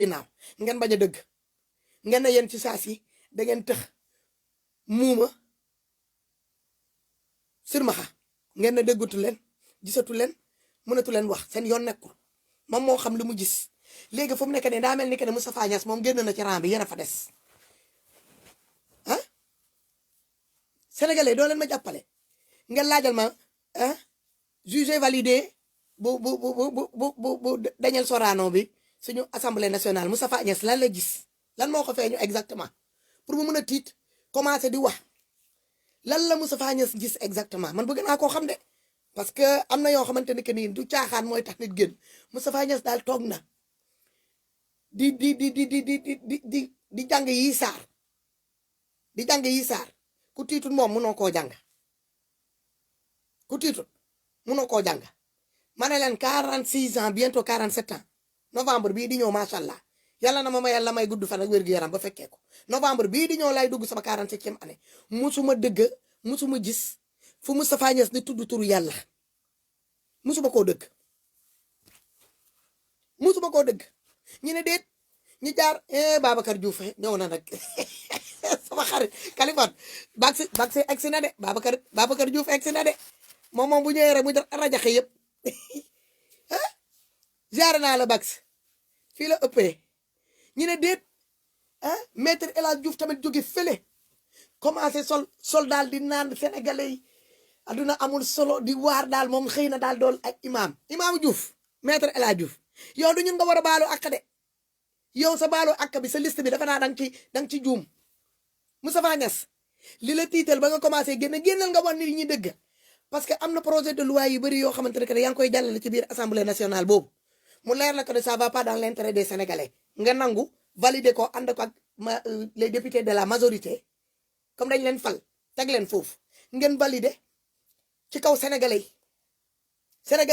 ginnaaw ngeen bañ a dëgg ngeen ne yéen ci saa si da ngeen tëx muuma sirmaxa ngeen ne dëggatu leen gisatu leen mënatu leen wax seen yoon nekkul moom moo xam li mu gis léegi fu mu nekk ne daa mel ni que ne Moustapha Niasse moom génn na ci rang bi yéen a fa des ah sénégalais doo leen ma jàppale ngeen laajal ma ah jugé validé bu Daniel Sorano bi suñu assemblée nationale Moustapha Niasse lan la gis lan moo ko feeñu exactement pour mu mën a tiit commencé di wax lan la Moustapha Niasse gis exactement man bëgg naa koo xam de parce que am na yoo xamante ni que nii du caaxaan mooy tax nit génn Moustapha Niasse daal toog na di jàng yi saar di jàng yi saar ku tiitul moom mënoo koo jàng ku tiitul mënoo koo jàng ma ne leen 46 ans bientôt 47 ans novembre bii di ñëw macha allah yàlla na ma yàlla may gudd fan ak wér-gu-yaram ba fekkee ko novembre bii di ñëw lay dugg sama 47e année musuma dëgg musuma gis fu Moustapha Niasse di tudd turu yàlla musuma koo dëgg musuma koo dëgg ñu ne déet ñu jaar Babacar Diouf ñëw na nag sama xarit Kaliphone bak si egsi na de Babacar Diouf egsi na de moom bu ñëwee rek mu rajaxe yëpp jaar naa la Bax fii la ëppee ñu ne déet maître El Hadj Diouf tamit jóge fële commencé sol daal di naan sénégalais yi aduna amul solo di waar daal moom xëy na daal dool ak imaamu Diouf maître El Hadj Diouf yow du ñun nga war a baalu àq de yow sa baalu àq bi sa liste bi dafa naa danga ci juum Moustapha Niasse li la tiital ba nga commencé génnal nga wan nit ñi dëgg parce que am na projet de loi yu bëri yoo xamante ne que yaa ngi koy jàllale ci biir assemblée nationale boobu mu leer la que ne ça va pas dans l'intérêt des sénégalais nga nangu valider ko ànd ko ak les députés de la majorité comme dañ leen fal teg leen foofu ngeen valider ci kaw sénégalais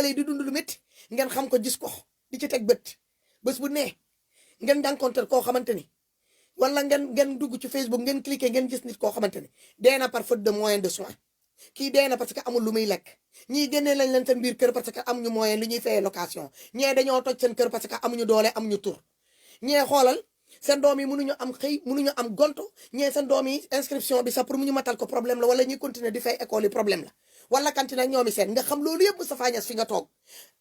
yi di dund lu métti ngeen xam ko gis ko di ci teg bët bés bu nee ngeen jànkonteel koo xamante ni wala ngeen dugg ci Facebook ngeen cliquer ngeen gis nit koo xamante ni dee na par faute de moyen de soins kii dee na parce que amul lu muy lekk ñii génnee lañ leen seen biir kër parce que amuñu moyen li ñuy fayee location ñee dañoo toj seen kër parce que amuñu doole amuñu tur ñee xoolal seen doom yi mënuñu am xëy mënuñu am gonto ñee seen doom yi inscription bi sax pour mu ñu matal ko problème la wala ñuy continuer di fay école yi problème la wala kantina ñoomi seen nga xam loolu yëpp Moustapha Niasse fi nga toog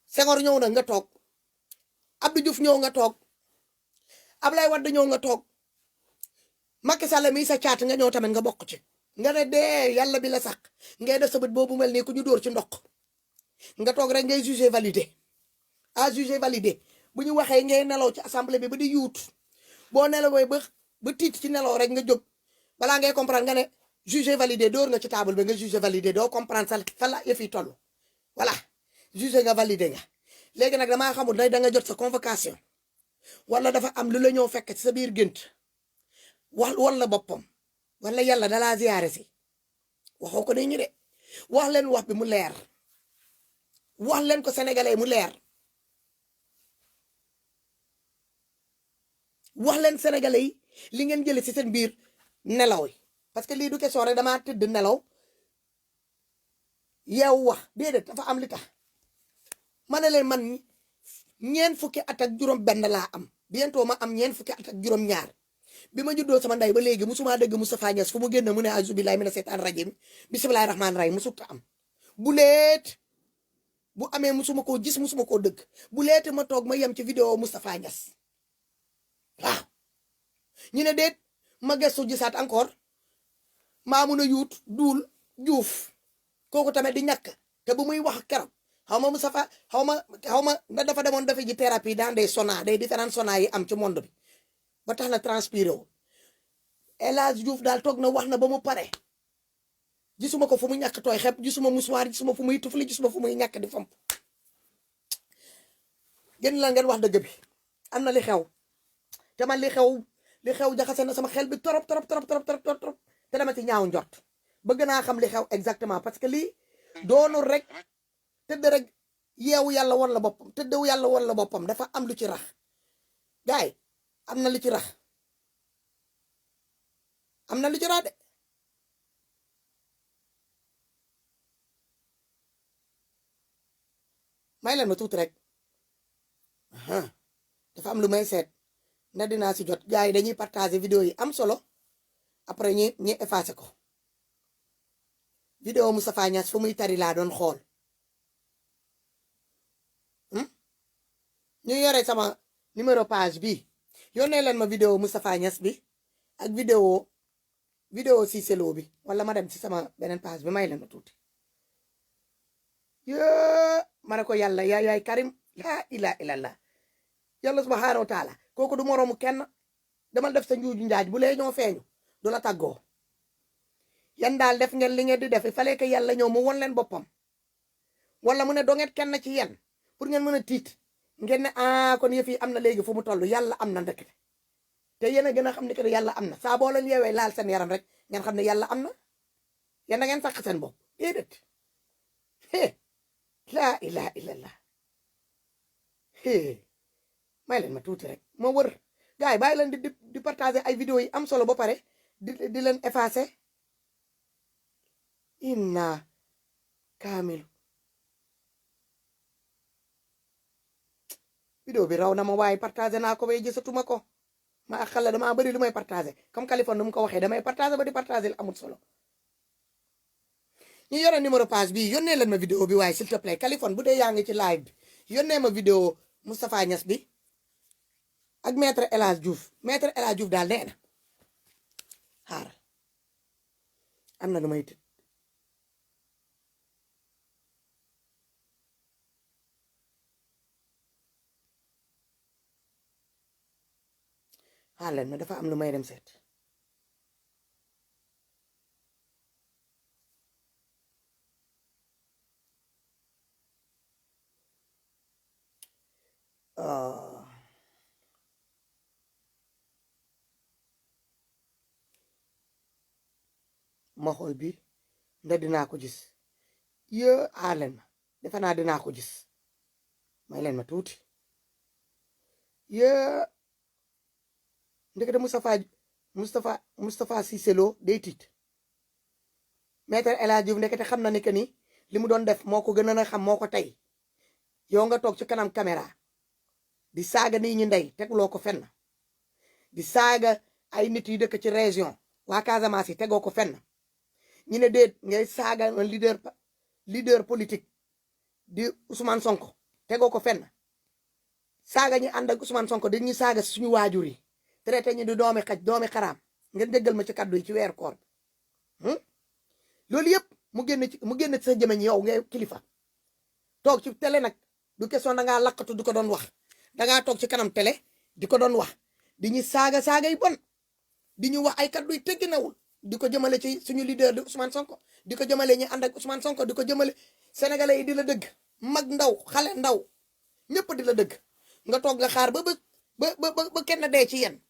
Senghor ñëw na nga toog Abdou Diouf ñëw nga toog Ablaye Wade ñëw nga toog Macky Sall mi sa caat nga ñëw tamit nga bokk ci nga ne dee yàlla bi la sax ngay def sa bët boobu mel nii ku ñu dóor ci ndox nga toog rek ngay jugé validé jugé validé bu ñu waxee ngay nelaw ci assemblée bi ba di yuut boo nelawee ba tiit ci nelaw rek nga jóg balaa ngay comprendre nga ne jugé validé dóor nga ci table bi nga jugé validé doo comprendre sa fan la yëf yi toll voilà jugé nga validé nga léegi nag damaa xamul da nga jot sa convocation wala dafa am lu la ñëw fekk ci sa biir gént wala boppam wala yàlla dalaa ziyaare si waxoo ko ne ñu de wax leen wax bi mu leer wax leen ko sénégalais mu leer wax leen sénégalais yi li ngeen jëlee ci seen biir nelaw yi parce que lii du question rek damaa tëdd nelaw yeewu wax déedéet dafa am li tax ma ne leen man ñeent fukki at ak juróom benn laa am bientôt ma am ñeent fukki at ak juróom ñaar bi ma juddoo sama nday ba léegi musuma dégg Moustapha Niasse fu mu génn mu ne a'uuzu billaahi mina seytaani rajiim bismillaahi rahmaani rahiim musut am bu leet bu amee musuma koo gis musuma koo dëgg bu leete ma toog ma yem ci vidéo Moustapha Niasse waaw ñu ne déet ma gëstu gisaat encore maa mun a yuut duul juuf kooku tamit di ñàkk te bu muy wax keroog xaw ma Moustapha xaw ma ndax dafa demoon dafa ji thérapie dans des saunas des différents saunas yi am ci monde bi ba tax na transpiré wu El Hadj Diouf daal toog na wax na ba mu pare gisuma ko fu mu ñàkk tooy xepp gisuma musuwaar gisuma fu muy tufli gisuma fu muy ñàkk di fomp gën la ngeen wax dëgg bi am na li xew te man li xew jaxase na sama xel bi trop te dama ci ñaaw njort bëgg naa xam li xew exactement parce que lii doonul rek tëdd rek yeewu yàlla woon la boppam tëddewu yàlla woon la boppam dafa am lu ci rax gaay am na lu ci rax de may leen ma tuuti rek dafa am lu may seet ne dinaa si jot gars yi dañuy partager vidéo yi am solo après ñi effacé ko vidéo Moustapha Niasse fu muy tari laa doon xool ñu yore sama numéro page bi yónnee leen ma vidéo Moustapha Niasse bi ak vidéo Cissé Lo bi wala ma dem ci sama beneen page bi may leen ma tuuti ma ne ko yàlla yaay Karim laa ilaaha illallah yàlla subhaanahu wa taala kooku du moroomu kenn demal def sa njuuju njaaj bu lee ñoo feeñu du la tàggoo yan daal def ngeen li ngeen di def il fallait que yàlla ñëw mu won leen boppam wala mu ne donget kenn ci yéen pour ngeen mën a tiit ngeen ne kon yëf yi am na léegi fu mu toll yàlla am na ndekete te yéen a gën a xam ne que yàlla am na saa boo leen yeewee laal seen yaram rek ngeen xam ne yàlla am na yéen da ngeen sàq seen bopp déedéet laa ilaha illallah may leen ma tuuti rek ma wër gars yi bàyyi leen di partager ay vidéo yi am solo ba pare di leen effacer inna kaamilu vidéo bi raw na ma waaye partager naa ko bay gisatuma ko ma ak xale damaa bëri lu may partager comme Kaliphone nu mu ko waxee damay partager ba di partager amul solo ñu yore numéro page bi yónnee leen ma vidéo bi waaye s'il te plaît Kaliphone bu dee yaa ngi ci live bi yónnee ma vidéo Moustapha Niasse bi ak maître El Hadj Diouf maître El Hadj Diouf daal nee na xaaral am na lu may tëj xaaral ma dafa am lu may dem seet ma xool bi ndax dinaa ko gis xaaral ma defe naa dinaa ko gis may leen ma tuuti ndekete Moustapha Cissé Lo day tiit maître El Hadj Diouf ndekete xam na ni que ni li mu doon def moo ko gën a xam moo ko tey yow nga toog ci kanam caméra di saaga nit ñi ndey teguloo ko fenn di saaga ay nit yu dëkk ci région waa Casamance yi tegoo ko fenn ñu ne déet ngay saaga un leader politique di Ousmane Sonko tegoo ko fenn saaga ñi ànd ak Ousmane Sonko dañuy saaga suñu waajur yi traité ñu di doomi xaj doomi xaraam ngeen déggal ma ci kaddu yi ci weer koor loolu yëpp mu génn ci sa jëmeñ yow ngay kilifa toog ci télé nag du question da ngaa lakkatu du ko doon wax dangaa toog ci kanam télé di ko doon wax di ñu saaga yi bon di ñu wax ay kaddu yi tegginawul di ko jëmale ci suñu leader di Ousmane Sonko di ko jëmale ñi ànd ak Ousmane Sonko di ko jëmale sénégalais yi di la dëgg mag ndaw xale ndaw ñëpp di la dëgg nga toog la xaar ba kenn dee ci yéen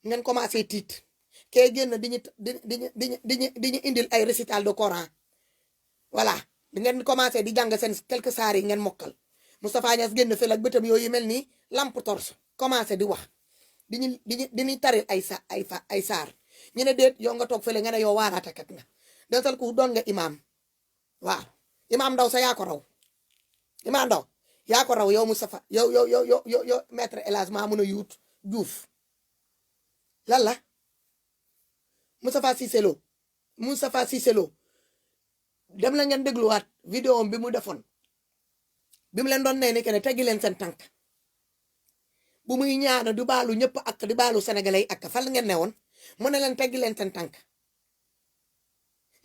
ngeen commencé tiit kee génn di ñu indil ay récital de Coran voilà di ngeen commencé di jàng seen quelques saar yi ngeen mokkal Moustapha Niasse génn fële ak bëtam yooyu mel ni lampe torche commencé di wax di ñu taril ay saar ñu ne déet yow nga toog fële nga ne yow waaraatekat nga desal ku doon nga imaam waaw imaam Ndaw sa yaa ko raw imaam Ndaw yaa ko raw yow Moustapha yow maître El Hadj Mamouna Diouf lan la Moustapha Cissé Lo dem la ngeen dégluwaat vidéo bi mu defoon bi mu leen doon nee ni que ne teggi leen seen tànk bu muy ñaana du baalu ñëpp ak di baalu sénégalais yi ak fan ngeen ne woon mu ne leen teggi leen seen tànk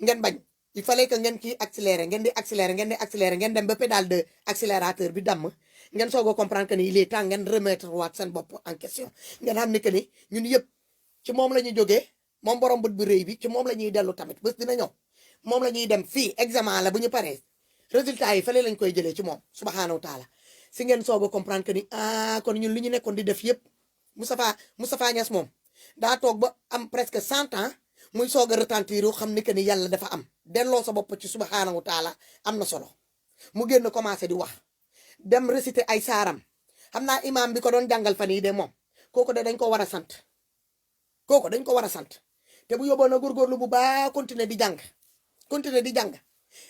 ngeen bañ il fallait que ngeen kii accélérer ngeen dem ba pédale de accélérateur bi damm ngeen soog a comprendre que ni il est temps ngeen remettre waat seen bopp en question ngeen xam ni que ni ñun yëpp ci moom la ñuy jógee moom borom bët bu rëy bi ci moom la ñuy dellu tamit bés dina ñëw moom la ñuy dem fii examen la bu ñu paree résultat yi fële lañ koy jëlee ci moom subhanahu wa taala si ngeen soog a comprendre que ni kon ñun li ñu nekkoon di def yëpp Moustapha Niasse moom daa toog ba am presque 100 ans muy soog a retentir xam ni que ni yàlla dafa am delloo sa bopp ci subhanahu wa taala am na solo mu génn commencé di wax dem réciter ay saaram xam naa imam bi ko doon jàngal fan yii de moom kooku de dañ ko war a sant te bu yóbboo na góorgóorlu bu baax continuer di jàng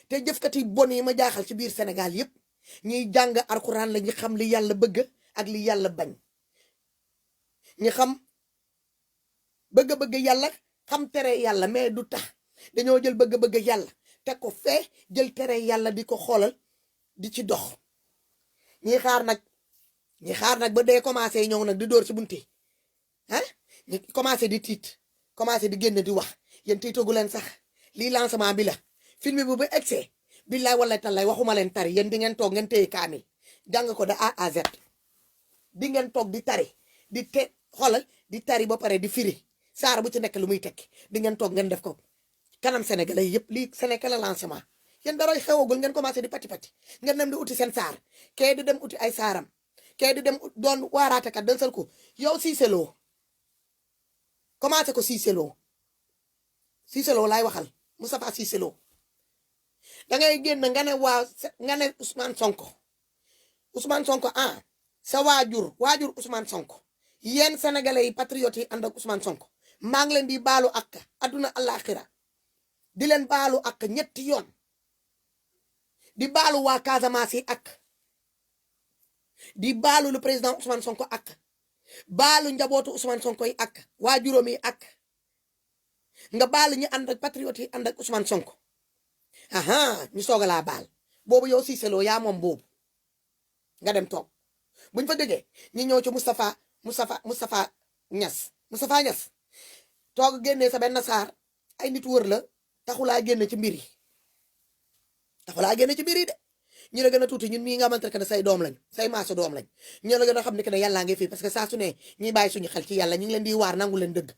te jëfkat yi bon yi ma jaaxal ci biir Sénégal yëpp ñuy jàng alxuraan la ñu xam li yàlla bëgg ak li yàlla bañ ñi xam bëgg-bëgg yàlla xam tere yàlla mais du tax dañoo jël bëgg-bëgg yàlla teg ko fee jël tere yàlla di ko xoolal di ci dox ñi xaar nag ba dee commencé ñëw nag di dóor ci bunti ah ñu commencé di tiit commencé di génn di wax yéen tiitagu leen sax lii lancement bi la film bi bu egsee billaay wala talay waxuma leen tari yéen di ngeen toog ngeen téye kaamil jàng ko de A à Z di ngeen toog di tari di xoolal di tari ba pare di firi saar bu ci nekk lu muy tekki di ngeen toog ngeen def ko kanam sénégalais yëpp lii Sénégal lancement yéen dara xewagul ngeen commencé di pati ngeen dem di uti seen saar kee di dem uti ay saaram kee di dem doon waaraatekat dañ sal ko yow Cissé Lo commencé ko Cissé Lo laay waxal Moustapha Cissé Lo da ngay génn nga ne Ousmane Sonko sa waajur Ousmane Sonko yéen sénégalais yi patriotes yi ànd ak Ousmane Sonko maa ngi leen di baalu ak adduna àllaaxira di leen baalu ak ñetti yoon di baalu waa Casamance yi ak di baalu le président Ousmane Sonko ak baalu njabootu Ousmane Sonko yi ak waajuróom yi ak nga baalu ñu ànd ak patriotes yi ànd ak Ousmane Sonko ñu soog a laa baal boobu yow Cissé Lo yaa moom boobu nga dem toog buñ fa jógee ñu ñëw ci Moustapha Niass toog génnee sa benn saar ay nit wër la taxulaa génn ci mbir yi de ñu la gën a tuuti ñun mii nga xamante ne say doom lañ say maaso doom lañ ñoo la gën a xam ne que ne yàllaa ngi fii parce que saa su ne ñuy bàyyi suñu xel ci yàlla ñu ngi leen di waar nangu leen dëgg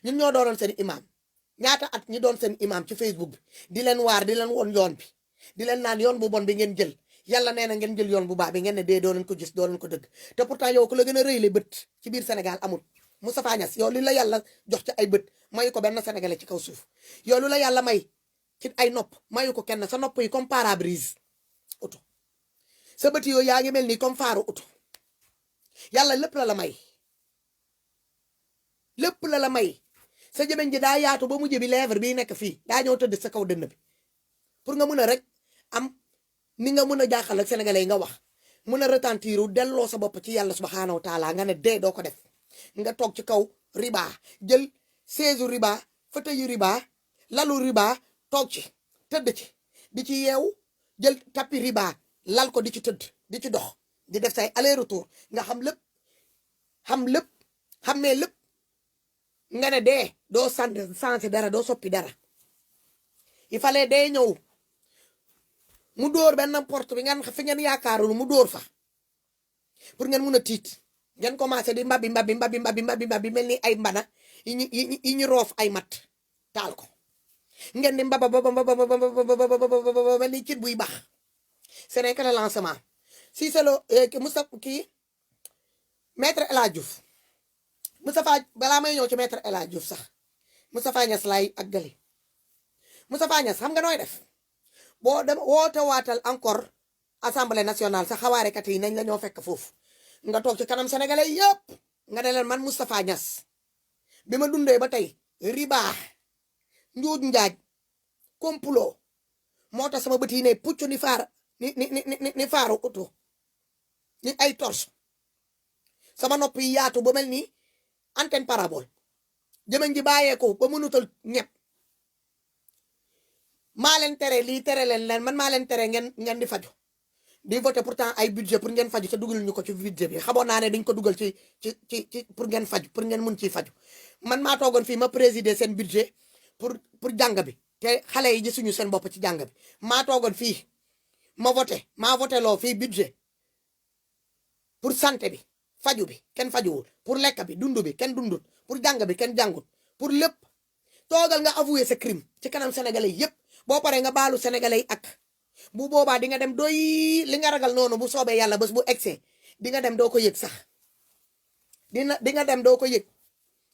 ñun ñoo doonoon seen imam ñaata at ñi doon seen imam ci Facebook bi di leen waar di leen woon yoon bi di leen naan yoon bu bon bi ngeen jël yàlla nee na ngeen jël yoon bu baax bi ngeen ne dee doo leen ko gis doo leen ko dëgg te pourtant yow ku la gën a rëy le bët ci biir Sénégal amul Moustapha Niasse yow li la yàlla jox ci ay bët mayu ko benn sénégalais ci kaw suuf yow lu la yàlla may ci ay nopp mayu ko kenn sa nopp yi comme pare-brise oto sa bët yooyu yaa ngi mel ni comme faaru oto yàlla lépp la may sa jëmeñ ji daa yaatu ba mujj bi lèvre bii nekk fii daa ñëw tëdd sa kaw dënn bi pour nga mën a rek am ni nga mën a jaaxal ak sénégalais yi nga wax mën a retentir delloo sa bopp ci yàlla subhanahu wa taala nga ne dee doo ko def nga toog ci kaw riba jël seesu riba fauteuil riba lalu riba toog ci tëdd ci di ci yeewu jël tapis riba lal ko di ci tëdd di ci dox di def say aller retour nga xam ne lépp nga ne dee doo sensé dara doo soppi dara il fallait dee ñëw mu dóor benn porte bi ngeen fi ngeen yaakaarul mu dóor fa pour ngeen mun a tiit ngeen commencé di mbabbi mel ni ay mbana yi ñu roof ay mat taal ko ngeen di mbaba mel ni cit buy baax ce n'est que le lancement Cissé Lo Moustapha kii maître El Hadj Diouf Moustapha balaa may ñëw ci maître El Hadj Diouf sax Moustapha Niasse laay àggali Moustapha Niasse xam nga nooy def boo dem woote waatal encore assemblée nationale sa xawaarekat yi nañ la ñoo fekk foofu nga toog ci kanam sénégalais yëpp nga ne leen man Moustapha Niasse bi ma dundee ba tey riba njuuj njaaj complot moo tax sama bët yi ne pucc ni faar ni faaru oto ni ay torche sama nopp yi yaatu ba mel ni antenne parabole jëmeñ ji bàyyeeko ba mënutal ñepp maa leen tere lii tere leen man maa leen tere ngeen di faju di voter pourtant ay budget pour ngeen faju te dugal ñu ko ci budget bi xamoon naa ne dañ ko dugal ci pour ngeen faju pour ngeen mun ciy faju man maa toogoon fii ma présider seen budget pour jàng bi te xale yi gisuñu seen bopp ci jàng bi maa toogoon fii maa voté loo fii budget pour santé bi faju bi kenn fajuwul pour lekk bi dund bi kenn dundul pour jàng bi kenn jàngut pour lépp toogal nga avouer sa crime ci kanam sénégalais yépp boo paree nga baalu sénégalais yi ak bu boobaa di nga dem doy li nga ragal noonu bu soobee yàlla bés bu egsee di nga dem doo ko yëg sax di nga dem doo ko yëg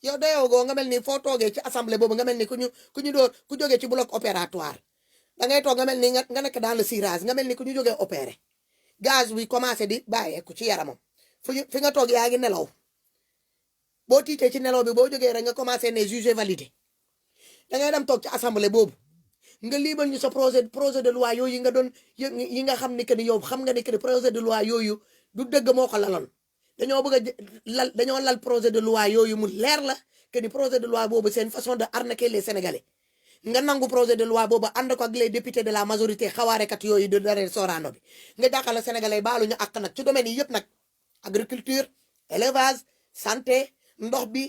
yow doyoo goo nga mel ni foo toogee ci assemblée boobu nga mel ni ku jógee ci bloc opératoire da ngay toog nga mel ni nga nekk dans le cirage nga mel ni ku ñu jógee opéré gaz bi commencé di bàyyeeku ci yaramam fi nga toog yaa ngi nelaw boo tiitee ci nelaw bi boo jógee rek nga commencé ne jugé validé da ngay dem toog ci assemblée boobu nga liibal ñu sa projet de loi yooyu nga doon yi nga xam ni que ni yow xam nga ni que ni projet de loi yooyu du dëgg moo ko laloon dañoo bëgg a dañoo lal projet de loi yooyu mu leer la que ni projet de loi boobu c'est une façon de arnaquer les Sénégalais nga nangu projet de loi boobu ànd ko ak les députés de la majorité xawaarekat yooyu de Daréel Sorano bi nga jàkkaarloo Sénégalais baalu ñu àq nag ci domaine yi yëpp nag agriculture élevage santé ndox bi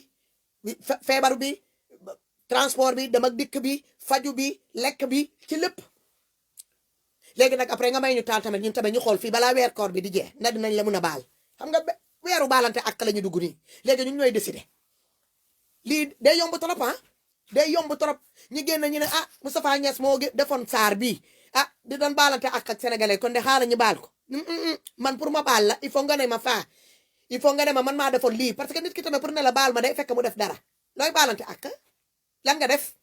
feebar bi transport bi dem ak dikk bi faju bi lekk bi ci lépp. léegi nag après nga may ñu taal tamit ñun tamit ñu xool fii balaa weer koor bi di jeex na dinañ la mun a baal xam nga weeru baalante ak la ñu dugg nii léegi ñun ñooy décider lii day yomb trop ah day yomb trop ñu génn ñu ne ah Moustapha Niasse moo defoon saar bii ah di doon baalante ak sénégalais kon de xaaral ñu baal ko man pour ma baal la il faut nga ne ma il faut nga ne ma man maa defoon lii parce que nit ki tamit pour ne la baal ma day fekk mu def dara looy baalante ak lan nga def.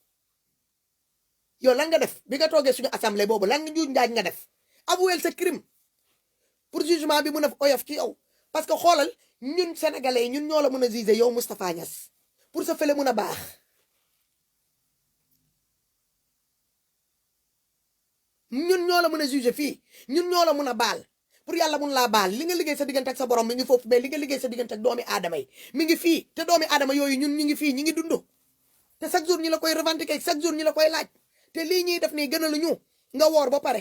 yow lan nga def bi nga toogee suñu assemblée boobu lan nga njuuj njaaj nga def avouer sa crime pour jugement bi mun a oyof ci yow parce que xoolal ñun sénégalais ñun ñoo la mën a juger yow Moustapha Niasse pour sa fële mun a baax ñun ñoo la mën a juger fii ñun ñoo la mun a baal pour yàlla mun laa baal li nga liggéey sa diggante ak sa borom mi ngi foofu mais li nga liggéey sa diggante ak doomi aadama yi mi ngi fii te doomi aadama yooyu ñun ñu ngi fii ñu ngi dund te chaque jour ñu la koy revendiquer chaque jour ñu la koy laaj. te lii ñuy def nii gënalu ñu nga woor ba pare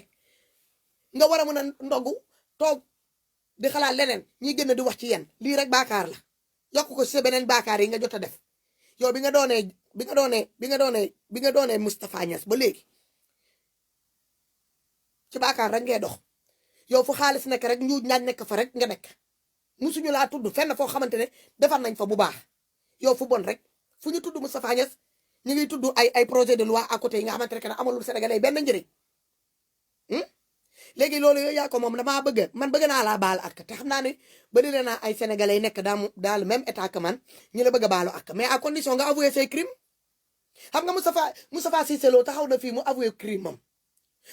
nga war a mën a ndogu toog di xalaat leneen ñi gën a di wax ci yéen lii rek baakaar la yokk ko si sa beneen baakaar yi nga jot a def yow bi nga doonee Moustapha Niasse ba léegi ci baakaar rek ngay dox yow fu xaalis nekk rek njuuj njaaj nekk fa rek nga nekk musuñu laa tudd fenn foo xamante ne defar nañ fa bu baax yow fu bon rek fu ñu tudd Moustapha Niasse ñu ngi tudd ay projet de loi à côté yi nga xamante ne amalul Sénégalais benn njëriñ léegi loolu yooyu yaa ko moom damaa man bëgg naa laa baal ak te xam naa ne bëri na ay Sénégalais yi nekk dans le même état que man ñu la bëgg a baalu ak mais à condition nga avouer say crime xam nga Moustapha Cissé Lo taxaw na fii mu avouer crime moom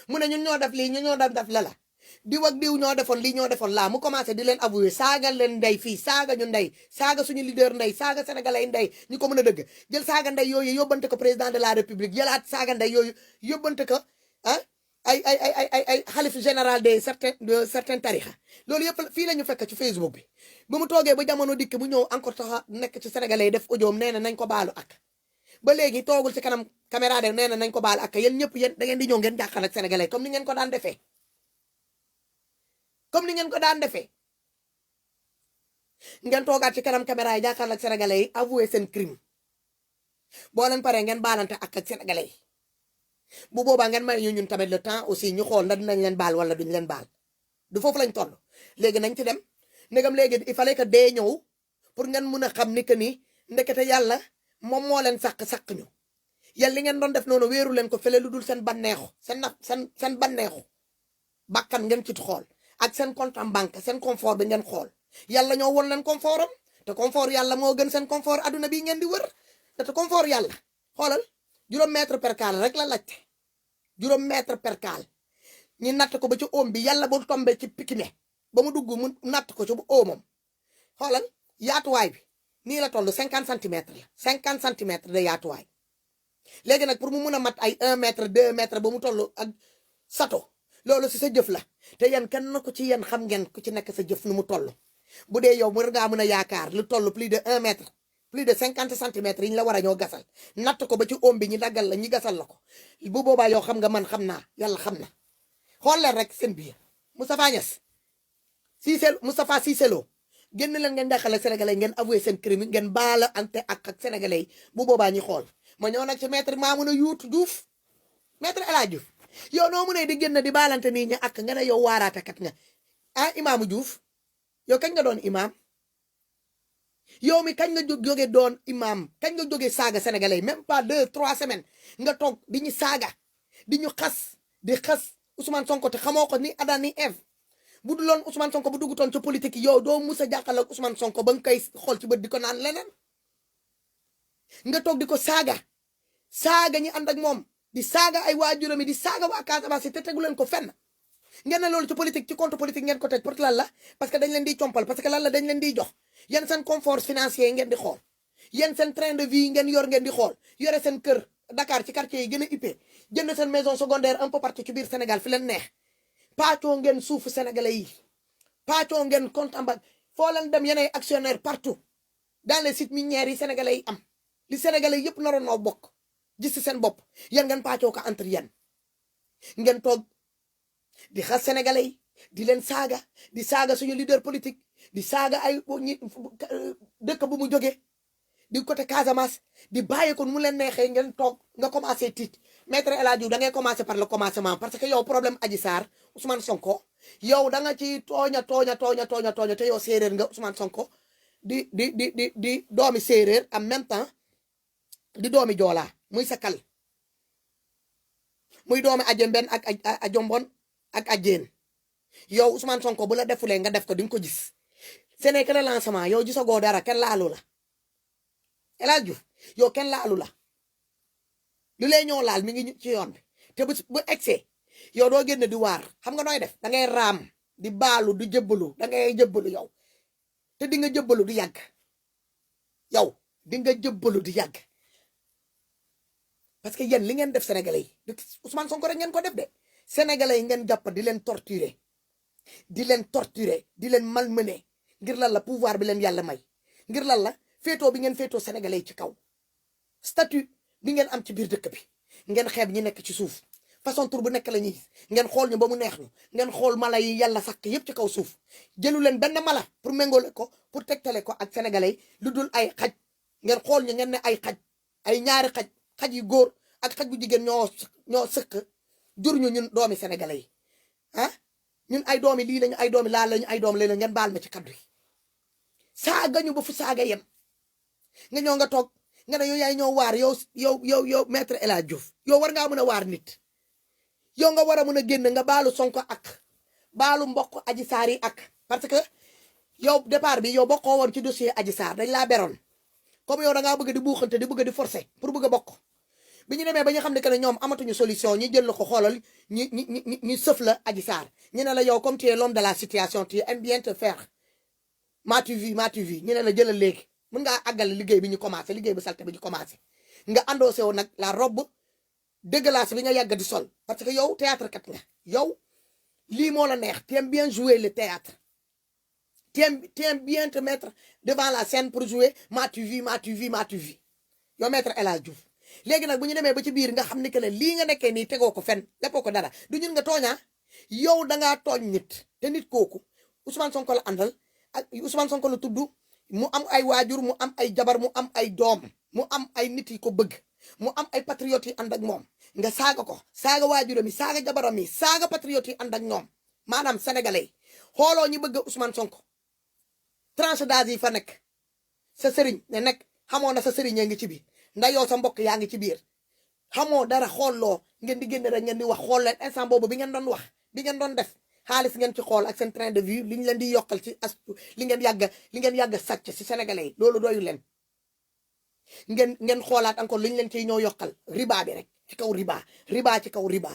mu ne ñun ñoo def lii ñun ñoo def la diw ak diw ñoo defoon lii ñoo defoon laa mu commencé di leen avouer saaga leen ndey fii saaga ñu ndey saaga suñu leader ndey saaga sénégalais ndey ñu ko mën a dëgg jël saaga ndey yooyu yóbbante ko président de la république jëlaat saaga ndey yooyu yóbbante ko ah ay xalif général de certains tarixa loolu yëpp fii la ñu fekk ci Facebook bi ba mu toogee ba jamono dikk mu ñëw encore taxa nekk ci sénégalais def audioom nee na nañ ko baalu ak ba léegi toogul ci kanam caméra de nee na nañ ko baalu ak yéen ñëpp yéen da ngeen di ñëw ngeen jàkkaal ak sénégalais comme ni ngeen ko daan defee ngeen toogaat ci kanam caméra yi jàkkaarloo ak sénégalais yi avouer seen crime boo leen paree ngeen baalante ak sénégalais yi bu boobaa ngeen may ñu ñun tamit le temps aussi ñu xool ndax dinañ leen baal wala duñ leen baal du foofu lañ toll léegi nañ ci dem ndegam léegi il fallait que dee ñëw pour ngeen mun a xam ni que ni ndekete yàlla moom moo leen sàq ñu yéen li ngeen doon def noonu wéeru leen ko fële lu dul seen banneexu seen banneexu bakkan ngeen ci xool ak seen compte en banque seen confort bi ngeen xool yàlla ñoo won leen confort am te confort yàlla moo gën seen confort adduna bii ngeen di wër te confort yàlla xoolal juróom mètre percale rek la laajte juróom mètre percale ñu natt ko ba ci oom bi yàlla bu tombé ci pikine ba mu dugg mu natt ko ci bu oomam xoolal yaatuwaay bi nii la toll 50 centimètres la 50 centimètres de yaatuwaay léegi nag pour mu mun a mat ay 1 mètre 2 mètre ba mu toll ak sato loolu si sa jëf la te yéen kenn na ko ci yéen xam ngeen ku ci nekk sa jëf nu mu toll bu dee yow mën ngaa mën a yaakaar lu toll plus de 1 mètre plus de 50 centimètres yi ñu la war a ñoo gasal natt ko ba ci oom bi ñu daggal la ñu gasal la ko bu boobaa yow xam nga man xam naa yàlla xam na xool leen rek seen biir Moustapha Niasse Moustapha Cissé Lo génn leen ngeen jàkkaarloo sénégalais ngeen avoué seen crime ngeen baala ante ak sénégalais yi bu boobaa ñi xool ma ñëw nag ci maître Mamouna Youtou Diouf maître El Hadj Diouf yow noo mu ne di génn di baalante nii ña ak nga ne yow waaraatekat nga ah imaamu Diouf yow kañ nga doon imaam yow mi kañ nga jóge doon imaam kañ nga jóge saaga sénégalais même pas 2-3 semaines nga toog di ñu saaga di ñu xas di xas Ousmane Sonko te xamoo ko ni Adam ni Ève bu dul loon Ousmane Sonko bu duggutoon ci politique yow doo mus a jàkkaarloo ak Ousmane Sonko ba nga koy xool ci bët di ko naan leneen nga toog di ko saaga ñi ànd ak moom di saaga ay waajuram di saaga waa Casamance te tegu leen ko fenn ngeen ne loolu ci politique ci compte politique ngeen ko teg pour lan la parce que dañ leen di compal parce que lan la dañ leen di jox yéen seen confort financier ngeen di xool yéen seen train de vie ngeen yor ngeen di xool yore seen kër Dakar ci quartier yi gën a uppee jënd seen maison secondaire un peu partout ci biir Sénégal fi leen neex paacoo ngeen suufu sénégalais yi paacoo ngeen compte en banque foo leen dem yeneen actionnaire partout dans les sites minières yi sénégalais yi am li sénégalais yëpp naroon noo bokk gis ci seen bopp yéen ngeen pàccoo ko entre yéen ngeen toog di xas sénégalais yi di leen saaga di saaga suñu leader politique di saaga ay ñi dëkk bu mu jógee di côté Casamance di bàyyi ko mu leen neexee ngeen toog nga commencé tiit maître El Hadji Diouf da ngay commencé par le commencement parce que yow problème Adji Sarr Ousmane Sonko yow da nga ci tooña te yow séeréer nga Ousmane Sonko di doomi séeréer en même temps di doomi joolaa muy sakal muy doomi ajemben ak ajombon ak ajeen yow Ousmane Sonko bu la defulee nga def ko di nga ko gis ce n'est que le lancement yow gisagoo dara kenn laalu la El Hadji Diouf yow kenn laalu la lu lay ñoo laal mi ngi ci yoon bi te bu egsee yow doo génn di waar xam nga nooy def da ngay raam di baalu di jëbbalu da ngay jëbbalu yow te di nga jëbbalu di yàgg yow di nga jëbbalu di yàgg parce que yéen li ngeen def sénégalais yi Ousmane Sonko rek ngeen ko def de sénégalais yi ngeen jàpp di leen torturer di leen malmener ngir lan la pouvoir bi leen yàlla may ngir lan la féetoo bi ngeen féetoo sénégalais yi ci kaw statut bi ngeen am ci biir dëkk bi ngeen xeeb ñi nekk ci suuf façon tur bu nekk la ñuy ngeen xool ñu ba mu neex ñu ngeen xool mala yi yàlla sàkk yëpp ci kaw suuf jëlu leen benn mala pour méngale ko pour tegtale ko ak sénégalais yi lu dul ay xaj ngeen xool ñu ngeen ne ay xaj ay ñaari xaj yu góor ak xaj bu jigéen ñoo sëkk jur ñu ñun doomi sénégalais yi ah ñun ay doomi lii lañu ay doomi laa lañu ay doom leen ngeen baal ma ci kaddu yi saaga ñu ba fu saaga yem nga ñoo nga toog nga ne yow yaay ñoo waar yow maître El Hadji Diouf yow war ngaa mën a waar nit yow nga war a mën a génn nga baalu Sonko ak baalu mbokk Adji Sarr yi ak parce que yow départ bi yow bokkoo woon ci dossier Adji Sarr dañ laa beroon comme yow da ngaa bëgg di buuxante di bëgg di forcer pour bëgg a bokk bi ñu demee ba ñu xam ne que ne ñoom amatuñu solution ñu jël la ko xoolal ñu sëf la Adji Sarr ñu ne la yow comme tu es l'homme de la situation tu aimes bien te faire matu vi ñu ne la jëlal léegi mën ngaa àggale liggéey bi ñu commencé liggéey bu salte bi ñu commencé nga endossé woon nag la robe dégueulasse bi nga yàgg di sol parce que yow théâtre kat nga yow lii moo la neex tu aimes bien jouer le théâtre tu aimes bien te mettre devant la scène pour jouer matu vi yow maître El Hadji Diouf léegi nag bu ñu demee ba ci biir nga xam ni que ne lii nga nekkee nii tegoo ko fen defoo ko dara du ñun nga tooñaa yow dangaa tooñ nit te nit kooku Ousmane Sonko la àndal ak Ousmane Sonko la tudd mu am ay waajur mu am ay jabar mu am ay doom mu am ay nit yi ko bëgg mu am ay patriotes yi ànd ak moom nga saaga ko saaga waajuram yi saaga jabaram yi saaga patriotes yi ànd ak ñoom maanaam sénégalais yi xooloo ñu bëgg Ousmane Sonko tranche d'âge yi fa nekk sa sëriñ ne nekk xamoo na sa sëriñ yaa ngi ci biir ndax yow sa mbokk yaa ngi ci biir xamoo dara xooloo ngeen di génn rek ngeen di wax xool leen instant boobu bi ngeen doon wax bi ngeen doon def xaalis ngeen ci xool ak seen train de vie li ñu leen di yokkal ci astu li ngeen yàgg sàcc ci sénégalais yi loolu doyu leen ngeen xoolaat encore li ñu leen ciy ñoo yokkal riba bi rek ci kaw riba ci kaw riba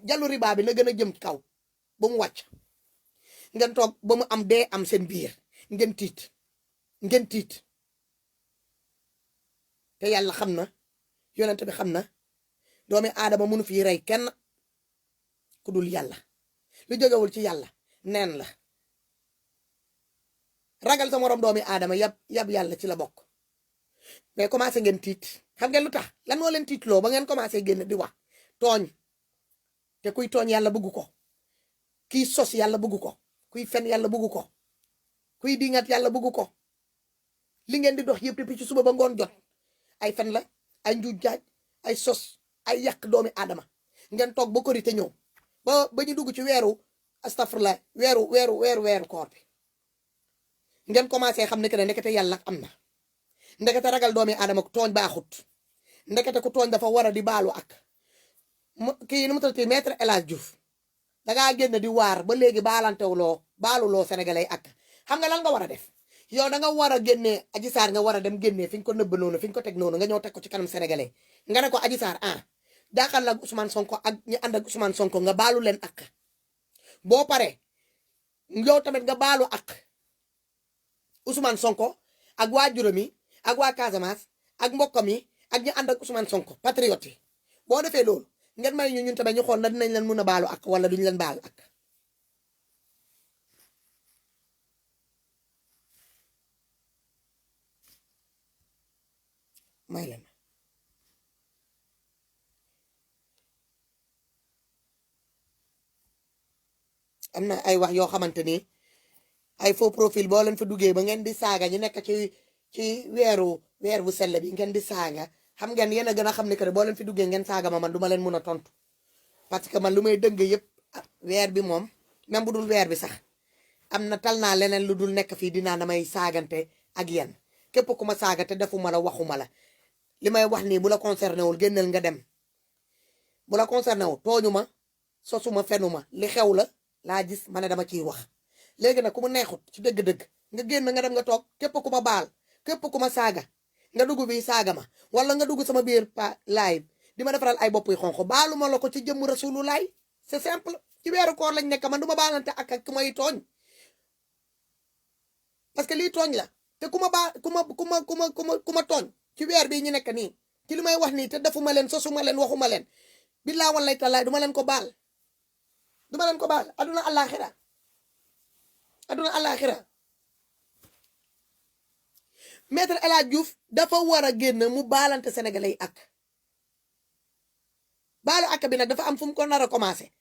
jalu riba bi na gën a jëm ci kaw ba mu wàcc ngeen toog ba mu am dee am seen biir ngeen tiit te yàlla xam na yonent bi xam na doomi aadama mënu fi rey kenn ku dul yàlla lu jógewul ci yàlla neen la ragal sa morom doomi aadama yab yàlla ci la bokk mais commencé ngeen tiit xam ngeen lu tax lan moo leen tiitloo ba ngeen commencé génn di wax tooñ te kuy tooñ yàlla bëggu ko kuy sos yàlla bëggu ko kuy fen yàlla bëggu ko kuy dingat yàlla bëggu ko li ngeen di dox yëpp depuis ci suba ba ngoon jot ay fen la ay njuuj jaaj ay sos ay yàq doomi aadama ngeen toog ba korite ñëw ba ñu dugg ci weeru astafurlah weeru koor bi ngeen commencé xam ne que ne ndekete yàlla am na ndekete ragal doomi aadama ku tooñ baaxut ndekete ku tooñ dafa war a di baalu ak kii nu mu tuddati maître El Hadji Diouf dangaa génn di waar ba léegi baaluloo sénégalais ak xam nga lan nga war a def yow da nga war a génnee Adji Sarr nga war a dem génnee fi ñu ko nëbb noonu fi ñu ko teg noonu nga ñëw teg ko ci kanam sénégalais nga ne ko Adji Sarr jaaxal la Ousmane Sonko ak ñi ànd ak Ousmane Sonko nga baalu leen ak boo paree yow tamit nga baalu ak Ousmane Sonko ak waa juróomi ak waa Casamance ak mbokkam yi ak ñi ànd ak Ousmane Sonko patriote yi boo defee loolu ngeen may ñun tamit ñu xool na dinañ leen mën a baalu ak wala duñ leen baal ak may leen am na ay wax yoo xamante ni ay faux profil boo leen fa duggee ba ngeen di saaga ñu nekk ci weer bu sell bi ngeen di saaga xam ngeen yéen a gën a xam ne que boo leen fi duggee ngeen saaga man du ma leen mun a tontu parce que man lu may dëgg yëpp weer bi moom même bu dul weer bi sax am na tal naa leneen lu dul nekk fii dinaa damay saagante ak yéen képp ku ma saaga te defuma la waxuma la li may wax nii bu la concerné wul génneel nga dem bu la concerné wul tooñu ma sosuma fenuma li xew la laa gis ma ne dama ciy wax léegi nag ku mu neexut ci dëgg-dëgg nga génn nga dem nga toog képp ku ma baal képp ku ma saaga nga dugg bi saaga ma wala nga dugg sama biir live di ma defaral ay bopp yu xonq baalu ma la ko ci jëmm Rasulullah c'est simple ci weeru koor lañ nekk man du ma baalante ak ku may tooñ parce que lii tooñ la te ku ma tooñ ci weer bii ñu nekk nii ci li may wax nii te defuma leen sosuma leen waxuma leen billaa wallahi taala du ma leen ko baal aduna àllaaxira Maître El Hadji Diouf dafa war a génn mu baalante sénégalais yi ak baalu ak bi nag dafa am fu mu ko nar a commencé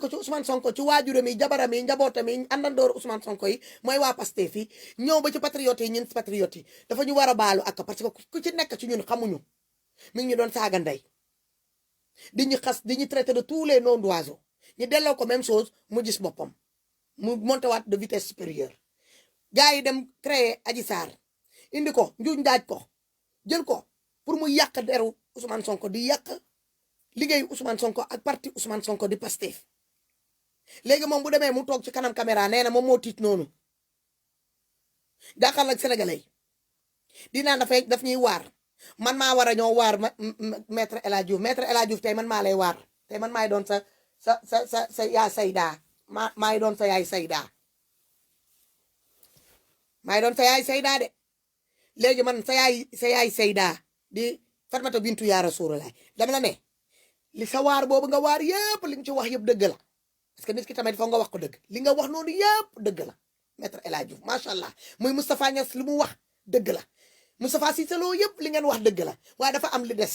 ko ci Ousmane Sonko ci waajuram yi jabaram yi njabootam yi àndandoor Ousmane Sonko yi mooy waa Pastef yi ñëw ba ci patriotes yi ñun patriotes yi dafa ñu war a baalu ak parce que ku ci nekk ci ñun xamuñu mi ngi ñu doon saaga ndey di ñu xas di ñu traité de tous les noms d'oiseaux ñu delloo ko même chose mu gis boppam mu monté waat de vitesse supérieure gars yi dem créer Adji Sarr indi ko njuuj njaaj ko jël ko pour mu yàq deru Ousmane Sonko di yàq liggéeyu Ousmane Sonko ak parti Ousmane Sonko di Pastef léegi moom bu demee mu toog ci kanam caméra nee na moom moo tiit noonu jàkkaarloo ak sénégalais di naan daf ñuy waar man maa war a ñëw waar maître El Hadji Diouf maître El Hadji Diouf tey man maa lay waar tey man maay doon sa yaa sayda maay doon sa yaay sayda maay doon sa yaay sayda de léegi man sa yaay sayda di Fatmata bintu yaa Rasulullah dama la ne li sa waar boobu nga waar yëpp li nga ci wax yëpp dëgg la parce que nit ki tamit foog nga wax ko dëgg li nga wax noonu yëpp dëgg la maître El Hadji Diouf macha allah muy Moustapha Niass li mu wax dëgg la Moustapha Cissé Lo yëpp li ngeen wax dëgg la waaye dafa am li des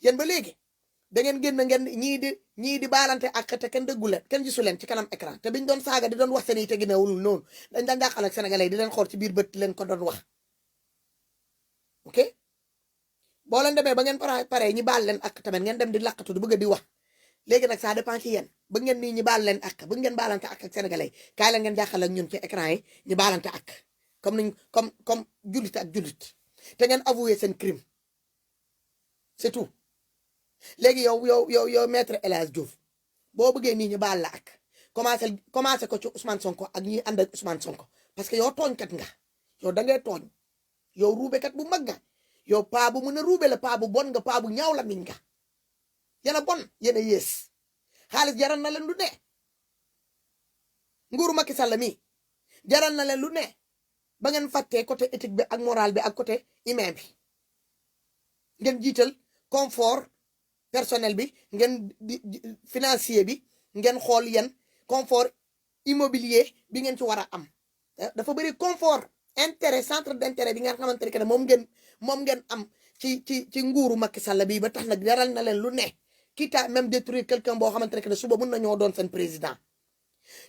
yéen ba léegi da ngeen génn ngeen ñii di baalante ak te kenn dëggu leen kenn gisu leen ci kanam écran te biñ doon saaga di doon wax seen i te ginewul noonu dañ daan jàqal ak sénégalais di leen xool ci biir bët leen ko doon wax ok boo leen demee ba ngeen pare ñi baal leen ak tamit ngeen dem di laqatu di bëgg di wax léegi nag ça dépend ci yéen ba ngeen nii ñi baal leen ak ba ngeen baalante ak sénégalais kaay leen ngeen jàqal ak ñun ci écran yi ñi baalante ak comme jullit ak jullit te ngeen avoué seen crime c'est tout léegi yow maître El Hadji Diouf boo bëggee nii ñu baal la ak commencé ko ci Ousmane Sonko ak ñi ànd ak Ousmane Sonko parce que yow tooñkat nga yow da ngay tooñ yow ruubekat bu mag nga yow paa bu mën a ruube la paa bu bon nga paa bu ñaaw la miñ nga yéen a bon yéen a yées xaalis jaral na leen lu ne nguuru Macky Sall mi jaral na leen lu ne ba ngeen fàttee côté éthique bi ak moral bi ak côté humain bi ngeen jiital confort personnel bi ngeen financier bi ngeen xool yeen confort immobilier bi ngeen ci war a am dafa bëri confort intérêt centre d'intérêt bi nga xamante ne moom ngeen am ci nguuru Macky Sall bi ba tax nag jaral na leen lu ne quitte à même détruire quelqu'un boo xamante ne suba mën na ñoo doon seen président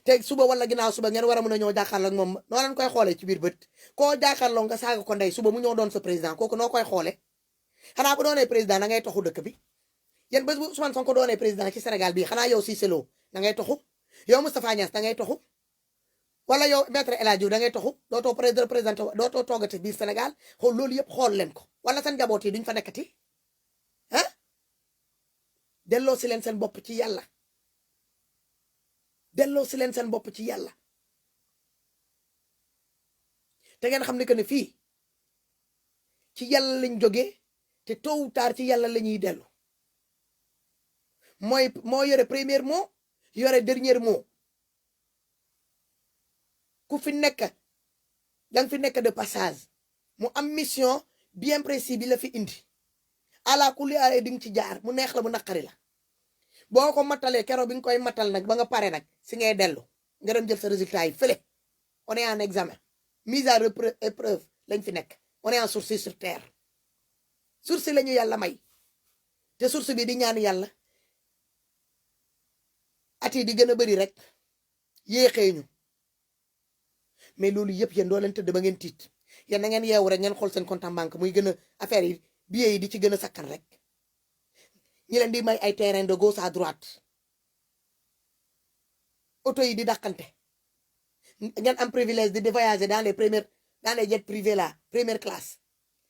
te suba wala ginnaaw suba ngeen war a mën a ñoo jàkkaarloo ak moom noo leen koy xoolee ci biir bët koo jàkkaarloo nga saaga ko ndey suba mu ñoo doon sa président kooku noo koy xoolee xanaa bu doonee président da ngay toxu dëkk bi yéen bés bu Ousmane Sonko doonee président ci Sénégal bii xanaa yow Cissé Lo da ngay toxu yow Moustapha Niass da ngay toxu wala yow maître El Hadji Diouf da ngay toxu dootoo représenté dootoo toogati biir Sénégal xool loolu yëpp xool leen ko wala seen njaboot yi duñ fa nekkati ah delloo si leen seen bopp ci yàlla delloo si leen seen bopp ci yàlla te ngeen xam ne que ne fii ci yàlla lañ jógee te tôt ou tard ci yàlla la ñuy dellu moo yore premier mot yore dernier mot ku fi nekk danga fi nekk de passage mu am mission bien précis bi la fi indi ala kulli aale di nga ci jaar mu neex la mu naqari la boo ko matalee keroog bi nga koy matal nag ba nga pare nag si ngay dellu nga dem jël sa résultat yi fële on est en examen mise à épreuve lañ fi nekk on est en sursis sur terre source la ñu yàlla may te source bi di ñaan yàlla at yi di gën a bëri rek yéexee ñu mais loolu yëpp yéen doo leen tëdd ba ngeen tiit yéen na ngeen yeewu rek ngeen xool seen compte en banque muy gën a affaire yi billets yi di ci gën a sakkan rek ñi leen di may ay terrain de gauche à droite auto yi di dàqante ngeen am privilège de voyager dans les jets privés là première classe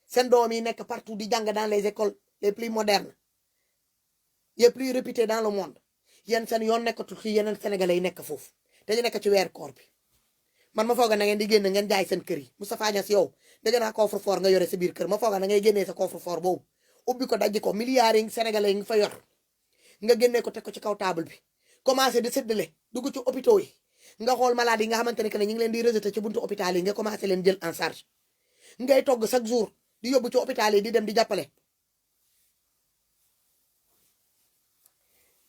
seen doom yi nekk partout di jàng dans les écoles les plus modernes les plus réputées dans le monde yéen seen yoon nekkatul ci yeneen sénégalais yi nekk foofu te ñu nekk ci weer koor bi man ma fooga na ngeen di génn ngeen jaay seen kër yi Moustapha Niasse yow dégg naa coffre fort nga yore sa biir kër ma fooga na ngay génnee sa coffre fort boobu ubbi ko dajji ko milliards yi sénégalais yi nga fa yor nga génnee ko teg ko ci kaw table bi commencé di séddale dugg ci hôpitaux yi nga xool malade yi nga xamante ne que ne ñu ngi leen di rejeté ci buntu hôpital yi nga commencé leen jël en charge ngay togg chaque jour di yóbbu ci hôpital yi di dem di jàppale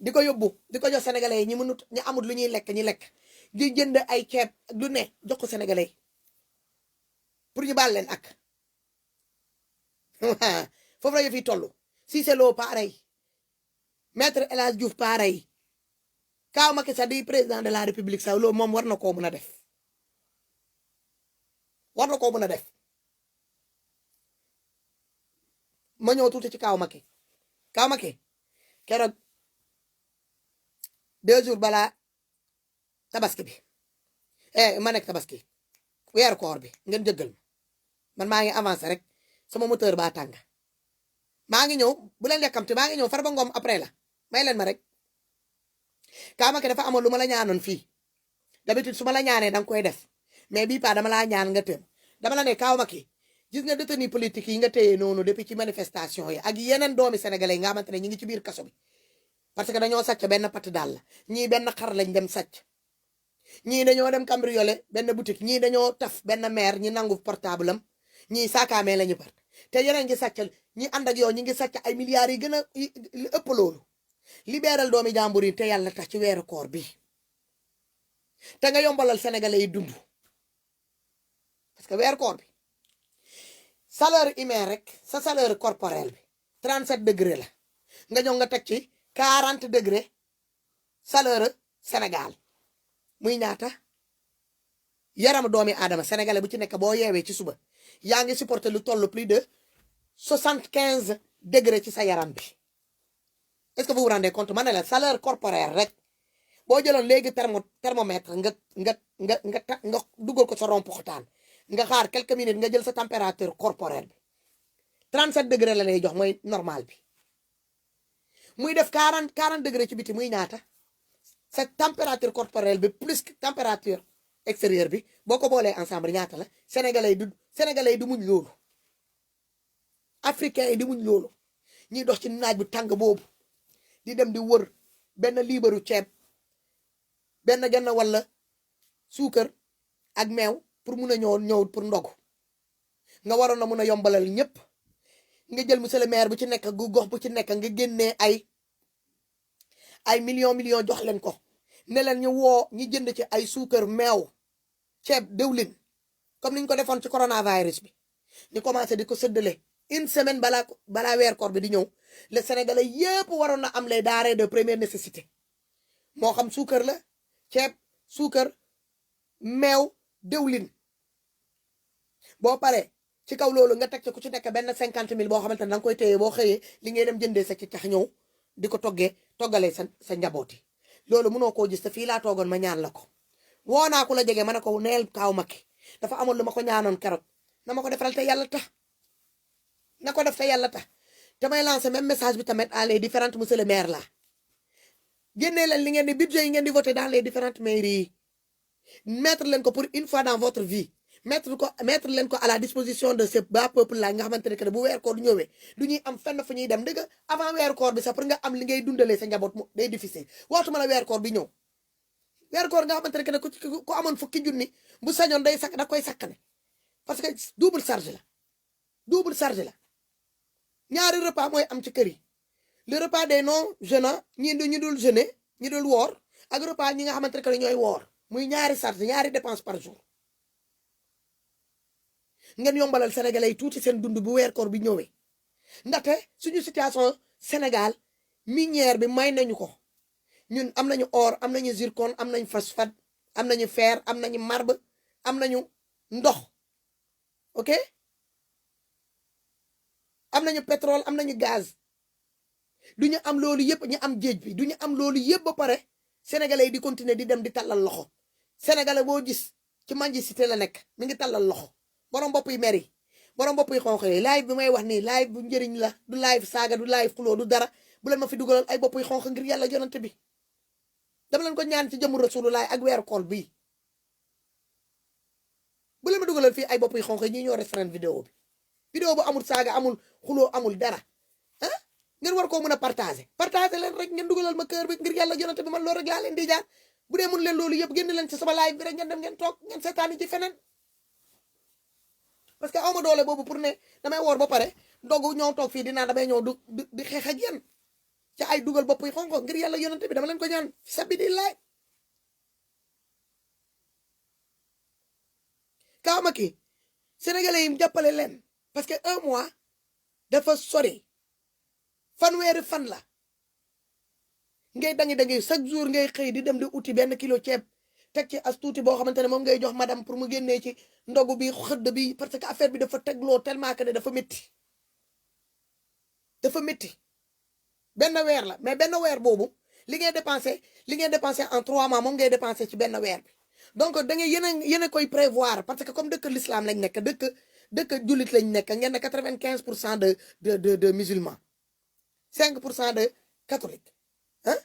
di ko yóbbu di ko jox sénégalais yi ñi mënut ñu amul lu ñuy lekk ñi lekk di jënd ay ceeb lu ne jox ko sénégalais yi pour ñu baal leen ak foofu la ñu fiy toll Cissé Lo pareil maître El Hadj Diouf pareil Kaaw Macky Sall di président de la république sax loolu moom war na koo mën a def war na koo mën a def ma ñëw tuuti ci Kaaw Macky keroog 2 jours balaa tabaski bi ma nekk tabaski weeru koor bi ngeen jëggal man maa ngi avancé rek sama moteur baa tàng maa ngi ñëw bu leen lekkamti maa ngi ñëw Farba Ngom après la may leen ma rek Kaaw Macky dafa amoon lu ma la ñaanoon fii d'habitude su ma la ñaanee danga koy def mais bii pas dama laa ñaan nga tëm dama la ne Kaaw Macky gis nga détenu politique yi nga téye noonu depuis ci manifestation yi ak yeneen doomi sénégalais yi nga xamante ne ñu ngi ci biir kaso bi parce que dañoo sàcc benn patt daal la ñii benn xar lañ dem sàcc ñii dañoo dem cambriolé benn boutique ñii dañoo taf benn maire ñi nangu portable am ñii saakaamee la ñu part te yeneen ngi sàcc ñi ànd ak yow ñi ngi sàcc ay milliards yi gën a ëpp loolu libéral doomi jàmbur yi te yàlla tax ci weeru koor bi te nga yombalal sénégalais yi dund parce que weeru koor bi salaire humain rek sa salaire corporel bi 37 degré la nga ñëw nga teg ci 40 degré salaire Sénégal muy ñaata yaram doomi aadama sénégalais bu ci nekk boo yeewee ci suba yaa ngi supporter lu toll plus de 75 degré ci sa yaram bi est-ce que vous vous rendez compte ma ne la salaire corporel rek boo jëloon léegi thermomètre nga dugal ko sa romp xotaan nga xaar quelques minutes nga jël sa température corporelle bi 37 degré la lay jox mooy normal bi muy def 40 degré ci biti muy ñaata sa température corporelle bi plus température extérieure bi boo ko boolee ensemble ñaata la sénégalais yi du muñ loolu africain yi di muñ loolu ñuy dox ci naaj bu tàng boobu di dem di wër benn liibaru ceeb benn genn wala suukar ak meew pour mun a ñëw pour ndogu nga waroon na mun a yombalal ñëpp nga jël monsieur le maire bu ci nekk gu gox bu ci nekk nga génnee ay million jox leen ko ne leen ñu woo ñi jënd ci ay suukar meew ceeb dëwlin comme niñ ko defoon ci coronavirus bi ñu commencé di ko séddale une semaine balaa weer koor bi di ñëw les sénégalais yépp waroon na am les denrées de première nécessité moo xam suukar la ceeb suukar meew dëwlin boo paree ci kaw loolu nga teg ci ku ci nekk benn 50 000 boo xamante ne danga koy téye boo xëyee li ngay dem jëndee sa ci tax ñëw di ko toggalee sa njaboot yi loolu mënoo koo gis te fii laa toogoon ma ñaan la ko woo naa ku la jege ma ne ko neel Kaaw Macky dafa amoon lu ma ko ñaanoon keroog na ma ko defaral te yàlla tax na ko def te yàlla tax te may lancer même message bi tamit à les différentes monsieur le maire là génnee leen li ngeen di budget yi ngeen di voter dans les différentes mairies yi mettre leen ko pour une fois dans votre vie mettre leen ko à la disposition de ce bas peuple là nga xamante ne que bu weer koor du ñëwee du ñuy am fenn fu ñuy dem dëgg avant weer koor bi sax pour nga am li ngay dundalee sa njaboot mu day difficile waxtuma la weer koor bi ñëw weer koor nga xamante ne que ku amoon fukki junni bu sañoon da koy sakkane parce que double charge la ñaari repas mooy am ci kër yi le repas des non jeûnants ñi dul jeûner ñi dul woor ak repas ñi nga xamante ne que ñooy woor muy ñaari charge ñaari dépense par jour ngeen yombalal sénégalais yi tuuti seen dund bu weer koor bi ñëwee ndaxte suñu situation Sénégal minière bi may nañu ko ñun am nañu or am nañu zircon am nañu phosphate am nañu fer am nañu marbre am nañu ndox ok am nañu pétrole am nañu gaz du ñu am loolu yëpp ñu am géej bi du ñu am loolu yëpp ba pare sénégalais yi di continuer di dem di tàllal loxo sénégalais boo gis ci mendicité la nekk mi ngi tàllal loxo borom bopp yi mer yi borom bopp yi xonq yi live bi may wax nii live bu njëriñ la du live saaga du live xuloo du dara bu leen ma fi dugalal ay bopp yi xonq ngir yàlla yonante bi dama leen ko ñaan ci jëmu rasulullah ak weeru kool bii bu leen ma dugalal fii ay bopp yi xonq yi ñi ñoo restaurant vidéo bi vidéo bu amul saaga amul xuloo amul dara ah ngeen war koo mën a partager leen rek ngeen dugalal ma kër bi ngir yàlla yonante bi man loolu rek laa leen di jaar bu dee mun leen loolu yëpp génn leen ci sama live bi rek ngeen dem ngeen toog ngeen seetaani ci feneen parce que awma doole boobu pour ne damay woor ba pare ndogu ñoo toog fii dinaa damay ñëw di xeex ak yéen ci ay dugal bopp yi xonko ngir yàlla yonante bi dama leen ko ñaan sabi di laay kaama ki sénégalais yi jàppale leen parce que un mois dafa sori fanweeri fan la ngay dangi chaque jour ngay xëy di dem di uti benn kilo ceeb teg ci as tuuti boo xamante ne moom ngay jox madame pour mu génnee ci ndogu bi xëdd bi parce que affaire bi dafa tegloo tellement que ne dafa métti benn weer la mais benn weer boobu li ngay dépensé en 3 mois moom ngay dépensé ci benn weer bi donc da ngay yéen a koy prévoir parce que comme dëkk l'islam lañ nekk dëkk jullit lañ nekk ngeen ne 95% de musulmans 5% de catholiques ah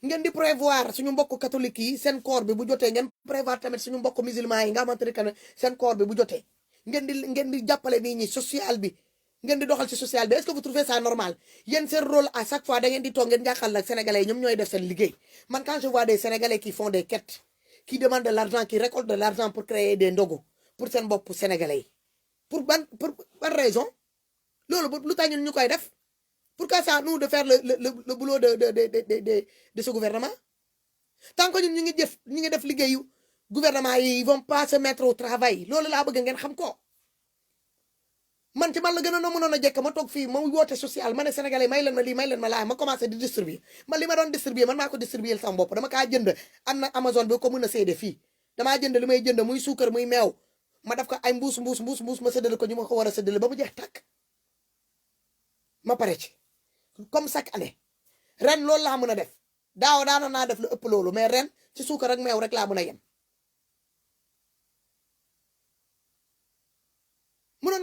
ngeen di prévoir suñu mbokk catholique yi seen koor bi bu jotee ngeen prévoir tamit suñu mbokk musulman yi nga xamante ne que ne seen koor bi bu jotee ngeen di jàppale nit ñi social bi ngeen di doxal ci social bi est-ce que vous trouvez ça normal yéen seen rôle à chaque fois da ngeen di toog ngeen jàkkaarloo ak sénégalais yi ñoom ñooy def seen liggéey man quand je vois des sénégalais qui font des quêtes qui demandent de l'argent qui récoltent de l'argent pour créer des ndogu pour seen bopp sénégalais yi pour ban raison loolu lu tax ñun ñu koy def pourquoi c'est à nous de faire le boulot de ce gouvernement tant que ñun ñu ngi def liggéeyu gouvernement yi ils vont pas se mettre au travail loolu laa bëgg ngeen xam ko man ci man la gën a mënoon a jekk ma toog fii ma woote social ma ne sénégalais may leen ma lii may leen ma laa ma commencé di distribuer man li ma doon distribuer man maa ko distribuer sama bopp dama kaa jënd am na Amazon bi ko mën a seede fii damaa jënd li may jënd muy suukar muy meew ma def ko ay mbuus ma séddale ko ñu ma ko war a séddale ba mu jeex tàkk ma pare ci comme chaque année ren loolu laa mën a def daaw daana naa def lu ëpp loolu mais ren ci suukar ak meew rek laa mën a yem mënoon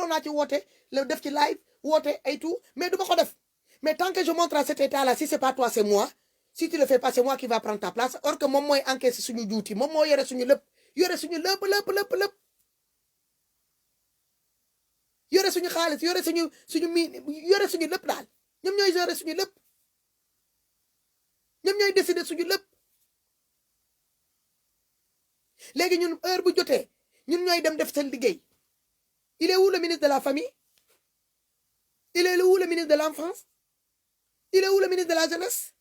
naa ci woote la def ci live woote ay tout mais du ma ko def mais tant que je montre à cet état là si c'est pas toi c'est moi si tu le fais pas c'est moi qui va prendre ta place or que moom mooy encaisser suñu juuti moom moo yore suñu lépp yore suñu lépp yore suñu xaalis yore suñu yore suñu lépp daal ñoom ñooy yore suñu lépp ñoom ñooy décider suñu lépp léegi ñun heure bu jotee ñun ñooy dem def seen liggéey il est où le ministre de la famille il est où le ministre de l'enfance il est où le ministre de la jeunesse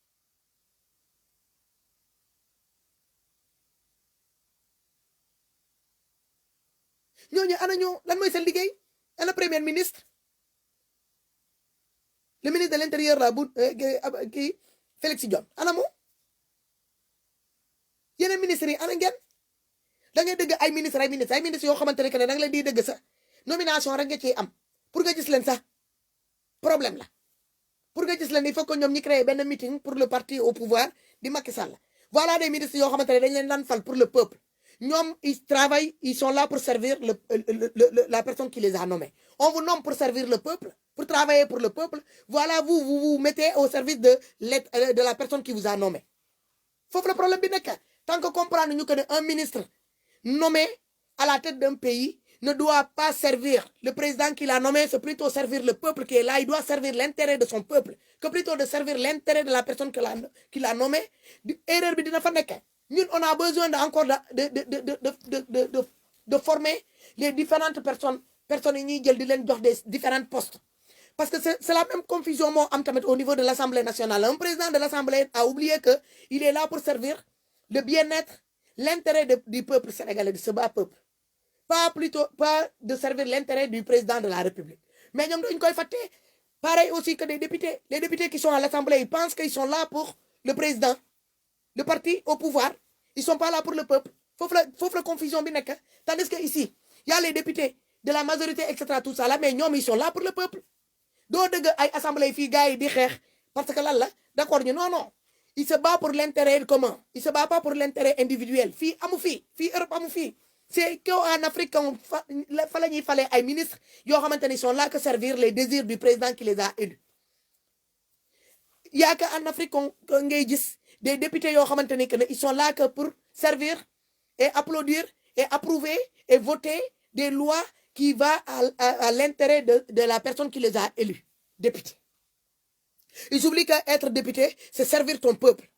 ñooñu ana ñoo lan mooy seen liggéey ana premier ministre le ministre de l'intérieur la bu kii Félix Diome ana moom yeneen ministres yi ana ngeen da ngay dëgg ay ministres yoo xamante ne que ne da nga leen di dëgg sax nomination rek nga ciy am pour nga gis leen sax problème la pour nga gis leen il faut que ñoom ñi créer benn meeting pour le parti au pouvoir di Macky Sall voilà des ministres yoo xamante ne dañ leen daan fal pour le peuple ñoom ils travaillent ils sont là pour servir la personne qui les a nommés on vous nomme pour servir le peuple pour travailler pour le peuple voilà vous mettez au service de la personne qui vous a nommé foofu le problème bi nekk tant que comprendre ñu que ne un ministre nommé à la tête d'un pays ne doit pas servir le président qui l'a nommé, c'est plutôt servir le peuple qui est là. Il doit servir l'intérêt de son peuple que plutôt de servir l'intérêt de la personne qui l'a nommé. Erreur bi dina fa nekk ñun on a besoin de former les différentes personnes yi ñuy jël di leen jox des différents postes parce que c'est la même confusion moo am tamit au niveau de l'Assemblée nationale. Un président de l'Assemblée a oublié que il est là pour servir le bien-être, l'intérêt du peuple sénégalais, de ce bas peuple. Pas de servir l'intérêt du président de la République. mais ñoom dañ koy fàtte. Pareil aussi que des députés. Les députés qui sont à l'Assemblée, ils pensent qu'ils sont là pour le président, le parti au pouvoir. Ils ne sont pas là pour le peuple. Faut que la confusion bien. Tandis que ici, il y a les députés de la majorité, etc. Tout ça là, mais ils sont là pour le peuple. Donc, l'Assemblée, les gars, ils disent, parce que là, d'accord, non. Il se bat pour l'intérêt commun. Il ne se bat pas pour l'intérêt individuel. Fille, amoufi. Fille, Europe, amoufi. C'est qu'en Afrique, il fallait un ministre, ils sont là que servir les désirs du président qui les a élus. Il y a qu'en Afrique, des députés, ils sont là que pour servir et applaudir et approuver et voter des lois qui vont à l'intérêt de la personne qui les a élus, députés. Ils oublient qu'être député, c'est servir ton peuple.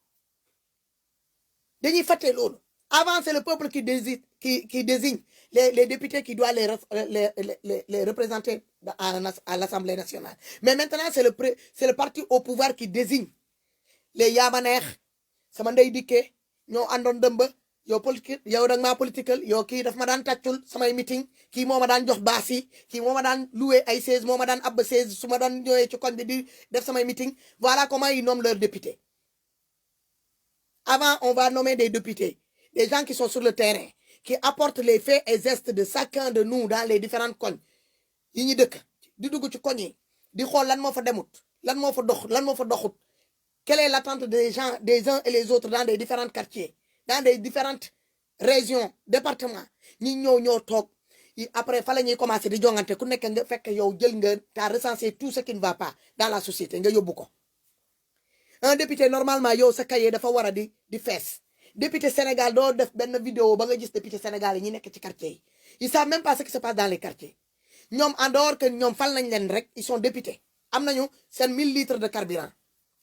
Avant, c'est le peuple qui désigne les députés qui doivent les représenter à l'Assemblée nationale. Mais maintenant, c'est le parti au pouvoir qui désigne les Yabaner, Samandai Dike, ñoo andon demba, yow politique, yow dag ma political, yow ki daf ma daan tatchul samay meeting, ki moo ma daan jox baas yi, ki moo ma daan louer ay 16, moo ma daan abba 16, su ma daan ñëwee ci koñ bi di def samay meeting. Voilà comment ils nomment leurs députés. Avant, on va nommer des députés, des gens qui sont sur le terrain, qui apportent les faits et gestes de chacun de nous dans les différentes cognes. Yi ñi dëkk di dugg ci koñ yi di xool lan moo fa demut, lan moo fa dox, lan moo fa doxut. Quelle est l'attente des gens, des uns et les autres dans des différents quartiers, dans des différentes régions, départements. Ñi ñoo toog après fa la ñuy commencer di jongante ku nekk nga fekk yow jël nga t'as recensé tout ce qui ne va pas dans la société nga yóbbu ko. Un député normalement yow sa cahier dafa war a di fees. Député Sénégal doo def benn vidéo ba nga gis député Sénégal yi ñi nekk ci quartier yi. Ils savent même pas ce qui se passe dans les quartiers. ñoom en dehors que ñoom fal nañ leen rek ils sont députés. Am nañu seen 1000 litres de carburant.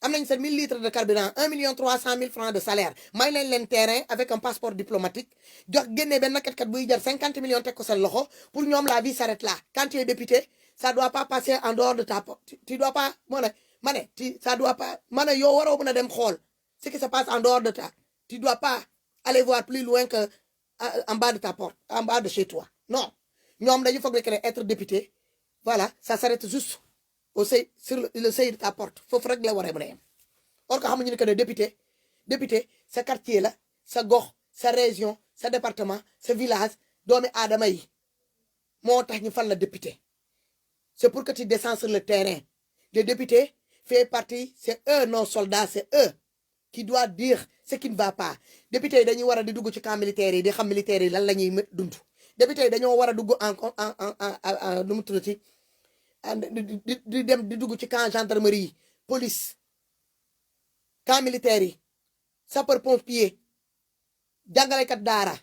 Am nañ seen 1000 litres de carburant, 1 300 000 francs de salaire. May nañ leen terrain avec un passeport diplomatique. Jox génné ben kat buy jar 50 millions tek ko seen loxo. Pour ñoom la vie s'arrête là. Quand tu es député, ça doit pas passer en dehors de ta porte. Tu dois pas ça doit pas yo waro mëna dem xol ce qui se passe en dehors de ta. Tu dois pas aller voir plus loin que en bas de ta porte, en bas de chez toi. Non. Ñoom dañu fogg que être député, voilà, ça s'arrête juste au seuil, sur le seuil de ta porte. Faut rek la waré mëna. Or que xamuñu que député sa quartier là, sa gox, sa région, sa département, sa village, doomi adama yi motax ñu fal la député. C'est pour que tu descends sur le terrain. Les députés fait partie, c'est eux nos soldats, c'est eux qui doivent dire ce qui ne va pas. Député dañuy wara di dugg ci camp militaire yi di xam militaire yi lan lañuy dund. Député dañoo wara dugg en nu mu tuddati di dem di dugg ci camp gendarmerie, police, camp militaire yi, sapeur pompier, jàngalekat daara,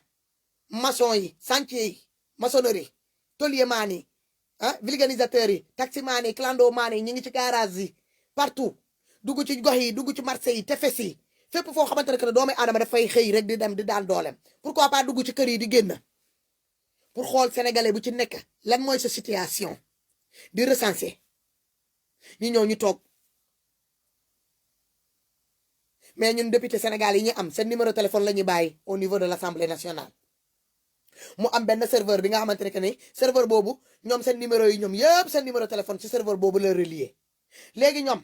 maçon yi, chantier yi, maçonnerie, tôlier man yi, vulganisateur yi, taximan yi, clando man yi, ñi ngi ci garage yi, partout. Dugg ci gox yi, dugg ci marché yi, tefes yi, fépp foo xamante ne doomi aadama dafay xëy rek di dem di daan dooleem. Pourquoi pas dugg ci kër yi di génn pour xool sénégalais bu ci nekk lan mooy sa situation di recenser ñi ñëw ñu toog. Mais ñun député Sénégal yi ñu am seen numéro téléphone la ñuy bàyyi au niveau de l'Assemblée nationale. Mu am benn serveur bi nga xamante ne que ni serveur boobu ñoom seen numéro yi ñoom yëpp seen numéro téléphone ci serveur boobu la relier. Léegi ñoom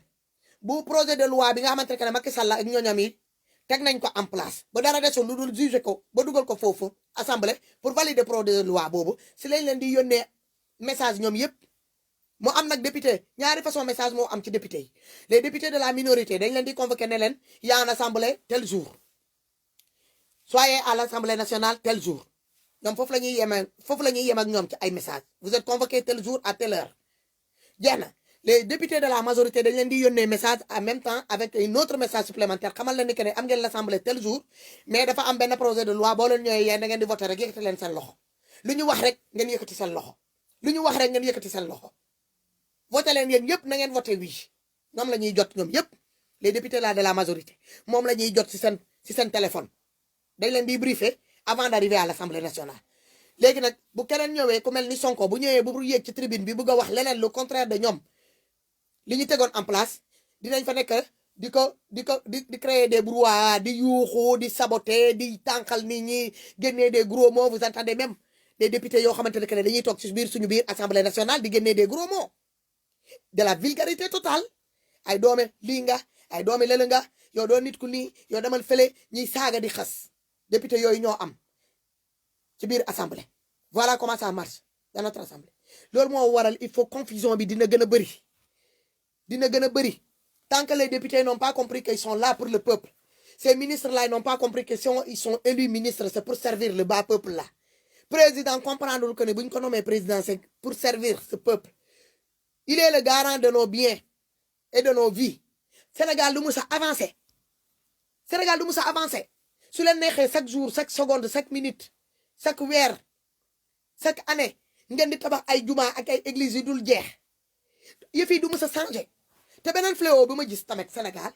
bu projet de loi bi nga xamante ne que ne Macky Sall ak ñooñam yi teg nañ ko en place ba dara desul lu dul juger ko ba dugal ko foofu assemblée pour valider projet de loi boobu si lañ leen di yónnee message ñoom yëpp. Mo am nak député ñaari façon message mo am ci député yi. Les députés de la minorité dañ leen di convoquer ne leen y a une assemblée tel jour, soyez à l'Assemblée nationale tel jour. ñoom foofu la ñuy yem ak ñoom ci ay message. Vous êtes convoqué tel jour à telle heure. jeex na. Les députés de la majorité dañ leen di yónnee message en même temps avec un autre message supplémentaire xamal leen ni que ne am ngeen l'assemblée tel jour mais dafa am benn projet de loi boo leen ñëwee yéen da ngeen di voter rek yëkkati leen seen loxo. Lu ñu wax rek ngeen yëkkati seen loxo. Lu ñu wax rek ngeen yëkkati seen loxo. Voté leen yéen yëpp na ngeen voté oui. Ñoom la ñuy jot ñoom yëpp les députés là de la majorité moom la ñuy jot ci seen téléphone. Dañ leen di briefer avant d'arriver à l'Assemblée nationale. Léegi nag bu keneen ñëwee ku mel ni Sonko bu ñëwee bu yéeg ci tribune bi bëgg a wax leneen le contraire de ñoom li ñu tegoon en place dinañ fa nekk di créer des brouhahas di yuuxu di saboter di tànqal nit ñi génnee des gros mots. Vous entendez même des députés yoo xamante ne que dañuy toog ci biir suñu biir Assemblée nationale di génnee des gros mots. de la vulgarité totale ay doome lii nga ay doome lële nga yow doo nit ku nii yow demal fële ñiy saaga di xas député yooyu ñoo am ci biir assemblée voilà comment ça marche dans notre assemblée loolu moo waral il faut confusion bi dina gën a bëri tant que les députés n'ont pas compris qu'ils sont là pour le peuple ces ministres là ils n'ont pas compris qu'ils sont élus ministres c'est pour servir le bas peuple là président comprendre que ne bu ñu ko nommé président c'est pour servir ce peuple il est le garant de nos biens et de nos vies Sénégal du mus a avancé su leen neexee chaque jour chaque seconde chaque minute chaque weer chaque année ngeen di tabax ay juma ak ay églises yu dul jeex yëf yi du mus a changé te beneen fléau bi ma gis tamit Sénégal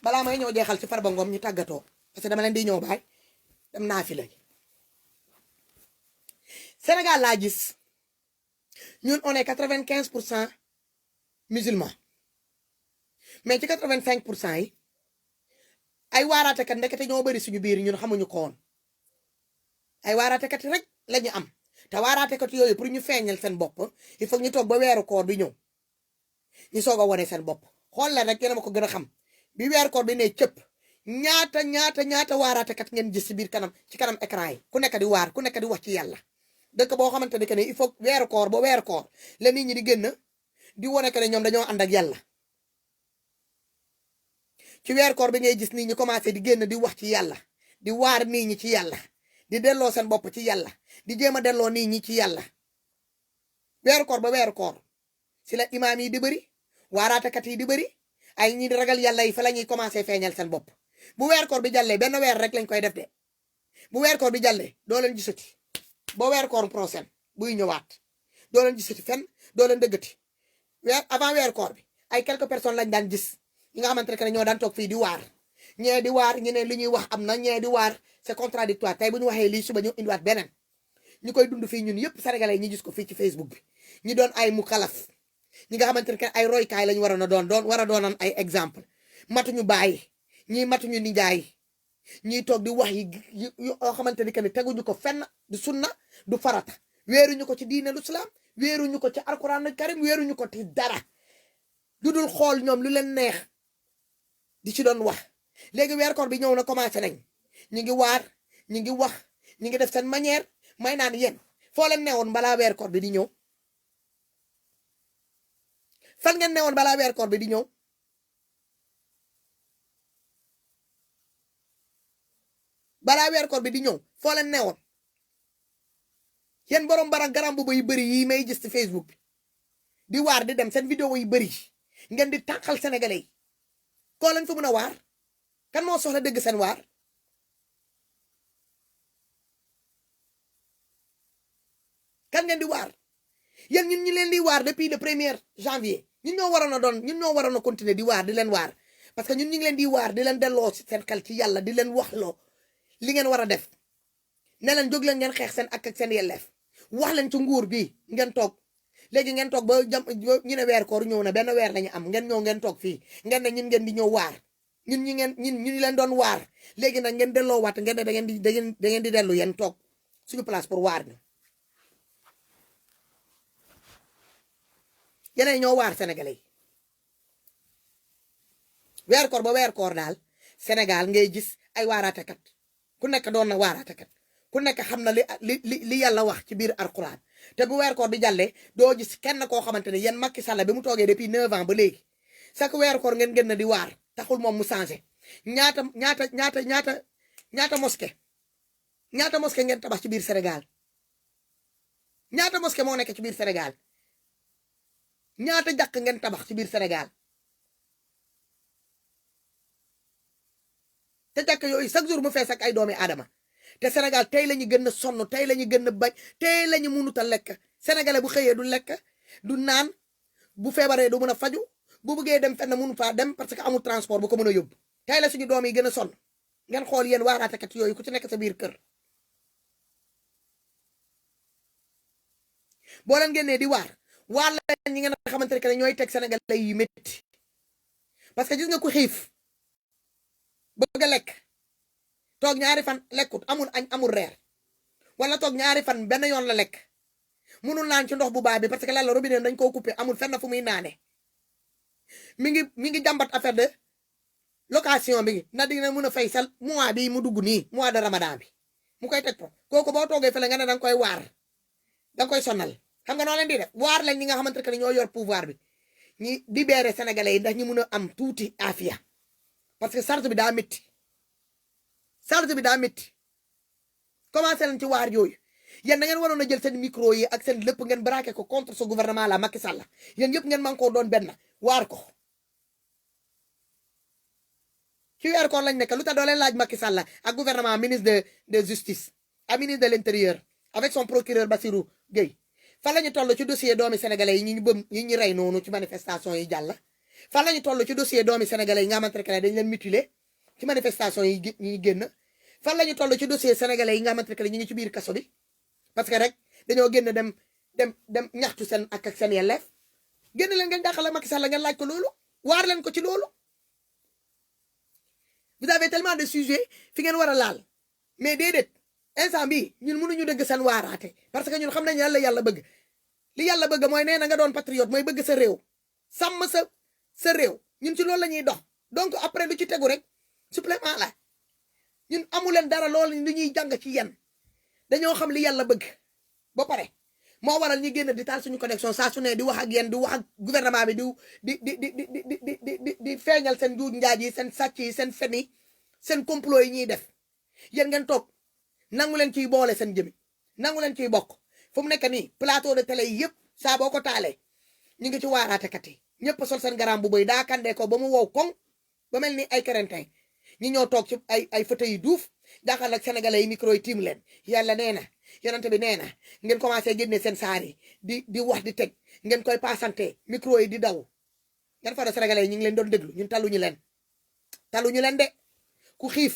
balaa may ñëw jeexal ci Farba Ngom ñu tàggatoo parce que dama leen di ñëw baay dem naa fi léegi Sénégal laa gis ñun on est 95% musulmans mais ci 85% yi ay waaraatekat ndekete ñoo bëri suñu biir ñun xamuñu ko woon ay waaraatekat yi rek lañu am te waaraatekat yooyu pour ñu feeñal seen bopp il faut ñu toog ba weeru koor bi ñëw ñu soog a wane seen bopp xool la rek yéen a ma ko gën a xam bi weeru koor bi ne cëpp ñaata waaraatekat ngeen gis ci biir kanam ci kanam écran yi ku nekk di waar ku nekk di wax ci yàlla dëkk boo xamante ne que ne il faut weeru koor ba weeru koor la nit ñi di génn di wane que ne ñoom dañoo ànd ak yàlla ci weeru koor bi ngay gis nit ñi commencé di génn di wax ci yàlla di waar nit ñi ci yàlla di delloo seen bopp ci yàlla di jéem a delloo nit ñi ci yàlla weeru koor ba weeru koor si la imaam yi di bëri waaraatekat yi di bëri ay ñi di ragal yàlla yi fa la ñuy commencé feeñal seen bopp bu weeru koor bi jàllee benn weer rek lañ koy def de bu weeru koor bi jàllee doo leen gisati boo weeru koor prochain buy ñëwaat doo leen gisati fenn doo leen dëggati avant weeru koor bi ay quelques personnes lañ daan gis ñi nga xamante ne ñoo daan toog fii di waar ñee di waar ñu ne li ñuy wax am na ñee di waar c'est contradictoire tey bu ñu waxee lii suba ñu indiwaat beneen ñu koy dund fii ñun yëpp sénégalais ñi gis ko fii ci Facebook bi ñi doon ay mu xalaf ñi nga xamante ne ay roykaay lañu waroon a war a doonan ay exemple matuñu bàyyi ñii matuñu nijaay ñii toog di wax yi yoo xamante ni que ne teguñu ko fenn du sunna du farata weeruñu ko ci diine l'islam weeruñu ko ci alquran karim weeruñu ko ci dara du dul xool ñoom lu leen neex di ci doon wax léegi weer koor bi ñëw na commencé nañ ñu ngi waar ñu ngi wax ñu ngi def seen manière may naan yéen foo leen newoon balaa weer koor bi di ñëw fan ngeen newoon balaa weer koor bi di ñëw balaa weer koor bi di ñëw foo leen newoon yéen borom bara garam bu yu bëri yi may gis ci Facebook bi di waar di dem seen vidéo yu bëri ngeen di tànqal sénégalais yi koo leen fa mën a waar kan moo soxla dëgg seen waar kan ngeen di waar yéen ñun ñu leen di waar depuis le 1er janvier ñun ñoo waroon a continuer di waar di leen waar parce que ñun ñu ngi leen di waar di leen delloo ci seen xel ci yàlla di leen wax loo li ngeen war a def ne leen jóg leen ngeen xeex seen ak seen yelleef wax leen ci nguur bi ngeen toog léegi ngeen toog ba ñu ne weer koor ñëw na benn weer lañu am ngeen ñëw ngeen toog fii ngeen ne ñun ngeen di ñëw waar ñun ñu leen doon waar léegi nag ngeen delloo waat ngeen ne da ngeen di dellu yéen toog suñu place pour waar ñu yeneen ñoo waar sénégalais yi weer koor ba weer koor daal Sénégal ngay gis ay waaraatekat ku nekk doon na waaraatekat ku nekk xam na li yàlla wax ci biir alxuraan te bu weer koor bi jàllee doo gis kenn koo xamante ne yéen Macky Sall bi mu toogee depuis 9 ans ba léegi chaque weer koor ngeen gën na di waar taxul moom mu changé ñaata mosquée ngeen tabax ci biir Sénégal ñaata mosquée moo nekk ci biir Sénégal ñaata jàkk ngeen tabax ci biir Sénégal te jàkk yooyu chaque jour mu fees ak ay doomi aadama te Sénégal tey la ñu gën a sonn tey la ñu gën a bañ tey la ñu mënut a lekk sénégalais bu xëyee du lekk du naan bu feebaree du mën a faju bu bëggee dem fenn mënu faa dem parce que amul transport bu ko mën a yóbbu tey la suñu doom yi gën a sonn ngeen xool yéen waaraatekat yooyu ku ci nekk sa biir kër boo leen génnee di waar leen ñi ngeen xamante ne que ñooy teg sénégalais yu métti parce que gis nga ku xiif bëgg a lekk toog ñaari fan lekkut amul añ amul reer wala toog ñaari fan benn yoon la lekk munul naan ci ndox bu baax bi parce que lan la robinet dañ koo coupé amul fenn fu muy naane mi ngi jàmbat affaire de location bi na dina mën a fay sal mois bi mu dugg nii mois de ramadan bi mu koy teg ko kooku boo toogee fële nga ne danga koy waar danga koy sonal xam nga noo leen di def waar leen ñi nga xamante ne ñoo yor pouvoir bi ñi libéré sénégalais yi ndax ñu mun a am tuuti afia parce que charge bi daa métti commencé nañ ci waar yooyu yéen da ngeen waroon a jël seen micro yi ak seen lépp ngeen braqué ko contre ce gouvernement là Macky Sall yéen yëpp ngeen man koo doon benn waar ko ci weer koor lañ nekk lu tax doo leen laaj Macky Sall ak gouvernement ministre de justice ak ministre de l'intérieur avec son procureur Bassirou Gueye fan la ñu toll ci dossier doomi sénégalais yi ñu rey noonu ci manifestation yi jàll fan la ñu toll ci dossier doomi sénégalais yi nga xamante ne dañ leen mutilé ci manifestation yi ñu génn fan la ñu toll ci dossier sénégalais yi nga xamante ne ñu ngi ci biir kaso bi parce que rek dañoo génn dem ñaxtu seen ak seen yelleef génn leen ngeen jàkkaarloo Macky Sall ngeen laaj ko loolu waar leen ko ci loolu. vous avez tellement de sujets fi ngeen war a laal mais déedéet instant bi ñun mënuñu dëgg seen waaraate parce que ñun xam nañ yàlla bëgg li yàlla bëgg mooy nee na nga doon patriote mooy bëgg sa réew sàmm sa réew ñun ci loolu la ñuy dox donc après lu ci tegu rek supplément la ñun amuleen dara loolu lu ñuy jàng ci yéen dañoo xam li yàlla bëgg ba pare moo waral ñu génn di taal suñu connexion saa su ne di wax ak yéen di wax ak gouvernement bi di feeñal seen njuuj njaaj yi seen sàcc yi seen fen yi seen complot yi ñuy def yéen ngeen toog nangu leen ciy boole seen jëmi nangu leen ciy bokk fu mu nekk nii plateau de télé yi yëpp saa boo ko taalee ñu ngi ci waaraatekat yi ñëpp sol seen garam bu bëy daa kandee ko ba mu wow koŋ ba mel ni ay kerentin ñi ñoo toog ci ay fauteuil yi duuf jàkkaarloo ak sénégalais yi micro yi tiim leen yàlla nee na yonent bi nee na ngeen commencé génne seen saar yi di wax di teg ngeen koy paasante micro yi di daw ngeen fa sénégalais yi ñu ngi leen doon déglu ñun taluñu leen de ku xiif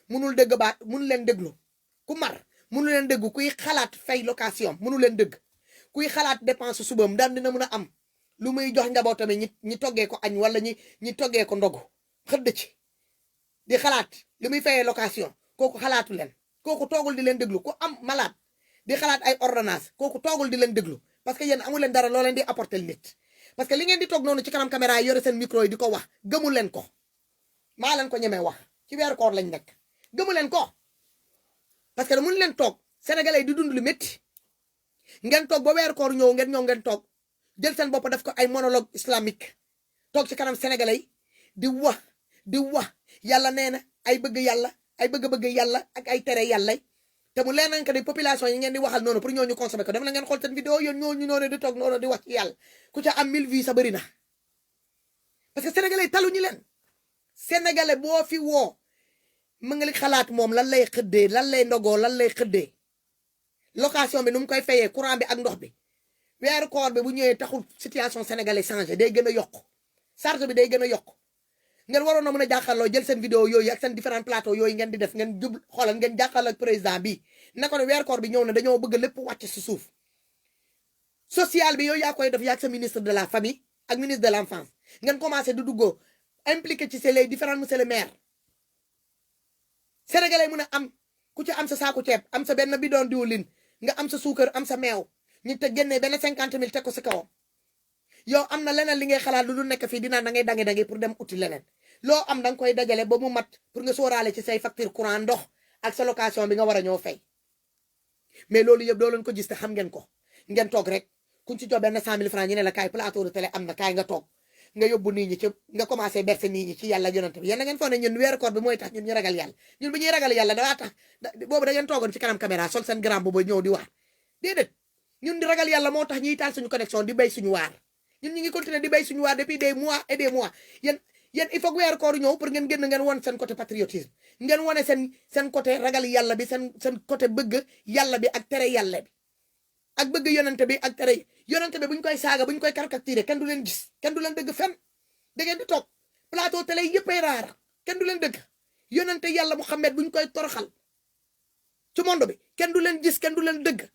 munul dégg baat munul leen déglu ku mar munul leen dégg kuy xalaat fay location munul leen dégg kuy xalaat dépense subam daan dina mun a am lu muy jox njabootam ñi toggee ko añ wala ñi toggee ko ndogu xëdd ci di xalaat li muy fayee location kooku xalaatu leen kooku toogul di leen déglu ku am malade di xalaat ay ordonnance kooku toogul di leen déglu parce que yéen amu leen dara loo leen di apporter nit parce que li ngeen di toog noonu ci kanam caméra yi yore seen micro yi di ko wax gëmu leen ko maa leen ko ñemee wax ci weeru koor lañ nekk gëmu leen ko parce que mun leen toog sénégalais yi di dund lu métti ngeen toog ba weeru koor ñëw ngeen toog jël seen bopp def ko ay monologue islamique toog ci kanam sénégalais yi di wax yàlla nee na ay bëgg yàlla ay bëgg-bëgg yàlla ak ay tere yàlla te mu leen nañ ko di population yi ngeen di waxal noonu pour ñooñu consommer ko dem na ngeen xool seen vidéo yéen ñooñu noonu di toog noonu di wax ci yàlla ku ca am 1000 vues sa bëri na parce que sénégalais taluñu leen sénégalais boo fi woo mu ngi xalaat moom lan lay xëddee lan lay ndogoo lan lay xëddee location bi nu mu koy fayee courant bi ak ndox bi weeru koor bi bu ñëwee taxul situation sénégalais changé day gën a yokk charge bi day gën a yokk ngeen waroon na mën a jàkkaarloo jël seen vidéo yooyu ak seen différents plateaux yooyu ngeen di def ngeen jub xoolal ngeen jàkkaarloo ak président bi ne ko ne weeru koor bi ñëw na dañoo bëgg lépp wàcc si suuf social bi yooyu yaa koy def yaa ak sa ministre de la famille ak ministre de l'enfance ngeen commencé di duggoo impliqué ci les différents monsieur le maire sénégalais mun a am ku ci am sa saaku ceeb am sa benn bidon diwlin nga am sa suukar am sa meew ñu te génnee benn 50 000 teg ko si kawam yow am na leneen li ngay xalaat lu nekk fii dinaa da ngay dangi pour dem uti leneen loo am danga koy dajale ba mu mat pour nga sóoraale ci say facture courant ndox ak sa location bi nga war a ñoo fay mais loolu yëpp doo leen ko gis te xam ngeen ko ngeen toog rek kuñ ci jox benn 100 000 francs ñu ne la kaay plateau de télé am na kaay nga toog nga yóbbu nit ñi ci nga commencé berse nit ñi ci yàlla yonent bi yéen da ngeen foog ne ñun weeru koor bi mooy tax ñun ñu ragal yàlla ñun bu ñuy ragal yàlla daa tax boobu da ngeen toogoon ci kanam caméra sol seen grand boobu ñëw di waar déedéet ñun di ragal yàlla moo tax ñuy taal suñu connexion di béy suñu waar ñun ñu ngi continuer di béy suñu waar depuis des mois et des mois yéen il faut que weeru koor ñëw pour ngeen génn ngeen won seen côté patriotisme ngeen wone seen côté ragal yàlla bi seen côté bëgg yàlla bi ak tere yàlla bi ak bëgg yonente bi ak tere yonente bi buñ koy saaga buñ koy caricaturé kenn du leen gis kenn du leen dëgg fenn da ngeen di toog plateau télé yëpp ay raara kenn du leen dëgg yonente yàlla Muhammad buñ koy toroxal ci monde bi kenn du leen gis kenn du leen dëgg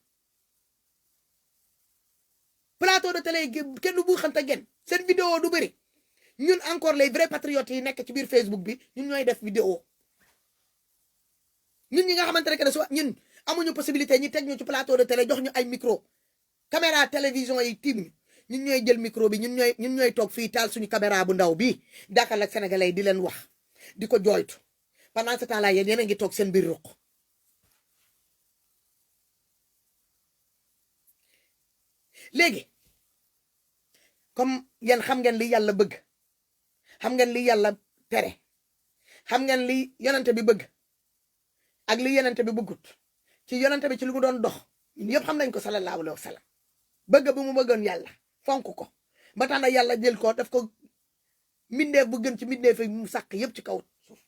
plateau de télé kenn du buuxante gen seen vidéo du bëri ñun encore les vrais patriotes yi nekk ci biir Facebook bi ñun ñooy def vidéo ñun ñi nga xamante ne que ne ñun amuñu possibilité ñi teg ñu ci plateau de télé jox ñu ay micro caméra télévision yi tim ñun ñooy jël micro bi ñun ñooy toog fii taal suñu caméra bu ndaw bi dakal ak sénégalais di leen wax di ko jooytu pendant ce temps là yéen a ngi toog seen biir ruq léegi comme yéen xam ngeen li yàlla bëgg xam ngeen li yàlla tere xam ngeen li yonente bi bëgg ak li yonente bi bëggut ci yonente bi ci lu mu doon dox ñun yëpp xam nañ ko sallallahu alayhi wa sallam bëgg bu mu bëggoon yàlla fonk ko ba tax na yàlla jël ko daf ko mbindeef bu gën ci mbindeef yi mu sàkk yëpp ci kaw suuf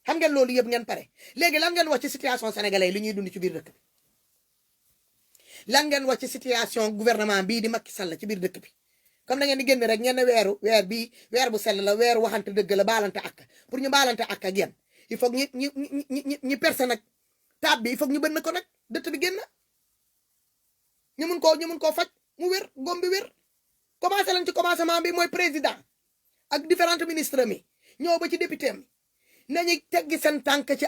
xam ngeen loolu yëpp ngeen pare léegi lan ngeen wax ci situation sénégalais li ñuy dund ci biir dëkk bi lan ngeen wax ci situation gouvernement bii di Macky Sall ci biir dëkk bi comme da ngeen di génn rek ngeen ne weer bu sell la weeru waxante dëgg la baalante ak pour ñu baalante ak yéen il faut ñi percé nag taab bi il faut ñu bënn ko nag dëtt bi génn ñu mun koo faj mu wér gom bi wér commencé lañ ci commencement bi mooy président ak différents ministres mi ñëw ba ci député mi nañu teggi seen tànk ci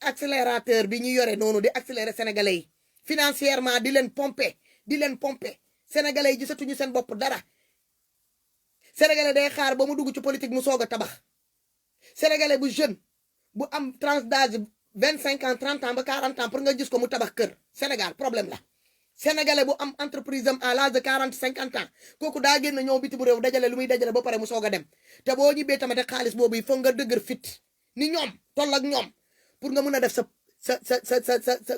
accélérateur bi ñu yore noonu di accélérer sénégalais yi financièrement di leen pomper sénégalais yi gisatuñu seen bopp dara sénégalais day xaar ba mu dugg ci politique mu soog a tabax sénégalais bu jeune bu am tranche d'âge 25 ans 30 ans ba 40 ans pour nga gis ko mu tabax kër Sénégal problème la sénégalais bu am entreprise am à l'âge de 40 50 ans kooku daa génn ñëw biti bu réew dajale lu muy dajale ba pare mu soog a dem te boo ñibbee tamit xaalis boobu il faut nga dëgër fit ni ñoom toll ak ñoom pour nga mun a def sa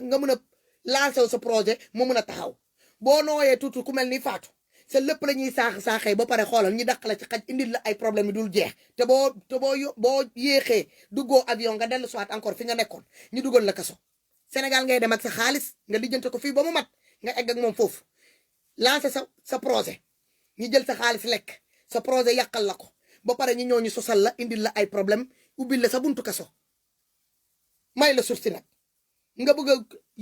nga mun a lancer sa projet mu mun a taxaw boo nooyee tuuti ku mel ni Fatou sa lépp la ñuy saaxee ba pare xoolal ñu dàq la ci xaj indil la ay problème yi dul jeex te boo yéexee duggoo avion nga dellu soit encore fi nga nekkoon ñu dugal la kaso Sénégal ngay dem ak sa xaalis nga lijjante ko fii ba mu mat nga egg ak moom foofu lancer sa projet ñu jël sa xaalis lekk sa projet yàqal la ko ba pare ñu ñëw ñu sosal la indil la ay problème ubbil la sa buntu kaso may la sursi nag nga bëgg a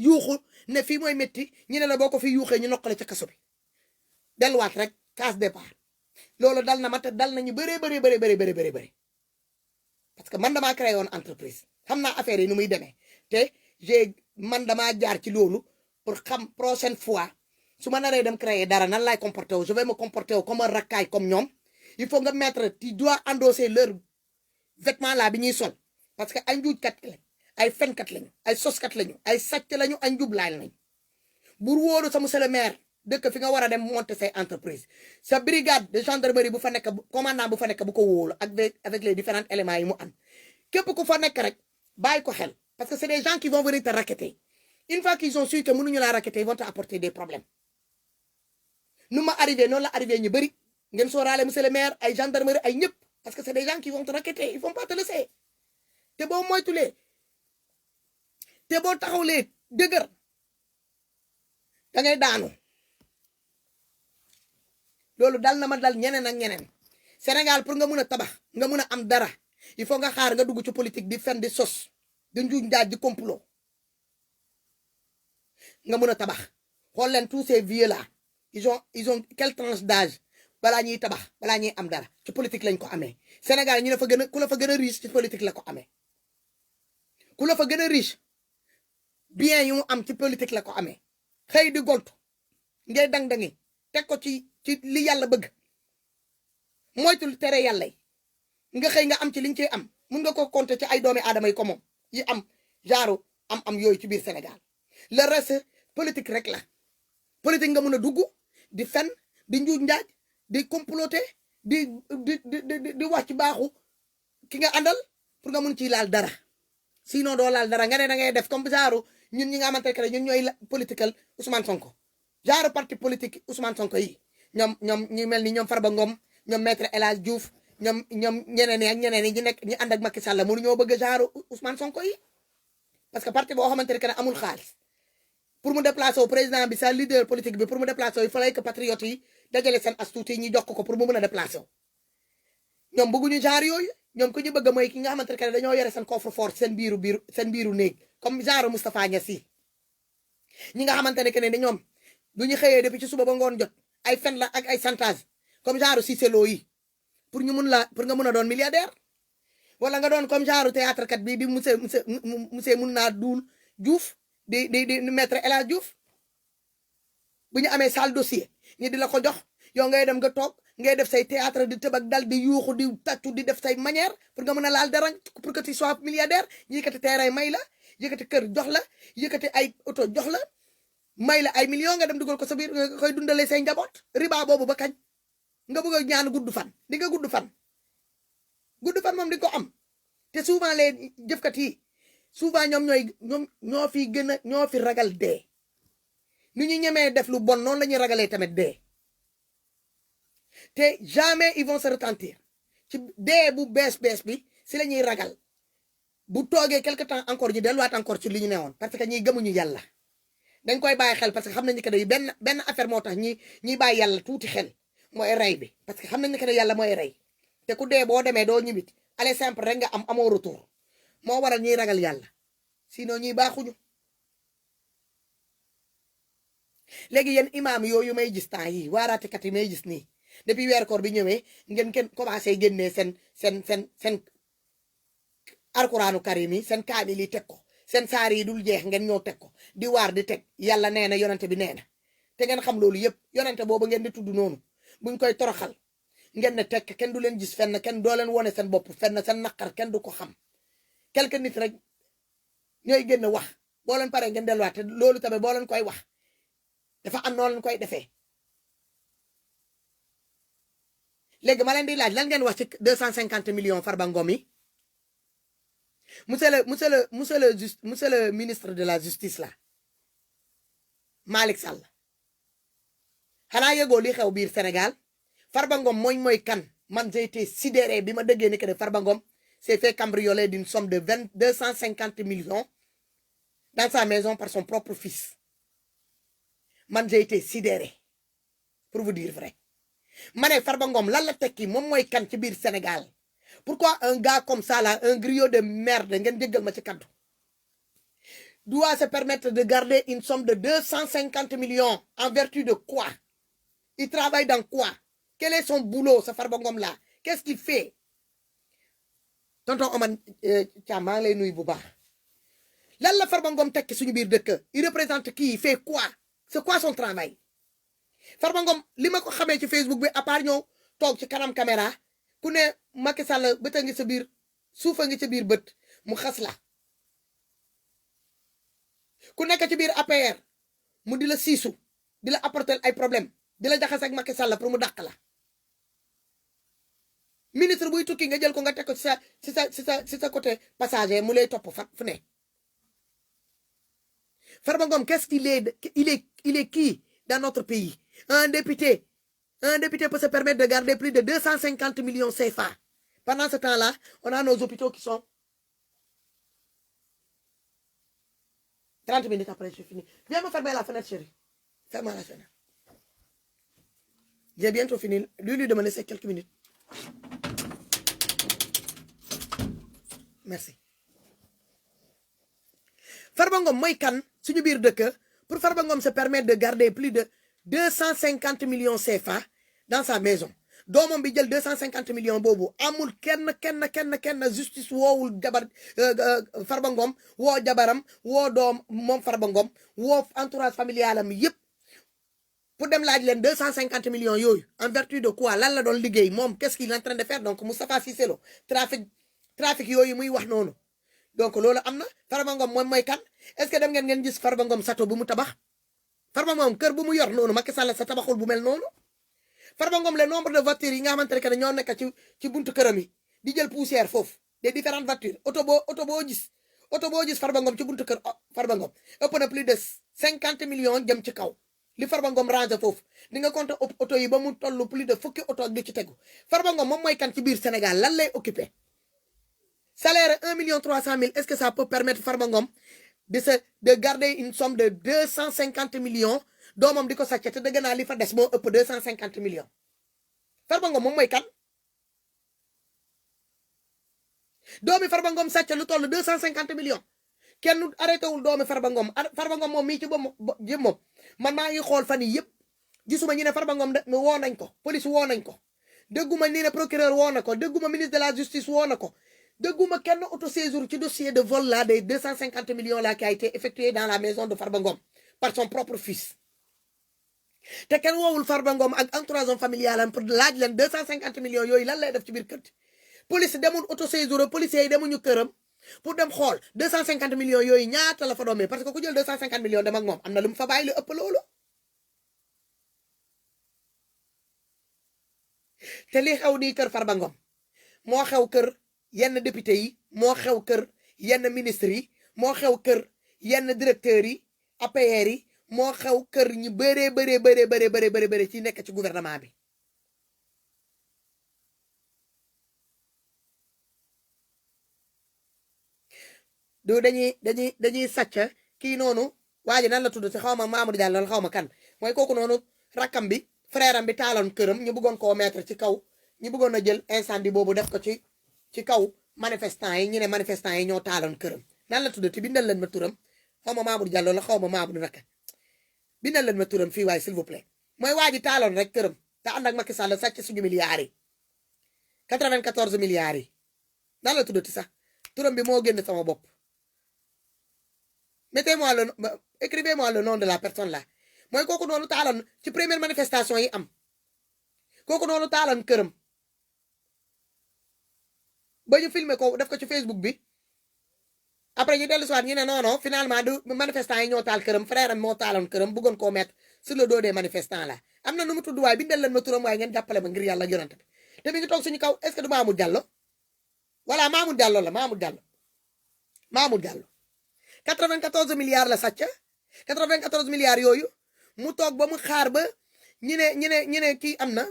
yuuxu ne fii mooy métti ñu ne la boo ko fi yuuxee ñu noqale ca kaso bi delluwaat rek case départ loolu dal na ma te dal nañu bëri parce que man damaa créé woon entreprise xam naa affaire yi nu muy demee te man damaa jaar ci loolu pour xam prochaine fois su ma naree dem créer dara nan laay comporter wu je vais me comporter wu comme un racaille comme ñoom il faut nga mettre tu dois endosser leur vêtement là bi ñuy sol parce que ay njuujkat lañ ay fenkat lañu ay soskat lañu ay sàcc lañu ay njublaay lañu bur wóolu sa monsieur le maire dëkk fi nga war a dem monter say entreprise sa brigade de gendarmerie bu fa nekk commandant bu fa nekk bu ko wóolu avec les différents éléments yi mu am képp ku fa nekk rek bàyyi ko xel parce que c'est des gens qui vont venir te racketter une fois qu'ils ont su que mënuñu laa racketter ils vont te apporter des problèmes nu ma arrivé noonu la arrivé ñu bëri ngeen sóoraale monsieur le maire ay gendarmerie ay ñëpp parce que c'est des gens qui vont te racketter ils vont pas te laisser te boo moytulee te boo taxawlee dëgër da ngay daanu loolu dal na ma dal ñeneen ak ñeneen Sénégal pour nga mun a tabax nga mun a am dara il faut nga xaar nga dugg ci politique di fen di sos di njuuj njaaj di complot nga mun a tabax xool leen tous ces vieux là ils ont quelle tranche d'âge balaa ñuy tabax balaa ñuy am dara ci politique lañ ko amee Sénégal ñu la fa gën a ku la fa gën a riche ci politique la ko amee ku la fa gën a riche bien yu mu am ci politique la ko amee xëy di goltu ngay dang-dangi teg ko ci li yàlla bëgg moytul tere yàlla yi nga xëy nga am ci liñ ciy am mun nga ko compter ci ay doomi aadama yi ko moom yi am genre am yooyu ci biir Sénégal le reste politique rek la politique nga mun a dugg di fen di njuuj njaaj di comploter di wax ci baaxu ki nga àndal pour nga mun ciy laal dara sinon doo laal dara nga ne da ngay def comme genre ñun ñi nga xamante ne ñun ñooy political Ousmane Sonko genre parti politique Ousmane Sonko yi ñoom ñu mel ni ñoom Farba Ngom ñoom maître El Hadj Diouf ñoom ñeneen ak ñeneen ñi nekk ñi ànd ak Macky Sall mënu ñoo bëgg genre Ousmane Sonko yi parce que parti boo xamante ne amul xaalis pour mu déplacer au président bi sa leader politique bi pour mu déplacer wu il fallait que patriotes yi dajale seen astuce yi ñu jox ko pour mu mën a déplacer wu ñoom bëgguñu genre yooyu ñoom ku ñu bëgg mooy ki nga xamante ne dañoo yore seen coffre fort seen biiru néeg comme genre Moustapha Niasse yi ñi nga xamante ne ñoom du ñu xëyee depuis ci suba ba ngoon jot ay fen la ak ay chantage comme genre Cissé Lo yi pour nga mun a doon milliardaire wala nga doon comme genre théâtre kat bii di monsieur mun naa duul Diouf di maître El Hadj Diouf bu ñu amee salle dossier ñi di la ko jox yow ngay dem nga toog ngay def say théâtre di tëb ak dal di yuuxu di tàccu di def say manière pour nga mën a laal dara pour que tu sois milliardaire ñu yëkkati terrain may la yëkkati kër jox la yëkkati ay oto jox la may la ay millions nga dem dugal ko sa biir nga koy dundalee say njaboot riba boobu ba kañ nga bëgg a ñaan gudd fan di nga gudd fan moom di ko am te souvent les jëfkat yi souvent ñoom ñoo fi gën a ñoo fi ragal dee nu ñu ñemee def lu bon noonu la ñuy ragalee tamit dee te jamais ils vont se retentir ci dee bu bees bi si la ñuy ragal bu toogee quelque temps encore ñu delluwaat encore ci li ñu newoon parce que ñiy gëmuñu yàlla dañ koy bàyyi xel parce que xam nañu que day benn affaire moo tax ñi bàyyi yàlla tuuti xel mooy rey bi parce que xam nañu que yàlla mooy rey te ku dee boo demee doo ñibit aller simple rek nga amoo retour moo waral ñiy ragal yàlla sinon ñiy baaxuñu. léegi yéen imaam yooyu may gis temps yi waaraatekat yi may gis nii depuis weer koor bi ñëwee ngeen commencé génnee seen alquraanu karim yi seen kaamil yi teg ko seen saar yi dul jeex ngeen ñëw teg ko di waar di teg yàlla nee na yonente bi nee na te ngeen xam loolu yëpp yonente boobu ngeen di tudd noonu buñ koy toroxal ngeen ne tekk kenn du leen gis fenn kenn doo leen wone seen bopp fenn seen naqar kenn du ko xam quelque nit rek ñooy génn wax boo leen paree ngeen delluwaat te loolu tamit boo leen koy wax dafa am noonu leen koy defee léegi ma leen di laaj lan ngeen wax ci 250 millions Farba Ngom yi monsieur le ministre de la justice là Malick Sall xanaa yëgoo li xew biir Sénégal Farba Ngom mooy kan man j'ai été sidéré bi ma déggee ni que de Farba Ngom s'est fait cambrioler d'une somme de 250 millions dans sa maison par son propre fils man j'ai été sidéré pour vous dire vrai ma ne Farba Ngom lan la tekki moom mooy kan ci biir Sénégal pourquoi un gars comme ça là un griot de merde ngeen jéggal ma ci kaddu doit se permettre de garder une somme de 250 millions en vertu de quoi? Il travaille dans quoi? Quel est son boulot, ce Farba Ngom là? Qu'est-ce qu'il fait? Tonton Oman Thiam maa ngi lay nuyu bu baax lan la Farba Ngom tekki suñu biir dëkk il représente qui? Il fait quoi? C'est quoi son travail? Farba Ngom li ma ko xamee ci Facebook bi à part ñëw toog ci kanam caméra ku ne Macky Sall bët a ngi sa biir suufa ngi sa biir bët mu xas la ku nekk ci biir APR mu di la siisu di la apporter ay problème di la jaxase ak Macky Sall pour mu dàq la ministre buy tukki nga jël ko nga teg ko ci sa côté passager mu lay topp fu ne Farba Ngom qu'est-ce qu'il est il est qui dans notre pays? Un député peut se permettre de garder plus de 250 millions CFA. Pendant ce temps-là, on a nos hôpitaux qui sont 30 minutes après, je finis. Viens me fermer la fenêtre, chérie. Ferme la fenêtre. J'ai bientôt fini. Lui de me laisser quelques minutes. Merci. Farba Ngom mooy kan suñu biir dëkk pour Farba Ngom se permettre de garder plus de 250 millions CFA dans sa maison doomam bi jël 250 millions boobu amul kenn justice woowul jabar Farba Ngom woo jabaram woo doom moom Farba Ngom woo entourage familial am yëpp pour dem laaj leen 250 millions yooyu en vertu de quoi lan la doon liggéey moom qu'est-ce qu'il est en train de faire donc Moustapha Cissé Lo trafic yooyu muy wax noonu donc loolu am na Farba Ngom moom mooy kan est-ce que dem ngeen gis Farba Ngom sato bu mu tabax Farba Ngom kër bu mu yor noonu Macky Sall sa tabaxul bu mel noonu Farba Ngom le nombre de voitures yi nga xamante ne ñoo nekk ci buntu këram yi di jël poussière foofu des différentes voitures oto boo gis Farba Ngom ci buntu kër Farba Ngom ëpp na plus de 50 millions jëm ci kaw li Farba Ngom rangé foofu di nga compter oto yi ba mu toll plus de fukki oto ak di ci tegu Farba Ngom moom mooy kan ci biir Sénégal lan lay occupé salaire 1,3 million, est-ce que ça peut permettre Farba Ngom de garder une somme de 250 millions doomam di ko sàcc te dëgg naa li fa des moo ëpp 250 millions Farba Ngom moom mooy kan doomi Farba Ngom sàcc lu toll 250 millions kenn arrêté wul doomi Farba Ngom moom mii ci moom man maa ngi xool fan yii yëpp gisuma ñu ne Farba Ngom woo nañ ko police woo nañ ko dégguma ni ne procureur woo na ko dégguma ministre de la justice woo na ko dégguma kenn auto-séjour ci dossier de vol là des 250 millions là qui a été effectué dans la maison de Farba Ngom par son propre fils te kenn woowul Farba Ngom ak entourage familial am pour laaj leen 250 millions yooyu lan lay def ci biir kër police demul autosaisir policiers yi demuñu këram pour dem xool 250 millions yooyu ñaata la fa doomee parce que ku jël 250 millions dem ak moom am na lu mu fa bàyyi lu ëpp loolu. te li xew nii kër Farba Ngom moo xew kër yenn député yi moo xew kër yenn ministres yi moo xew kër yenn directeurs yi APR yi moo xew kër ñu bëree ci nekk ci gouvernement bi. du dañuy sàcc kii noonu waa ji nan la tudd ci xaw ma Mamadou Diallo la xaw ma kan mooy kooku noonu rakkam bi frère am bi taaloon këram ñu bëggoon koo mettre ci kaw ñu bëggoon a jël incendie boobu def ko ci kaw manifestant yi ñu ne manifestant yi ñoo taaloon këram nan la tudd te bindal leen ma turam xaw ma Mamadou Diallo la xaw ma Mamadou naka bindal leen ma turam fii waaye s'il vous plaît mooy waa ji taaloon rek këram te ànd ak Macky Sall sàcc suñu milliards yi 94 milliards yi nan la tuddati sax turam bi moo génn sama bopp. Mettez-moi écrivez-moi le nom de la personne là mooy kooku noonu taaloon ci première manifestation yi am kooku noonu taaloon këram ba ñu filmer ko def ko ci Facebook bi après ñu dellu si waat ñu ne non finalement du manifestant yi ñoo taal këram frère am moo taaloon këram bëggoon koo mettre sur le dos des manifestants là am na nu mu tudd waaye bindal leen ma turam waaye ngeen jàppale ma ngir yàlla yonante bi te mi ngi toog suñu kaw est-ce que du Mamour Diallo voilà Mamour Diallo la Mamour Diallo 94 milliards la sàcc 94 milliards yooyu mu toog ba mu xaar ba ñu ne kii am na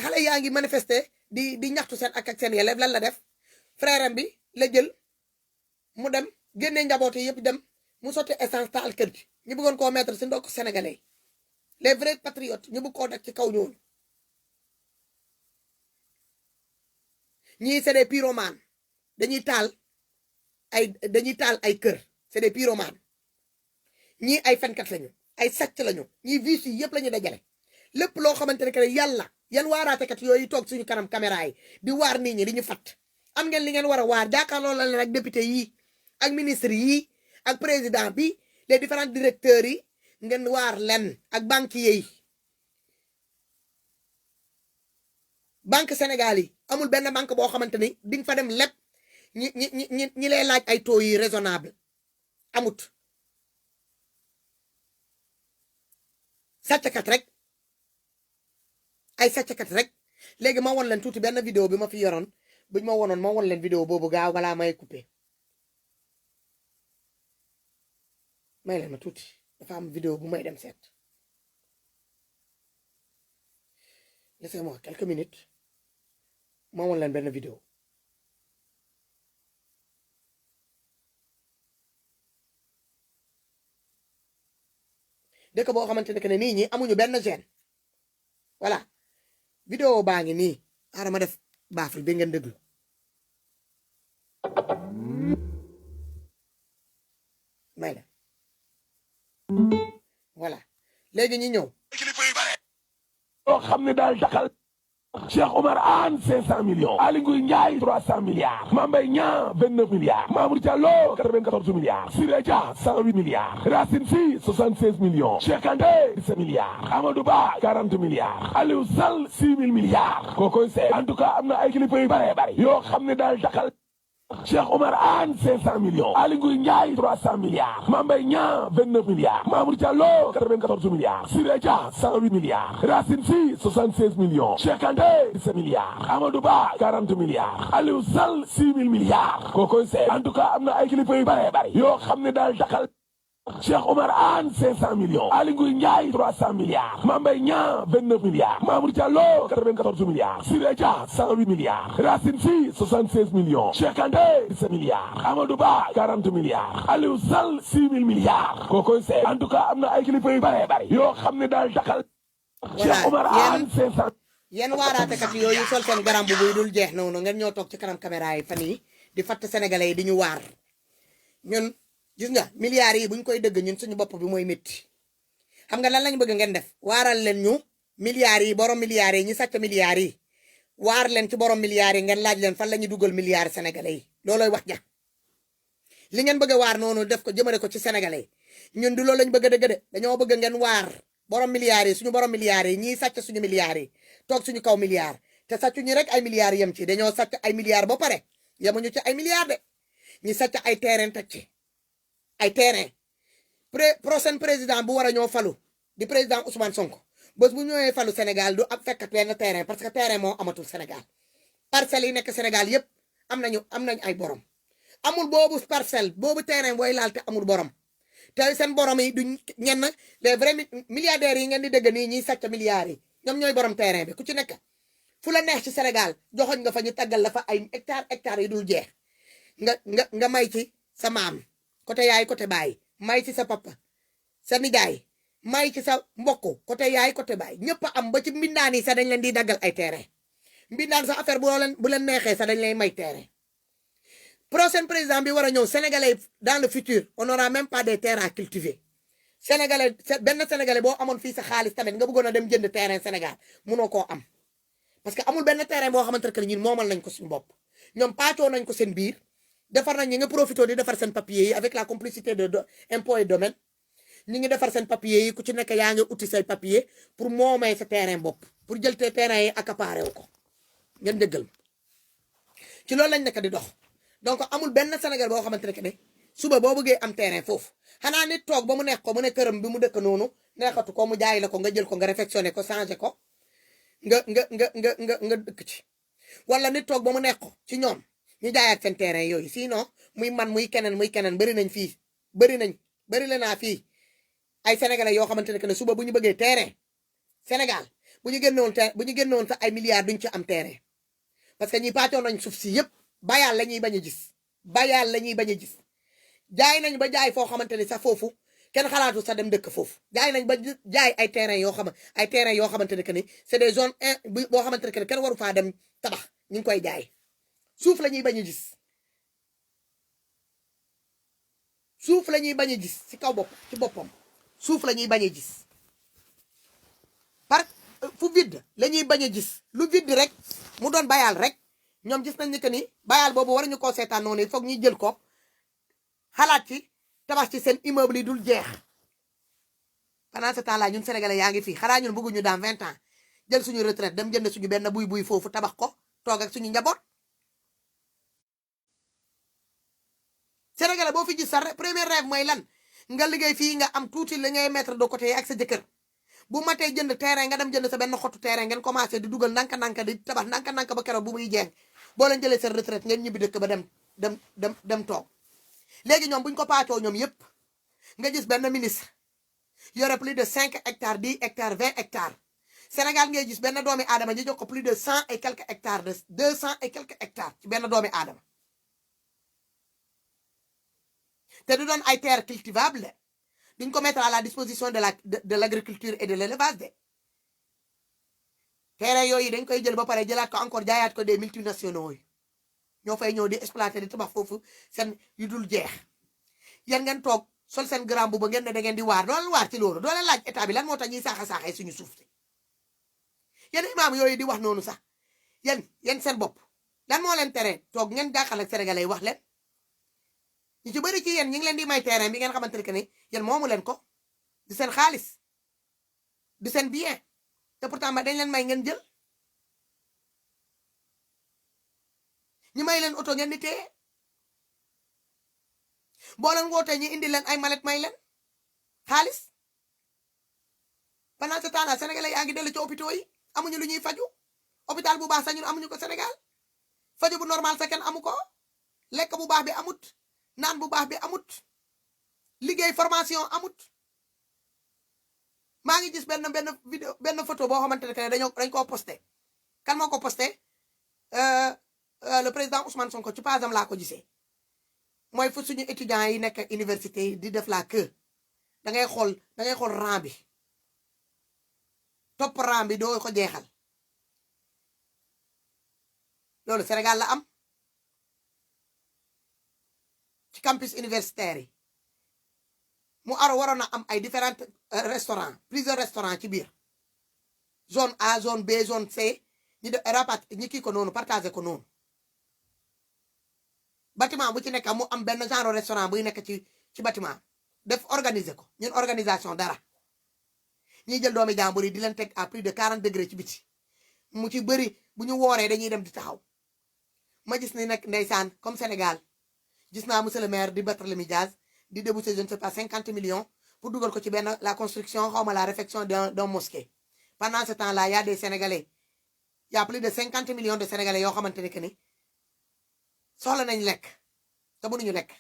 xale yaa ngi manifester di ñaxtu seen ak seen yelleef lan la def frère am bi la jël mu dem génne njaboot yi yëpp dem mu sotti essence taal kër gi ñu bëggoon koo mettre si ndokk sénégalais les vrais patriotes ñu bëgg koo def ci kaw ñooñu ñii c'est des pyromanes dañuy taal ay kër c'est des pyromanes ñii ay fenkat lañu ay sàcc lañu ñii vices yi yëpp lañu dajale lépp loo xamante ne que yàlla yan waaraatekat yooyu toog suñu kanam caméra yi di waar nit ñi di ñu fat am ngeen li ngeen war a waar jàkkaarloo la leen ak député yi ak ministre yi ak président bi les différents directeurs yi ngeen waar leen ak banquiers yi banque Sénégal yi amul benn banque boo xamante ni di nga fa dem lépp ñi lay laaj ay taux yi raisonnable amut sàcckat rek ay sàcckat rek léegi ma won leen tuuti benn vidéo bi ma fi yoroon buñ ma wonoon ma won leen vidéo boobu gaaw balaa may coupé may leen ma tuuti dafa am vidéo bu may dem seet laissez-moi quelques minutes ma won leen benn vidéo dëkk boo xamante ne que ne nii ñi amuñu benn gêne voilà vidéo baa ngi nii xaaral ma def baaful bi ngeen déglu may la voilà léegi ñi ñëw yoo xam ne daal taxal Cheikh Omar Anne 500 millions Aly Ngouille Ndiaye 300 milliards Mame Mbaye Niang 29 milliards Mamour Diallo 94 milliards Siré Dia 108 milliards Racine Sy 76 millions Cheikh Kanté 17 milliards Amadou Ba 40 milliards Aliou Sall 6 000 milliards kookoy seet en tout cas am na ay kilifa yu bare bare yoo xam ne daal taxal Cheikh Omar Anne 500 millions Aly Ngouille Ndiaye 300 milliards Mame Mbaye Niang 29 milliards Mamour Diallo 94 milliards Siré Dia 108 milliards Racine Sy 76 millions Cheikh Kanté 17 milliards Amadou Ba 40 milliards Aliou Sall 6 000 milliards kookoy seet en tout cas am na ay kilifa yu bare bare yoo xam ne daal taxal Cheikh Omar Anne 500 millions Aly Ngouille Ndiaye 300 milliards Mame Mbaye Niang 29 milliards Mamour Diallo 94 milliards Siré Dia 108 milliards Racine Sy 76 millions Cheikh Kanté 17 milliards Amadou Ba 40 milliards Aliou Sall 6 000 milliards kookoy seet en tout cas am na ay kilifa yu bare bare yoo xam ne daal taxal Cheikh Omar Anne 500 yéen waaraatekat yooyu sol seen garam bu buy dul jeex noonu ngeen ñoo toog ci kanam caméra yi fan yi di fatt sénégalais yi di ñu waar ñun gis nga milliards yi buñ koy dëgg ñun suñu bopp bi mooy métti xam nga lan lañ bëgg ngeen def waaral leen ñu milliards yi borom milliards yi ñi sàcc milliards yi waar leen ci borom milliards yi ngeen laaj leen fan la ñuy dugal milliards sénégalais yi loolooy wax ja li ngeen bëgg a waar noonu def ko jëmale ko ci sénégalais yi ñun du loolu lañ bëgg a dëgg de dañoo bëgg ngeen waar borom milliards yi suñu borom milliards yi ñiy sàcc suñu milliards yi toog suñu kaw milliards te sàccu ñu rek ay milliards yem ci dañoo sàcc ay milliards ba pare yemuñu ci ay milliards de ñi sàcc ay terrain teg ci ay terrain prochain président bu war a ñoo falu di président Ousmane Sonko bés bu ñëwee falu Sénégal du ab fekk benn terrain parce que terrain moo amatul Sénégal parcelles yi nekk Sénégal yépp am nañ ay borom amul boobu parcelle boobu terrain booy laal te amul borom te seen borom yi duñ ñenn les vrais milliardaires yi ngeen di dégg nii ñiy sàcc milliards yi ñoom ñooy borom terrain bi ku ci nekk fu la neex ci Sénégal joxoñ nga fa ñu taggal la fa ay hectares yi dul jeex nga may ci sa maam côté yaay côté baay may ci sa papa sa nijaay may ci sa mbokk côté yaay côté baay ñëpp am ba ci mbindaan yi sax dañ leen di daggal ay terrain mbindaan sa affaire bu leen neexee sax dañ lay may terrain prochain président bi war a ñëw sénégalais dans le futur on n'aura même pas des terres à cultiver sénégalais benn sénégalais boo amoon fii sa xaalis tamit nga bëggoon a dem jënd terrain Sénégal munoo koo am parce que amul benn terrain boo xamante ne ñun moomal nañ ko suñu bopp ñoom paacoo nañ ko seen biir defar nañ ñi nga profité di defar seen papier yi avec la complicité de impôt et domaine ñi ngi defar seen papier yi ku ci nekk yaa ngi uti say papier pour moomee sa terrain bopp pour jël te terrain yi accaparé wu ko ngeen déggal ci loolu lañ nekk di dox donc amul benn Sénégal boo xamante ne suba boo bëggee am terrain foofu xanaa nit toog ba mu neex ko mu ne këram bi mu dëkk noonu neexatu ko mu jaay la ko nga jël ko nga réfectionné ko changé ko nga dëkk ci wala nit toog ba mu neex ko ci ñoom ñu jaayaat seen terrain yooyu sinon muy man muy keneen bëri nañ fii bëri la naa fii ay sénégalais yoo xamante ne suba bu ñu bëggee terrain Sénégal bu ñu génnoon sax ay milliards duñ ci am terrain parce que ñi paatoon nañ suuf si yëpp bayaal la ñuy bañ a gis jaay nañ ba jaay foo xamante ne sax foofu kenn xalaatu sax dem dëkk foofu jaay nañ ba jaay ay terrain yoo xamante ne que ni c'est des zones boo xamante ne que kenn waru faa dem tabax ñu ngi koy jaay suuf la ñuy bañ a gis suuf la ñuy bañ a gis ci kaw ci boppam suuf la ñuy bañ a gis par fu vide la ñuy bañ a gis lu vide rek mu doon bayaal rek ñoom gis nañ ni que ni bayaal boobu war ñu koo seetaan noonu il faut ñuy jël ko xalaat ci tabax ci seen immeuble yi dul jeex pendant ce temps là ñun sénégalais yaa ngi fii xanaa ñun bëgguñu dans 20 ans jël suñu retraite dem jënd suñu benn buy foofu tabax ko toog ak suñu njaboot sénégalais boo fi gis sa premier rêve mooy lan nga liggéey fii nga am tuuti la ngay mettre de côté ak sa jëkkër bu matee jënd terrain nga dem jënd sa benn xottu terrain ngeen commencé di dugal nanka di tabax nanka ba keroog bu muy jeex boo leen jëlee seen retraite ngeen ñibbi dëkk ba dem toog léegi ñoom buñ ko paacoo ñoom yëpp nga gis benn ministre yore plus de 5 hectares 10 hectares 20 hectares Sénégal ngay gis benn doomi aadama ñu jox ko plus de 100 et quelques hectares de 200 et quelques hectares ci benn doomi aadama te du doon ay terres cultivables duñ ko mettre à la disposition de l'agriculture et de l'élevage de terrain yooyu dañ koy jël ba pare jëlaat ko encore jaayaat ko des multinationaux yi ñoo fay ñëw di exploiter di tabax foofu seen yu dul jeex yéen ngeen toog sol seen grand bu ba ngeen ne da ngeen di waar doo leen waar ci loolu doo leen laaj état bi lan moo tax ñuy saaxee suñu suuf si yéen imaam yooyu di wax noonu sax yéen seen bopp lan moo leen tere toog ngeen jàkkaarloo ak sénégalais yi wax leen ñu ci bëri ci yéen ñu ngi leen di may terrain bi ngeen xamante ne que ni yéen moomu leen ko di seen xaalis di seen bien te pourtant dañ leen may ngeen jël ñu may leen oto ngeen di téye boo leen wootee ñu indi leen ay malet may leen xaalis pendant ce temps là sénégalais yaa ngi dellu ci hôpitaux yi amuñu lu ñuy faju hôpital bu baax sax ñun amuñu ko Sénégal faju bu normal sa kenn amu ko lekk bu baax bi amut naan bu baax bi amut liggéey formation amut maa ngi gis benn vidéo benn photo boo xamante ne que dañ koo posté kan moo ko posté le président Ousmane Sonko ci pasam laa ko gisee mooy fu suñu étudiants yi nekk université yi di def la queue da ngay xool rang bi topp rang bi doo ko jeexal loolu Sénégal la am ci campus universitaire yi mu waroon a am ay différents restaurants plusieurs restaurants ci biir zone A zone B zone C ñi kii ko noonu partagé ko noonu bâtiment bu ci nekk mu am benn genre restaurant buy nekk ci bâtiment def organiser ko ñun organisation dara ñuy jël doomi jàmbur yi di leen teg à plus de 40 degrés ci biti mu ci bëri bu ñu wooree dañuy dem di taxaw ma gis ni nag ndeysaan comme Sénégal gis naa monsieur le maire di Barthélémy Dias di débourser je ne sais pas 50 millions pour dugal ko ci benn la construction xawma la réfection d'un mosquée pendant ce temps là y a des Sénégalais y a plus de 50 millions de Sénégalais yoo xamante ne que ni soxla nañ lekk te mënuñu lekk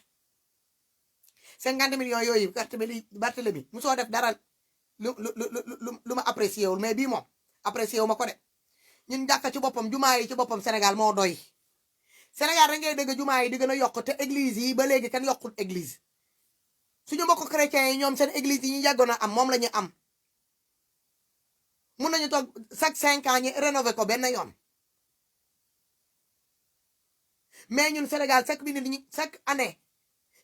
50 millions yooyu Barthélémy mu soo def dara lu ma apprécié wul mais bii moom apprécié wu ma ko de ñun jàkka ci boppam jumaa yi ci boppam Sénégal moo doy Sénégal da ngay dégg jumaa yi di gën a yokk te église yi ba léegi kenn yokkul église suñu mbokk chrétiens yi ñoom seen église yi ñu yàggoon a am moom la ñu am mun nañu toog chaque 5 ans ñu rénover ko benn yoon mais ñun Sénégal chaque année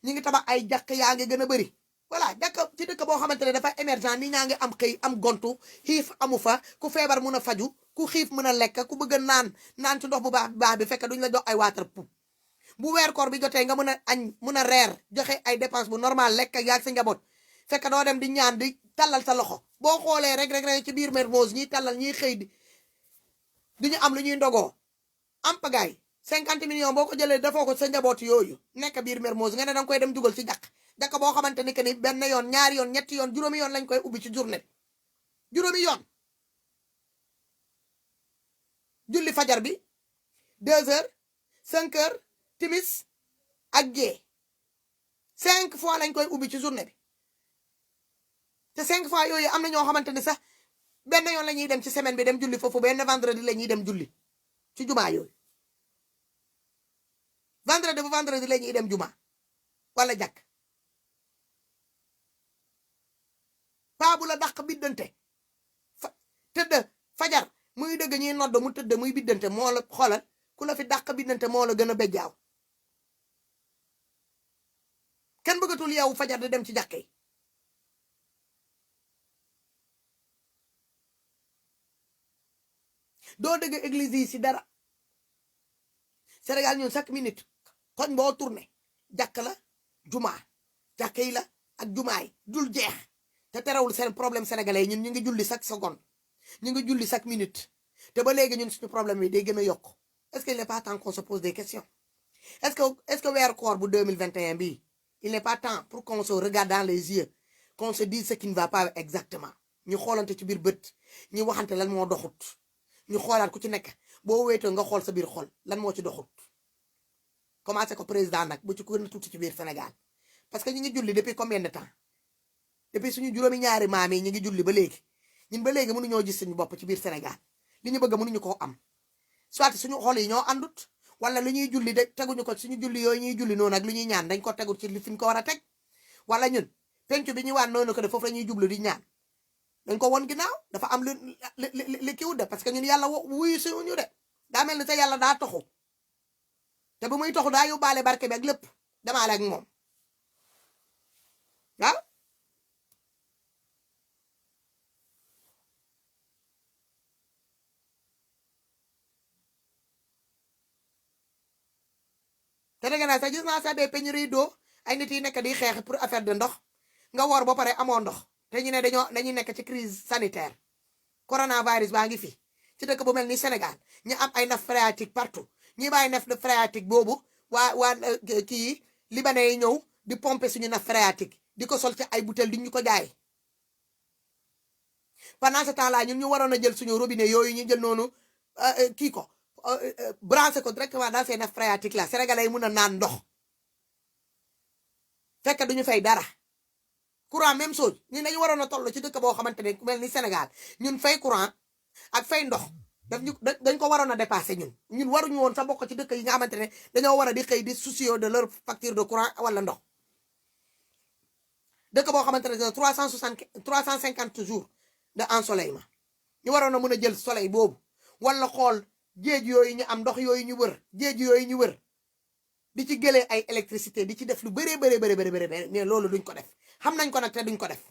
ñu ngi tabax ay jàkk yaa ngi gën a bëri voilà jàkk ci dëkk boo xamante ne dafa émergent ni ñaa ngi am xëy am gontu xiif amu fa ku feebar mun a faju ku xiif mën a lekk ku bëgg a naan ci ndox bu baax bi fekk duñ la jox ay water pou bu weer koor bi jotee nga mën a añ mën a reer joxe ay dépense bu normal lekk ak yaag sa njaboot fekk doo dem di ñaan di tallal sa loxo boo xoolee rek ci biir Mermoz ñiy tallal ñiy xëy di ñu am lu ñuy ndogoo am pagaay 50 millions boo ko jëlee defoo ko sa njaboot yooyu nekk biir Mermoz nga ne danga koy dem dugal ci jàkk boo xamante ni que ni benn yoon ñaari yoon ñetti yoon juróomi yoon lañ koy ubbi ci journée juróomi yoon julli fajar bi 2 heures 5 heures timis ak gée 5 fois lañ koy ubbi ci journée bi te 5 fois yooyu am na ñoo xamante ni sax benn yoon la ñuy dem ci semaine bi dem julli foofu benn vendredi la ñuy dem julli ci jumaa yooyu vendredi bu vendredi la ñuy dem jumaa wala jàkk paa bu la dàq biddante tëdd fajar muy dëgg ñuy nodd mu tëdd muy biddante moo la xoolal ku la fi dàq biddante moo la gën a bejjaaw kenn bëggatul yow fajar di dem ci jàkk yi doo dëgg église yi si dara Sénégal ñun chaque minute koñ boo tourné jàkk la jumaa jàkk yi la ak jumaa yi dul jeex te terewul seen problème sénégalais ñun ñu ngi julli chaque seconde ñu ngi julli chaque minute te ba léegi ñun suñu problème yi day gën a yokk est-ce qu'il n'est pas temps qu'on se pose des questions est-ce que weeru koor bu 2021 bii il n'est pas temps pour qu'on se regarde dans les yeux qu'on se dise ce qui ne va pas exactement ñu xoolante ci biir bët ñu waxante lan moo doxut ñu xoolaat ku ci nekk boo wéetoo nga xool sa biir xol lan moo ci doxut commencé ko président nag bu ci ko gën a tuuti ci biir Sénégal parce que ñu ngi julli depuis combien de temps depuis suñu juróomi ñaari maam yi ñu ngi julli ba léegi ñun ba léegi mënuñoo gis suñu bopp ci biir Sénégal li ñu bëgg mënuñu koo am soit suñu xol yi ñoo àndut wala lu ñuy julli de teguñu ko suñu julli yooyu ñuy julli noonu ak lu ñuy ñaan dañ ko tegul ci li fi ñu ko war a teg wala ñun pencu bi ñu waan noonu ko de foofu la ñuy jublu di ñaan dañ ko won ginnaaw dafa am li kiw de parce que ñun yàlla wuyu suñu de daa mel ni te yàlla daa toxu te bu muy toxu daa yóbbaale barke bi ak lépp demaale ak moom waaw te dégg naa sax gis naa sax des pénuries d'eau ay nit yi nekk di xeex pour affaire de ndox nga woor ba pare amoo ndox te ñu ne dañuy nekk ci crise sanitaire coronavirus baa ngi fi ci dëkk bu mel ni Sénégal ñu am ay nappe phréatique partout ñi bàyyi nappe phréatique boobu waa kii libanais yi ñëw di pomper suñu nappe phréatique di ko sol ci ay bouteille di ñu ko jaay pendant ce temps là ñun ñu waroon a jël suñu robinet yooyu ñu jël noonu kii ko branché ko directement dans ces nappes phréatiques là sénégalais yi mun a naan ndox fekk duñu fay dara courant même chose ñun dañu waroon a toll ci dëkk boo xamante ne ku mel ni Sénégal ñun fay courant ak fay ndox dañ ko waroon a dépassé ñun waruñu woon sa bokk ci dëkk yi nga xamante ne dañoo war a di xëy di soucieux de leur facture de courant wala ndox dëkk boo xamante ne 350 jours de ensoleillement ñu waroon a mën a jël soleil boobu wala xool géej yooyu ñu am ndox yooyu ñu wër géej yooyu ñu wër di ci gëlee ay électricité di ci def lu bëree bëri mais loolu duñ ko def xam nañ ko nag te duñ ko def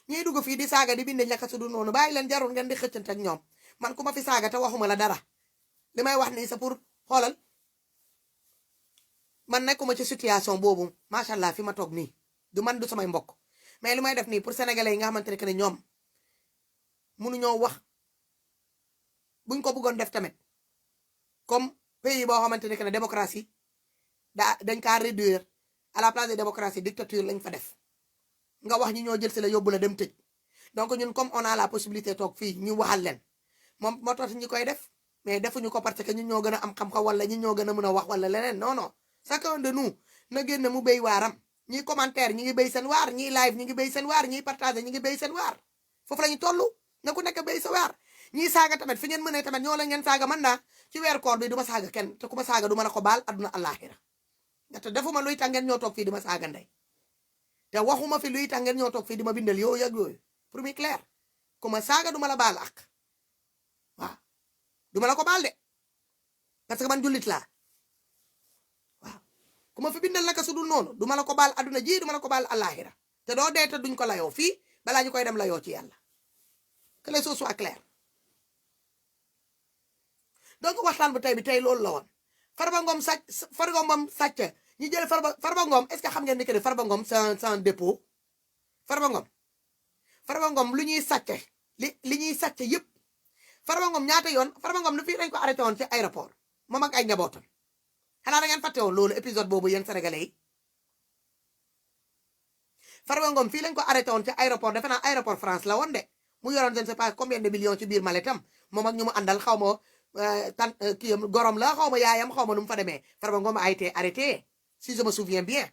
ñuy dugg fii di saaga di bind ñaka su du noonu bàyyi leen jarul ngeen di xëccante ak ñoom man ku ma fi saaga te waxuma la dara li may wax nii c'est pour xoolal man nekkuma ci situation boobu macha allah fi ma toog nii du man du samay mbokk mais li may def nii pour sénégalais yi nga xamante ne que ne ñoom mënuñoo wax buñ ko bëggoon def tamit comme pays boo xamante ne que ne démocratie dañ kaa réduire à la place de démocratie dictature lañ fa def nga wax ñi ñoo jël si la yóbbu la dem tëj donc ñun comme on a la possibilité toog fii ñu waxal leen moom moo tax ñi koy def mais defuñu ko parce que ñun ñoo gën a am xam-xam wala ñi ñoo gën a mën a wax wala leneen non non chacun de nous na génn mu béy waaram ñi commentaire ñi ngi béy seen waar ñi live ñi ngi béy seen waar ñi partager ñi ngi béy seen waar foofu la ñu toll na ku nekk béy sa waar ñi saaga tamit fi ngeen mënee tamit ñoo la ngeen saaga man naa ci weer koor bi du ma saaga kenn te ku ma saaga du ma la ko baal adduna àllaaxira te defuma luy tax ngeen ñoo toog fii di ma saaga ndey te waxuma fi luy tax ngeen ñoo toog fii di ma bindal yooyu ak yooyu pour muy clair ku ma saaga du ma la baal ak waaw du ma la ko baal de parce que man jullit laa waaw ku ma fi bindal naka su dul noonu du ma la ko baal adduna ji du ma la ko baal àllaaxira te doo dee te duñ ko layoo fii balaa ñu koy dem layoo ci yàlla que les choses soient claires donc waxtaan bu tey bi tey loolu la woon Farba Ngom sàcc ñu jël Farba Ngom est-ce que xam ngeen ni que ne Farba Ngom c'est un dépôt Farba Ngom lu ñuy sàcce li ñuy sàcce yëpp Farba Ngom ñaata yoon Farba Ngom lu fii dañ ko arrêté woon ci aéroport moom ak ay njabootam xanaa da ngeen fàtte woon loolu épisode boobu yéen sénégalais yi Farba Ngom fii lañ ko arrêté woon ci aéroport defe naa aéroport France la woon de mu yoroon je ne sais pas combien de millions ci biir maletam moom ak ñu mu àndal xaw ma kii gorom la xaw ma yaayam xaw ma nu mu fa demee Farba Ngom a été arrêté si je me souviens bien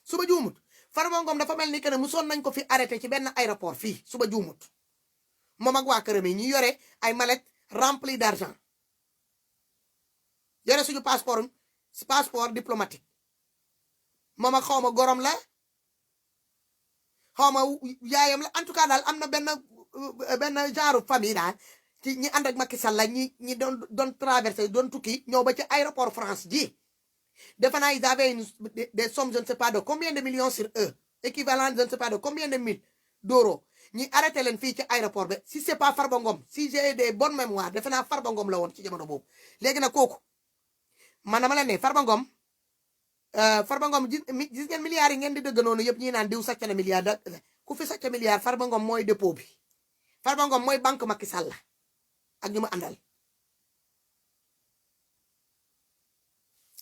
suba juumut Farba Ngom dafa mel ni que ne musoon nañ ko fi arrêté ci benn aéroport fii suba juumut moom ak waa këram yi ñu yore ay mallette rempli d'argent yore suñu passeport diplomatique moom ak xaw ma gorom la xaw ma yaayam la en tout cas daal am na benn genre famille daal ci ñi ànd ak Macky Sall la ñi doon traversé doon tukki ñëw ba ci aéroport France ji defe naa ils avaient des sommes je ne sais pas de combien de millions sur eux équivalent je ne sais pas de combien de mille d'euros ñi arrêté leen fii ci aéroport ba si c'est pas Farba Ngom si j'ai des bonnes mémoires defe naa Farba Ngom la woon ci jamono boobu léegi nag kooku man dama la ne Farba Ngom gis ngeen milliards yi ngeen di dëgg noonu yëpp ñi naan diw sàcc na milliard ku fi sàcc milliard Farba Ngom mooy dépôt bi Farba Ngom mooy banque Macky Sall ak ñu ma àndal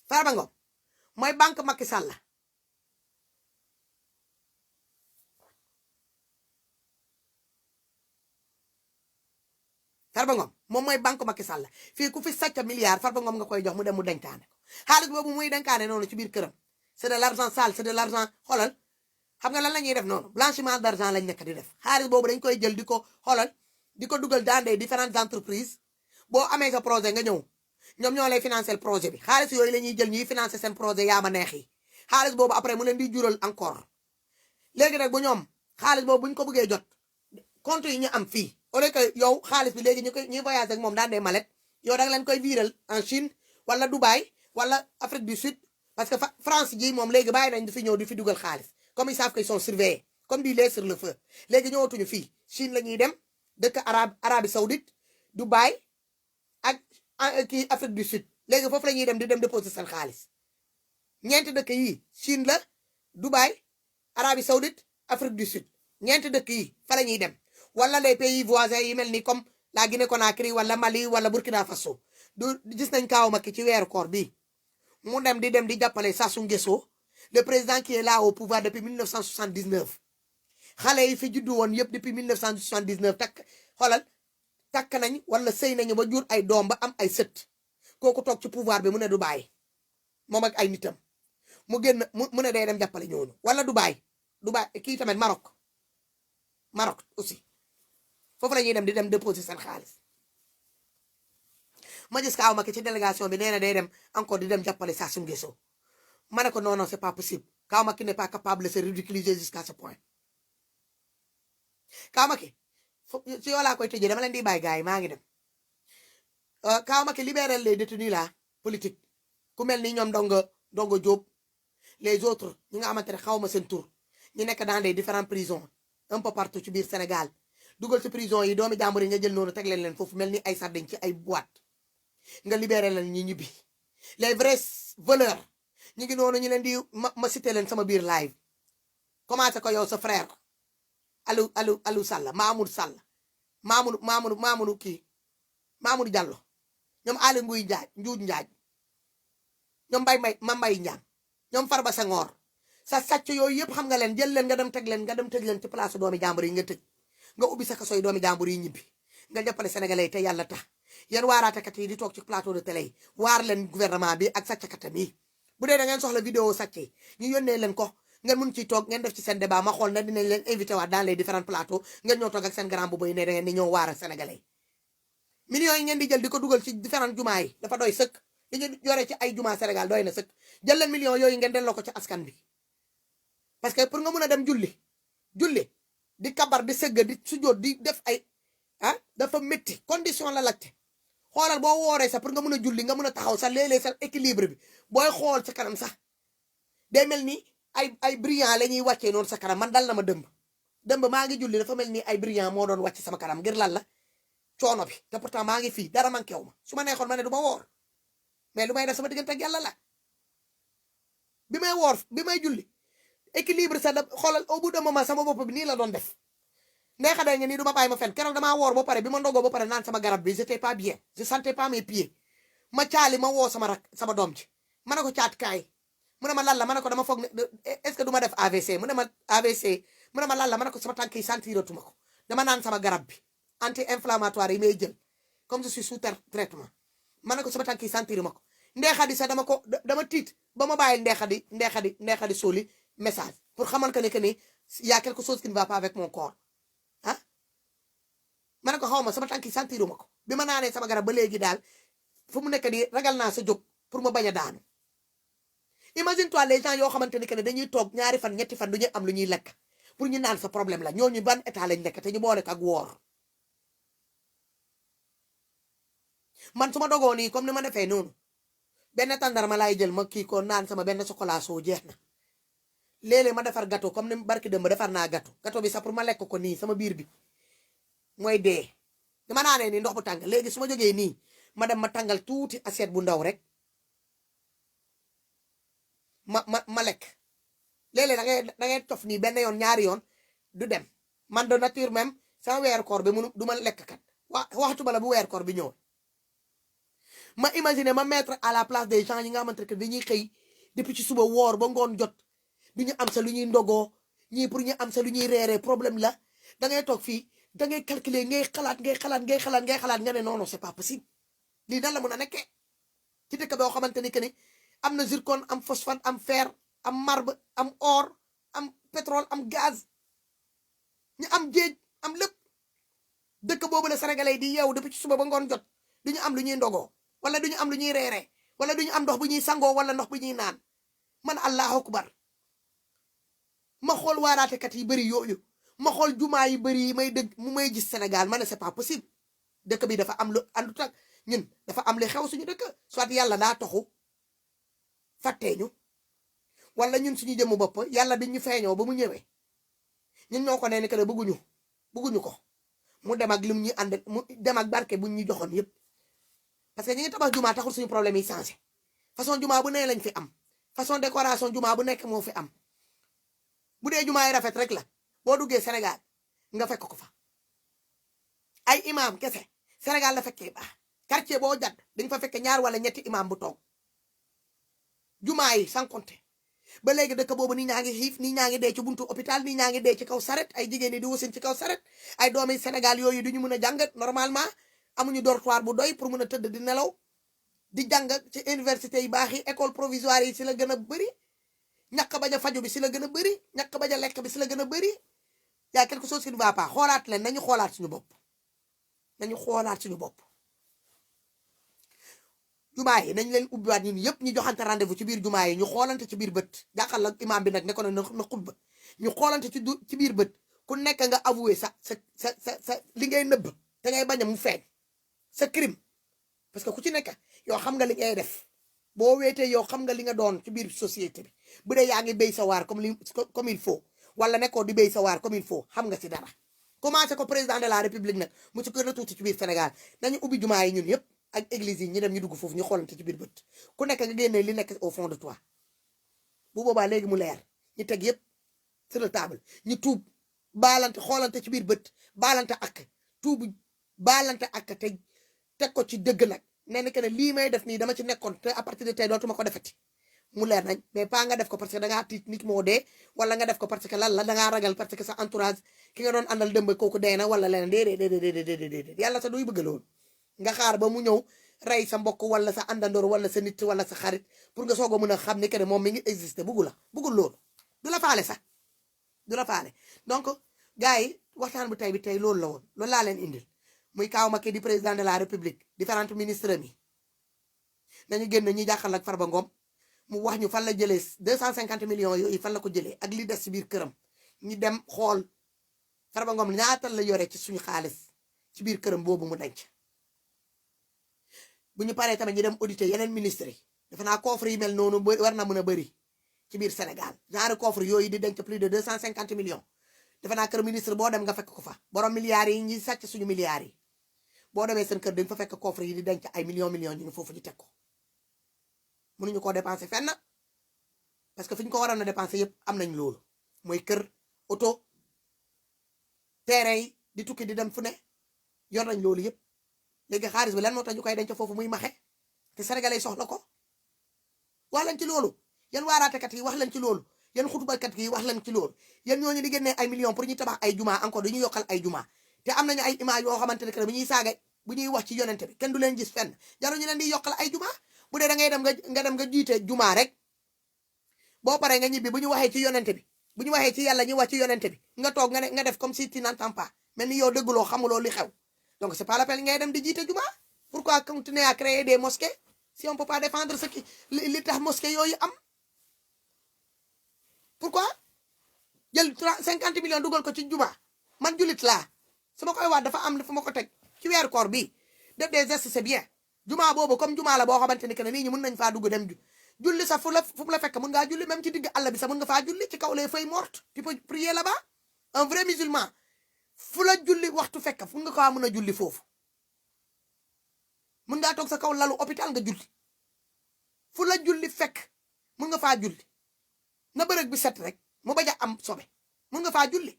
Farba Ngom mooy banque Macky Sall Farba Ngom moom mooy banque Macky Sall fii ku fi sàcc milliard Farba Ngom nga koy jox mu dem mu denkaane ko xaalis boobu muy denkaane noonu ci biir këram c'est de l'argent sale c'est de l'argent xoolal xam nga lan la ñuy def noonu blanchiment d'argent lañ nekk di def xaalis boobu dañ koy jël di ko xoolal di ko dugal dans des différentes entreprises boo amee sa projet nga ñëw ñoom ñoo lay financer projet bi xaalis yooyu la ñuy jël ñuy financer seen projet yaa ma neex yi xaalis boobu après mu leen di jural encore léegi nag bu ñoom xaalis boobu buñ ko bëggee jot compte yi ñu am fii au lieu que yow xaalis bi léegi ñuy voyager ak moom daan des mallettes yow da nga leen koy viiral en Chine wala Dubaï wala Afrique du Sud parce que France ji moom léegi bàyyi nañ di fi ñëw di fi dugal xaalis comme ils savent qu'ils sont surveillés comme du lait sur le feu léegi ñëwatuñu fii Chine la ñuy dem dëkk Arabie Saoudite Dubaï ak kii Afrique du Sud léegi foofu la ñuy dem di dem déposer seen xaalis ñeenti dëkk yi Chine la Dubaï Arabie Saoudite Afrique du Sud ñeenti dëkk yi fa la ñuy dem wala les pays voisins yi mel ni comme la Guinée Conakry wala Mali wala Burkina Faso du gis nañ kaaw Macky ci weeru koor bi mu dem di jàppale Sassou Nguesso le président qui est là au pouvoir depuis 1979 xale yi fi juddu woon yëpp depuis 1979 takk nañ wala sëy nañu ba jur ay doom ba am ay sët kooku toog ci pouvoir bi mu ne du bàyyi moom ak ay nitam mu génn mu ne day dem jàppale ñooñu wala Dubaï kii tamit Maroc aussi foofu la ñuy dem di dem déposer seen xaalis ma gis Kaaw Macky ci délégation bi nee na day dem encore di dem jàppale Sassou Nguesso ma ne ko non c'est pas possible Kaaw Macky n'est pas capable de se ridiculiser jusqu'à ce point Kaaw Macky ci yow laa koy tëjee dama leen di bàyyi gars yi maa ngi dem Kaaw Macky libérer les détenus là politique ku mel ni ñoom Ndongo Diop les autres ñi nga xamante ne xaw ma seen tur ñu nekk dans les différentes prisons un peu partout ci biir Sénégal dugal ci prison yi doomi jàmbur yi nga jël noonu teg leen foofu mel ni ay sardine ci ay boîte nga libéré leen ñi ñibbi les vrais voleur ñu ngi noonu ñu leen di ma cité leen sama biir live commencé ko yow sa frère Aliou Sall Mamour Sall Mamour kii Mamour Diallo ñoom Aly Ngouille Ndiaye Njuuj Njaaj ñoom Mbaye Ndiang ñoom Farba Senghor sa sàcc yooyu yëpp xam nga leen jël leen nga dem teg leen ci place doomi jàmbur yi nga tëj nga ubbi sa kaso yi doomi jàmbur yi ñibbi nga jàppale sénégalais te yàlla tax yéen waaraatekat yi di toog ci plateau de télé yi waar leen gouvernement bi ak sàcckatam yi bu dee da ngeen soxla vidéo sàcc yi ñu yónnee leen ko ngeen mun ciy toog ngeen def ci seen débat ma xool na dinañ leen invité waat dans les différents plateaux ngeen ñoo toog ak seen grand bu boy ne da ngeen di ñëw waar ak sénégalais millions yi ngeen di jël di ko dugal ci différents jumaa yi dafa doy sëkk li ñu yore ci ay jumaa Sénégal doy na sëkk jël leen millions yooyu ngeen delloo ko ci askan bi parce que pour nga mun a dem julli di kabar di sëgg di sujjóot di def ay dafa métti condition la lajte xoolal boo wooree sax pour nga mun a julli nga mun a taxaw sax léeg-léeg sax équilibre bi booy xool sa kanam sax day mel ni ay brillant la ñuy wàccee noonu sa kanam man dal na ma dëmb maa ngi julli dafa mel ni ay brillant moo doon wàcc sama kanam ngir lan la coono bi te pourtant maa ngi fii dara manqué wu ma su ma neexoon ma ne du ma woor mais lu may def sama diggante ak yàlla la bi may woor bi may julli équilibre sax da xoolal au bout d'un moment sama bopp bi nii la doon def neexa day nga nii du ma bàyyi ma fen keroog damaa woor ba pare bi ma ndogoo ba pare naan sama garab bi j'étais pas bien je sentais pas mes pieds ma caali ma woo sama doom ci ma ne ko caat kaay mu ne ma lan la ma ne ko dama foog ne est-ce que du ma def AVC mu ne ma AVC mu ne ma lan la ma ne ko sama tànk yi sentiratuma ko dama naan sama garab bi anti-inflammatoire yi may jël comme je suis sous traitement ma ne ko sama tànk yi sentiruma ko ndeexadi sax dama tiit ba ma bàyyi ndeexadi soli message pour xamal que ni y a quelque chose qui ne va pas avec mon corps ma ne ko xaw ma sama tànk yi sentiruma ko bi ma naanee sama garab ba léegi daal fu mu nekk nii ragal naa sa jóg pour ma bañ a daanu imagine toi les gens yoo xamante ni que ne dañuy toog ñaari fan ñetti fan du ñu am lu ñuy lekk pour ñu naan sa problème la ñooñu ban état lañ nekk te ñu boole ak woor man su ma dogoo nii comme ni ma defee noonu benn tàndarma laay jël ma kii ko naan sama benn chocolat soo jeex na léeg-léeg ma defar gâteau comme ni barki dem ba defar naa gâteau bi sax pour ma lekk ko nii sama biir bi mooy dee dama naanee nii ndox bu tàng léegi su ma jógee nii ma dem ma tàngal tuuti assiette bu ndaw rek ma lekk léeg-léeg da ngay tof nii benn yoon ñaari yoon du dem man de nature même sama weer koor bi munu du ma lekk kat waxtuma la bu weer koor bi ñëw ma imaginer ma mettre à la place des gens yi nga xamante que dañuy xëy depuis ci suba woor ba ngoon jot du ñu am sa lu ñuy ndogoo ñii pour ñu am sa lu ñuy reeree problème la da ngay toog fii da ngay calculer ngay xalaat nga ne non c'est pas possible lii nan la mën a nekkee ci dëkk boo xamante ni que ni am na zircon am phosphate am fer am marbre am or am pétrole am gaz ñu am géej am lépp dëkk boobu la sénégalais di yeewu depuis ci suba ba ngoon jot du ñu am lu ñuy ndogoo wala du ñu am lu ñuy reeree wala du ñu am ndox bu ñuy sangoo wala ndox bu ñuy naan man allahu akbar ma xool waaraatekat yi bëri yooyu ma xool jumaa yi bëri yi may dëgg mu may gis Sénégal ma ne c'est pas possible dëkk bi dafa am lu àndut ak ñun dafa am li xew suñu dëkk soit yàlla daa toxu fàttee ñu wala ñun suñu jëmm bopp yàlla bi ñu feeñoo ba mu ñëwee ñun ñoo ko nee ni que ne bëgguñu ko mu dem ak lim ñu ànd mu dem ak barke buñ ñu joxoon yëpp parce que ñi ngi tabax jumaa taxul suñu problème yi changé façon jumaa bu nee lañ fi am façon décoration jumaa bu nekk moo fi am bu dee jumaa yi rafet rek la boo duggee Sénégal nga fekk ko fa ay imam kese Sénégal la fekkee baax quartier boo jadd dañ fa fekke ñaar wala ñetti imam bu toog jumaa yi sans compter ba léegi dëkk boobu nii ñaa ngi xiif nii ñaa ngi dee ci buntu hôpital nii ñaa ngi dee ci kaw saret ay jigéen ñi di wasin ci kaw saret ay doomi Sénégal yooyu duñu mën a jàngat normalement amuñu dortoir bu doy pour mën a tëdd di nelaw di jàng ci université yi baax yi école provisoire yi si la gën a bëri ñàkk bañ a faju bi si la gën a bëri ñàkk bañ a lekk bi si la gën a bëri y a quelque chose qui ne va pas xoolaat leen nañu xoolaat suñu bopp jumaa yi nañ leen ubbiwaat ñun yëpp ñu joxante rendez-vous ci biir jumaa yi ñu xoolante ci biir bët jàkkaarloo ak imaam bi nag ne ko na xutba ñu xoolante ci biir bët ku nekk nga avoué sa li ngay nëbb te ngay bañ a mu feeñ sa crime parce que ku ci nekk yow xam nga li ngay def boo weetee yow xam nga li nga doon ci biir société bi bu dee yaa ngi béy sa waar comme il faut wala nekkoo di béy sa waar comme il faut xam nga si dara commencé ko président de la république nag mu ci gën a tuuti ci biir Sénégal nañu ubbi jumaa yi ñun yëpp ak église yi ñu dem ñu dugg foofu ñu xoolante ci biir bët ku nekk nga génnee li nekk au fond de toi bu boobaa léegi mu leer ñu teg yëpp sur le table ñu tuub baalante xoolante ci biir bët baalante ak tuub baalante ak te teg ko ci dëgg nag nee na que ne lii may def nii dama ci nekkoon te à partir de tey dootuma ko defati mu leer nañ mais pas nga def ko parce que da ngaa tiit nit moo dee wala nga def ko parce que lan la da ngaa ragal parce que sa entourage ki nga doon àndal dëmb kooku dee na wala leneen déedéet yàlla sa duy bëgg loolu nga xaar ba mu ñëw rey sa mbokk wala sa àndandoor wala sa nit wala sa xarit pour nga soog a mën a xam ne que ne moom mi ngi existé bëggul loolu du la faale sax du la faale donc gars yi waxtaan bu tey bi tey loolu la woon loolu laa leen indil muy Kaaw Macky di président de la république différents ministres mi nañu génn ñi jàkkaarloo ak Farba Ngom mu wax ñu fan la jëlee 250 millions yooyu fan la ko jëlee ak li des ci biir këram ñu dem xool Farba Ngom ñaata la yore ci suñu xaalis ci biir këram boobu mu denc bu ñu paree tamit ñu dem auditer yeneen ministres yi defe naa coffre yi mel noonu war na mën a bëri ci biir Sénégal genre coffre yooyu di denc plus de 250 millions defe naa kër ministre boo dem nga fekk ko fa borom milliards yi ñi sàcc suñu milliards yi boo demee seen kër dañ fa fekk coffre yi di denc ay millions ñu ngi foofu ñu teg ko mënuñu koo dépenser fenn parce que fi ñu ko waroon a dépenser yëpp am nañ loolu mooy kër oto terrain yi di tukki di dem fu ne yor nañ loolu yëpp léegi xaalis bi lan moo tax ñu koy denc foofu muy maxe te sénégalais soxla ko wax lañ ci loolu yan waaraatekat yi wax lañ ci loolu yan xutubakat yi wax lañ ci loolu yan ñooñu di génnee ay millions pour ñu tabax ay juma encore dañuy yokkal ay juma te am nañu ay image yoo xamante ne que bu ñuy saaga bu ñuy wax ci yonente bi kenn du leen gis fenn jaru ñu leen di yokkal ay juma bu dee da ngay dem nga dem nga jiite juma rek boo paree nga ñibbi bu ñu waxee ci yonente bi bu ñu waxee ci yàlla ñu wax ci yonente bi nga toog nga def comme si tu n'entends pas mel ni yow dëgguloo xamuloo li xew donc c'est pas la peine ngay dem di jiite juma pourquoi continuer à créer des mosquées si on peut pas défendre ce qui li tax mosquée yooyu am pourquoi jël 50 millions dugal ko ci juma man julit laa su ma koy wax dafa am fu ma ko teg ci weeru koor bi def des gestes c'est bien juma boobu comme juma la boo xamante ni que ne nit ñi mën nañ faa dugg dem julli sax fu mu la fekk mën ngaa julli même ci digg àll bi sax mën nga faa julli ci kaw les feuilles mortes tu peux prier là-bas un vrai musulman fu la julli waxtu fekk fu nga ko mën a julli foofu mën ngaa toog sa kaw lalu hôpital nga julli fu la julli fekk mën nga faa julli na bërëg bi set rek mu bañ a am sobe mën nga faa julli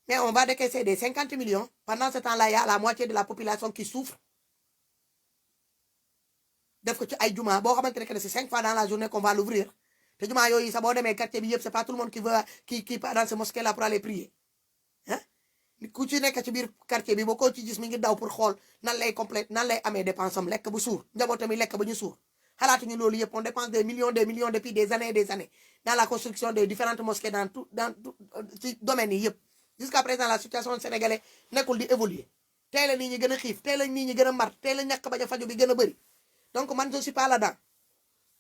mais on va décaisser des 50 millions pendant ce temps-là il y a la moitié de la population qui souffre def ko ci ay juma boo xamante ne que c'est 5 fois dans la journée qu'on va l'ouvrir te juma yooyu sax boo demee quartier bi yëpp c'est pas tout le monde qui part dans ce mosquée là pour aller prier hein ku ci nekk ci biir quartier bi boo ko ci gis mi ngi daw pour xool nan lay complète nan lay amee dépense am lekk bu suur njabootam yi lekk ba ñu suur xalaatuñu loolu yëpp on dépense des millions depuis des années et des années dans la construction des différentes mosquées dans tout ci domaines yi yëpp jusqu'à présent la situation sénégalaise nekkul di évoluer tey la nit ñi gën a xiif tey la nit ñi gën a mar tey la ñàkk bañ a faju bi gën a bëri donc man je ne suis pas là-dedans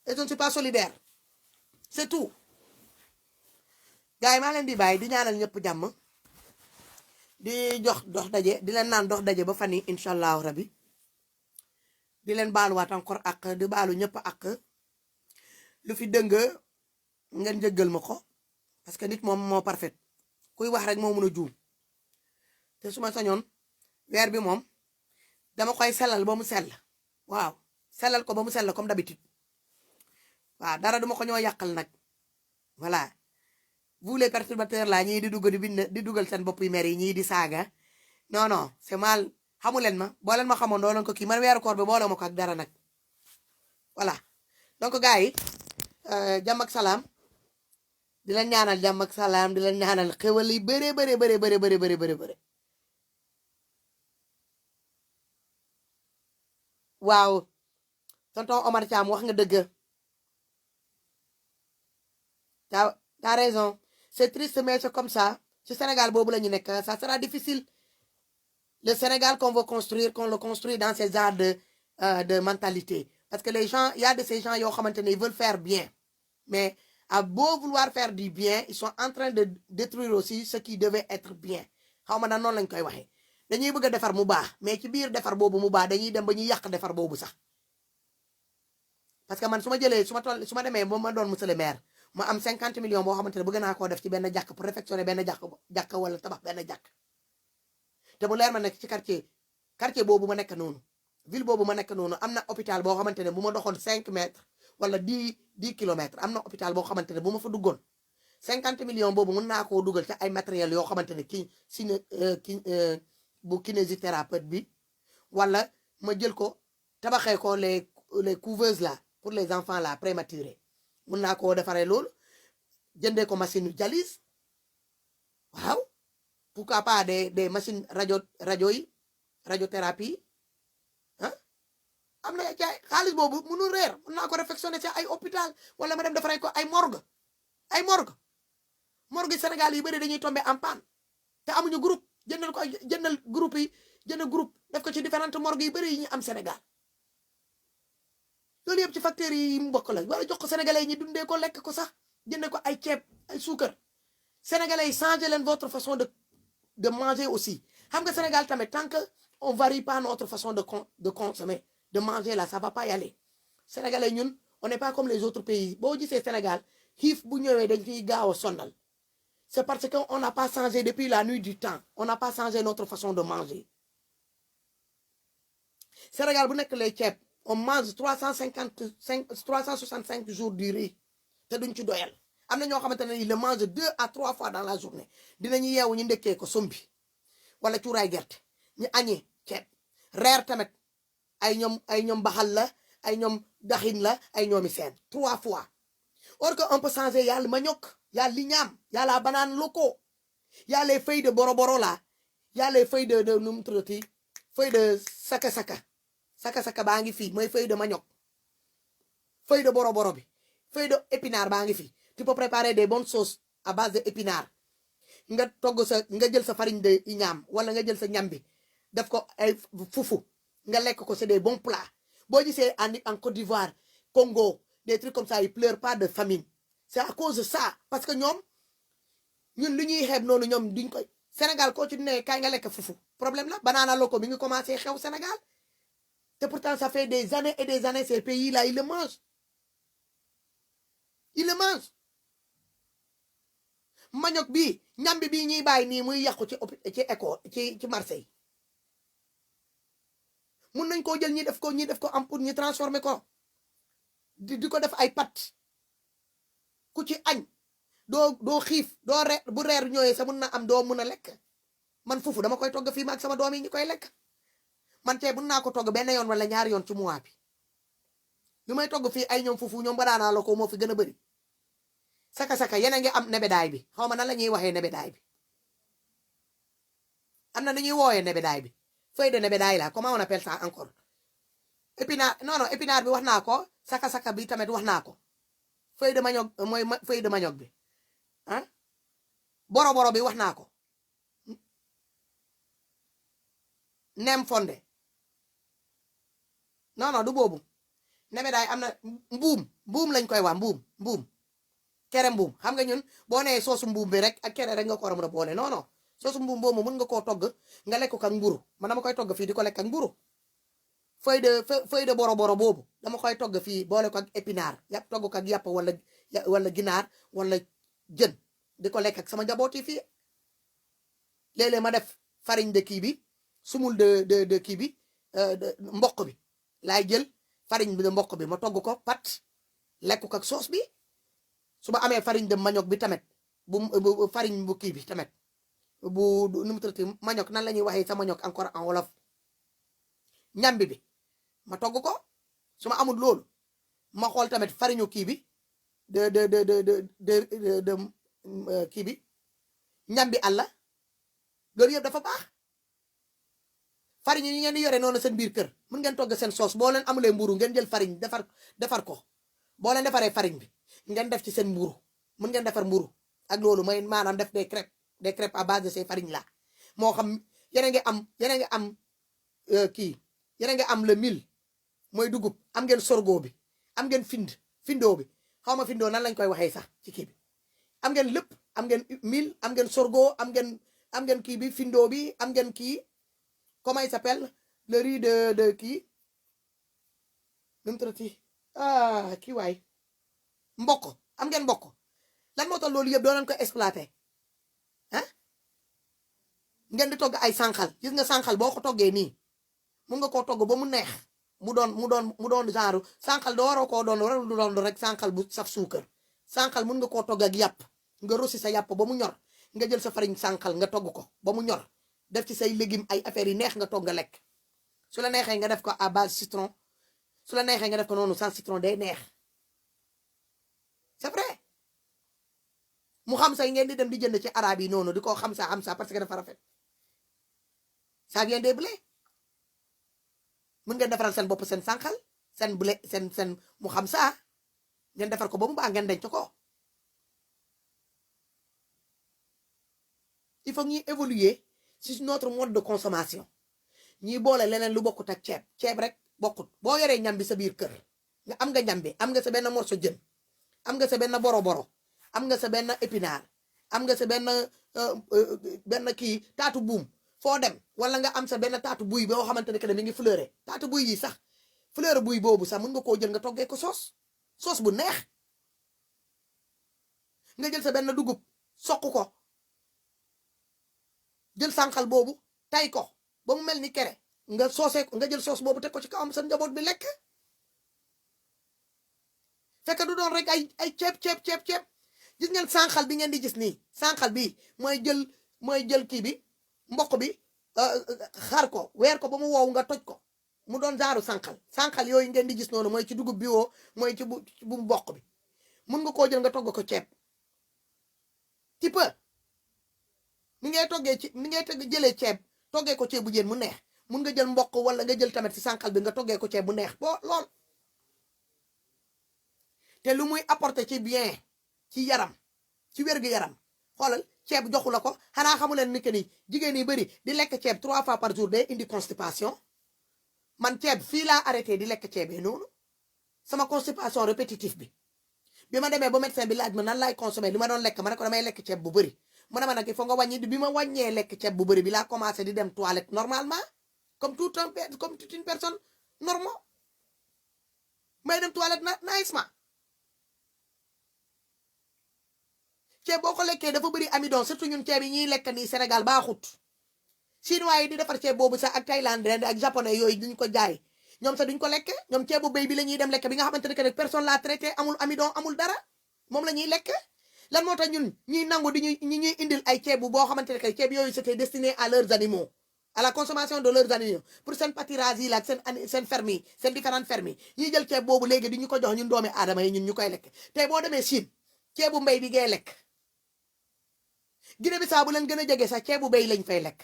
et je ne suis pas solidaire c'est tout gars yi maa leen di bàyyi di ñaanal ñëpp jàmm di jox dox daje di leen naan dox daje ba fan yi incha allahu rabi di leen baaluwaat encore ak di baalu ñëpp ak lu fi dëng ngeen jëggal ma ko parce que nit moom moo parfait kuy wax rek moo mën a juum te su ma sañoon weer bi moom dama koy sellal ba mu sell waaw sellal ko ba mu sell comme d'habitude waaw dara duma ko ñoo yàqal nag voilà vous les perturbateurs là ñii di dugg di bind di dugal seen bopp yu mer yi ñii di saaga non c'est mal xamu leen ma boo leen ma xamoon doo leen ko kii man weeru koor bi boole ma ko ak dara nag voilà donc gars yi jàmm ak salaam di leen ñaanal jàmm ak salaam di leen ñaanal xéwal yi bëree bëri waaw tonton Omar Thiam wax nga dëgg t'as raison c'est triste mais c'est comme ça ci Sénégal boobu la ñu nekk ça sera difficile le Sénégal qu'on veut construire qu'on le construit dans ces genres de mentalité parce que les gens il y a de ces gens yoo xamante ne ils veulent faire bien mais à beau vouloir faire du bien ils sont en train de détruire aussi ce qui devait être bien xaw ma na noonu lañ koy waxee dañuy bëgg a defar mu baax mais ci biir defar boobu mu baax dañuy dem ba ñuy yàq defar boobu sax parce que man su ma demee ba ma doon monsieur le maire ma am 50 millions boo xamante ne bëgg naa koo def ci benn jàkk pour réfectionner benn jàkk wala tabax benn jàkk te mu leer ma nekk ci quartier boobu ma nekk noonu ville boobu ma nekk noonu am na hôpital boo xamante ne bu ma doxoon 5 mètres wala 10 kilomètres am na hôpital boo xamante ne bu ma fa duggoon 50 millions boobu mën naa koo dugal ci ay matériels yoo xamante ne bu kinésithérapeute bi wala ma jël ko tabaxee ko les couveuses là pour les enfants là prématurés mën naa koo defaree loolu jëndee ko machine dialyse waaw pourquoi pas des machines rajo yi radiothérapie ah am na jaay xaalis boobu mënul reer mën naa ko réfectionner ci ay hôpital wala ma dem defaree ko ay morgue Sénégal yi bëri dañuy tomber en panne te amuñu groupe jëndal groupe yi jënd groupe def ko ci différentes morgues yi bëri yi ñu am Sénégal loolu yëpp ci facteurs yi mu bokk la wala jox ko sénégalais yi ñu dundee ko lekk ko sax jëndee ko ay ceeb ay suukar sénégalais yi changé leen votre façon de manger aussi xam nga Sénégal tamit tant que on varie pas notre façon de consommer de manger là ça va pas y aller sénégalais ñun on n'est pas comme les autres pays boo gisee Sénégal xiif bu ñëwee dañ ciy gaaw a sonnal c'est parce que on n'a pas changé depuis la nuit du temps on n'a pas changé notre façon de manger Sénégal bu nekk lay ceeb on mange 365 jours du riz te duñ ci doyal am na ñoo xamante ne ils le mangent 2 à 3 fois dans la journée dinañu yeewu ñu ndekkee ko sombi wala cuuraay gerte ñu añee ceeb reer tamit ay ñoom baxal la ay ñoom daxin la ay ñoomi seen 3 fois or que on peut changer y a le manioc y a l'igname y a la banane loco y a les feuilles de boroboro là y a les feuilles de nu mu tuddati feuille de saka baa ngi fii mooy feuille de manioc feuille de boroboro bi feuille de épinard baa ngi fii tu peux préparer des bonnes sauces à base de épinard nga jël sa farine de igname wala nga jël sa ñam bi def ko ay fufu nga lekk ko c'est des bons plats boo gisee en Côte d'Ivoire Congo des trucs comme ça ils pleurent pas de famine c'est à cause de ça parce que ñun lu ñuy xeeb noonu ñoom duñ koy Sénégal koo ci ne kaay nga lekk fufu problème la banana loco mi ngi commencé xew Sénégal te pourtant ça fait des années et des années ces pays là ils le mangent manioc bii ñambi bii ñuy bàyyi nii muy yàqu ci école ci Marseille mun nañ koo jël ñi def ko am pour ñu transformer ko di ko def ay pat ku ci añ doo xiif doo reer bu reer ñëwee sa mun na am doo mun a lekk man fufu dama koy togg fii ma ak sama doom yi ñu koy lekk man tey mun naa ko togg benn yoon wala ñaari yoon ci mois bi lu may togg fii ay ñoom fufu ñoom banaana la ko moo fi gën a bëri saka yéen a ngi am nebedaay bi xaw ma nan la ñuy waxee nebedaay bi am na nu ñuy woowee nebedaay bi feuille de nebedaay la comment on appelle ça encore épinard non épinard bi wax naa ko saka bi tamit wax naa ko feuille de manioc mooy feuille de manioc bi ah boro bi wax naa ko nem fonde non du boobu nebedaay am na mbuum lañ koy wax mbuum kere mbuum xam nga ñun boo nee soosu mbuum bi rek ak kere rek nga ko war a mën a boole non soosu mbuum boobu mën nga koo togg nga lekk ko ak mburu man dama koy togg fii di ko lekk ak mburu feuille de boro boobu dama koy togg fii boole ko ak épinard togg ko ak yàpp wala ginaar wala jën di ko lekk ak sama njaboot yi fii léeg-léeg ma def farine de kii bi sumul de kii bi mboq bi laay jël farine bi de mboq bi ma togg ko pat lekk ko ak sauce bi su ma amee farine de manioc bi tamit bu farine bu kii bi tamit bu nu mu tuddati manioc nan la ñuy waxee sa manioc encore en wolof ñambi bi ma togg ko su ma amul loolu ma xool tamit farine kii bi de kii bi ñambi àlla loolu yëpp dafa baax farine yi ngeen di yore noonu seen biir kër mën ngeen togg seen sauce boo leen amulee mburu ngeen jël farine defar ko boo leen defaree farine bi ngeen def ci seen mburu mën ngeen defar mburu ak loolu mooy maanaam def des crêpes à base de ces farines là moo xam yéen a ngi am kii yéen a ngi am le mil mooy dugub am ngeen sorgho bi am ngeen findoo bi xaw ma findoo nan lañ koy waxee sax ci kii bi am ngeen lépp am ngeen mil am ngeen sorgho am ngeen kii bi findoo bi am ngeen kii comment il s'appelle le riz de kii nu mu tuddati kii waay mbokk am ngeen mbokk lan moo tax loolu yëpp doo leen ko exploité ah ngeen di togg ay sànqal gis nga sànqal boo ko toggee nii mun nga koo togg ba mu neex mu doon genre sànqal doo waroo koo doon rek sànqal bu saf suukar sànqal mun nga koo togg ak yàpp nga rosi sa yàpp ba mu ñor nga jël sa farine sànqal nga togg ko ba mu ñor def ci say légumes ay affaires yi neex nga togg lekk su la neexee nga def ko à base citron su la neexee nga def ko noonu sans citron day neex c'est vrai mu xam say ngeen di dem di jënd ci arabe yi noonu di ko xam sa parce que dafa rafet ça vient des blés mën ngeen defaral seen bopp seen sànqal seen blé seen mu xam sa ngeen defar ko ba mu baax ngeen denc ko il faut ñuy évoluer sur notre mode de consommation ñuy boole leneen lu bokkut ak ceeb rek bokkut boo yoree ñam bi sa biir kër nga am nga ñam bi am nga sa benn morceau jën am nga sa benn boro am nga sa benn épinard am nga sa benn kii taatu buum foo dem wala nga am sa benn taatu buy boo xamante ne que mi ngi fleuré taatu buy yi sax fleur buy boobu sax mën nga koo jël nga toggee ko soos bu neex nga jël sa benn dugub soq ko jël sànqal boobu tay ko ba mu mel ni kere nga soosee ko nga jël soos boobu teg ko ci kawam sa njaboot bi lekk fekk du doon rek ay ceeb gis ngeen sànqal bi ngeen di gis nii sànqal bi mooy jël kii bi mboq bi xar ko weer ko ba mu wow nga toj ko mu doon zaaru sànqal yooyu ngeen di gis noonu mooy ci dugub bi woo mooy ci bu mboq bi mun nga koo jël nga togg ko ceeb ti peu ni ngay jëlee ceeb toggee ko ceeb bu jën mu neex mun nga jël mboq wala nga jël tamit ci sànqal bi nga toggee ko ceeb bu neex lool te lu muy apporter ci bien ci yaram ci wér-gu-yaram xoolal ceeb joxu la ko xanaa xamu leen ni que ni jigéen yi bëri di lekk ceeb 3 fois par jour day indi constipation man ceeb fii laa arrêté di lekk ceebee noonu sama constipation répétitive bi ma demee ba médecin bi laaj ma nan laay consommer li ma doon lekk ma ne ko damay lekk ceeb bu bëri mu ne ma nag il faut nga wàññi bi ma wàññee lekk ceeb bu bëri bi laa commencé di dem toilette normalement comme toute une personne normale may dem toilette naïsement ceeb boo ko lekkee dafa bëri amidon surtout ñun ceeb yi ñuy lekk nii Sénégal baaxut chinois yi di defar ceeb boobu sax ak thaïlandais ak japonais yooyu duñ ko jaay ñoom sax duñ ko lekk ñoom ceebu béy bi la ñuy dem lekk bi nga xamante ne que personne l'a traité amul amidon amul dara moom la ñuy lekk lan moo tax ñun ñuy nangu di ñuy indil ay ceebu boo xamante ne que ceeb yooyu c'était destiné à leurs animaux à la consommation de leurs animaux pour seen pâturage yi la ak seen ferme yi seen différentes fermes yi ñuy jël ceeb boobu léegi di ñu ko jox ñun doomi aadama yi ñun ñu koy lekk tey boo demee Chine ceebu mbéy bi ngay lekk Guinée Bissau bu leen gën a jege sax ceebu béy lañ fay lekk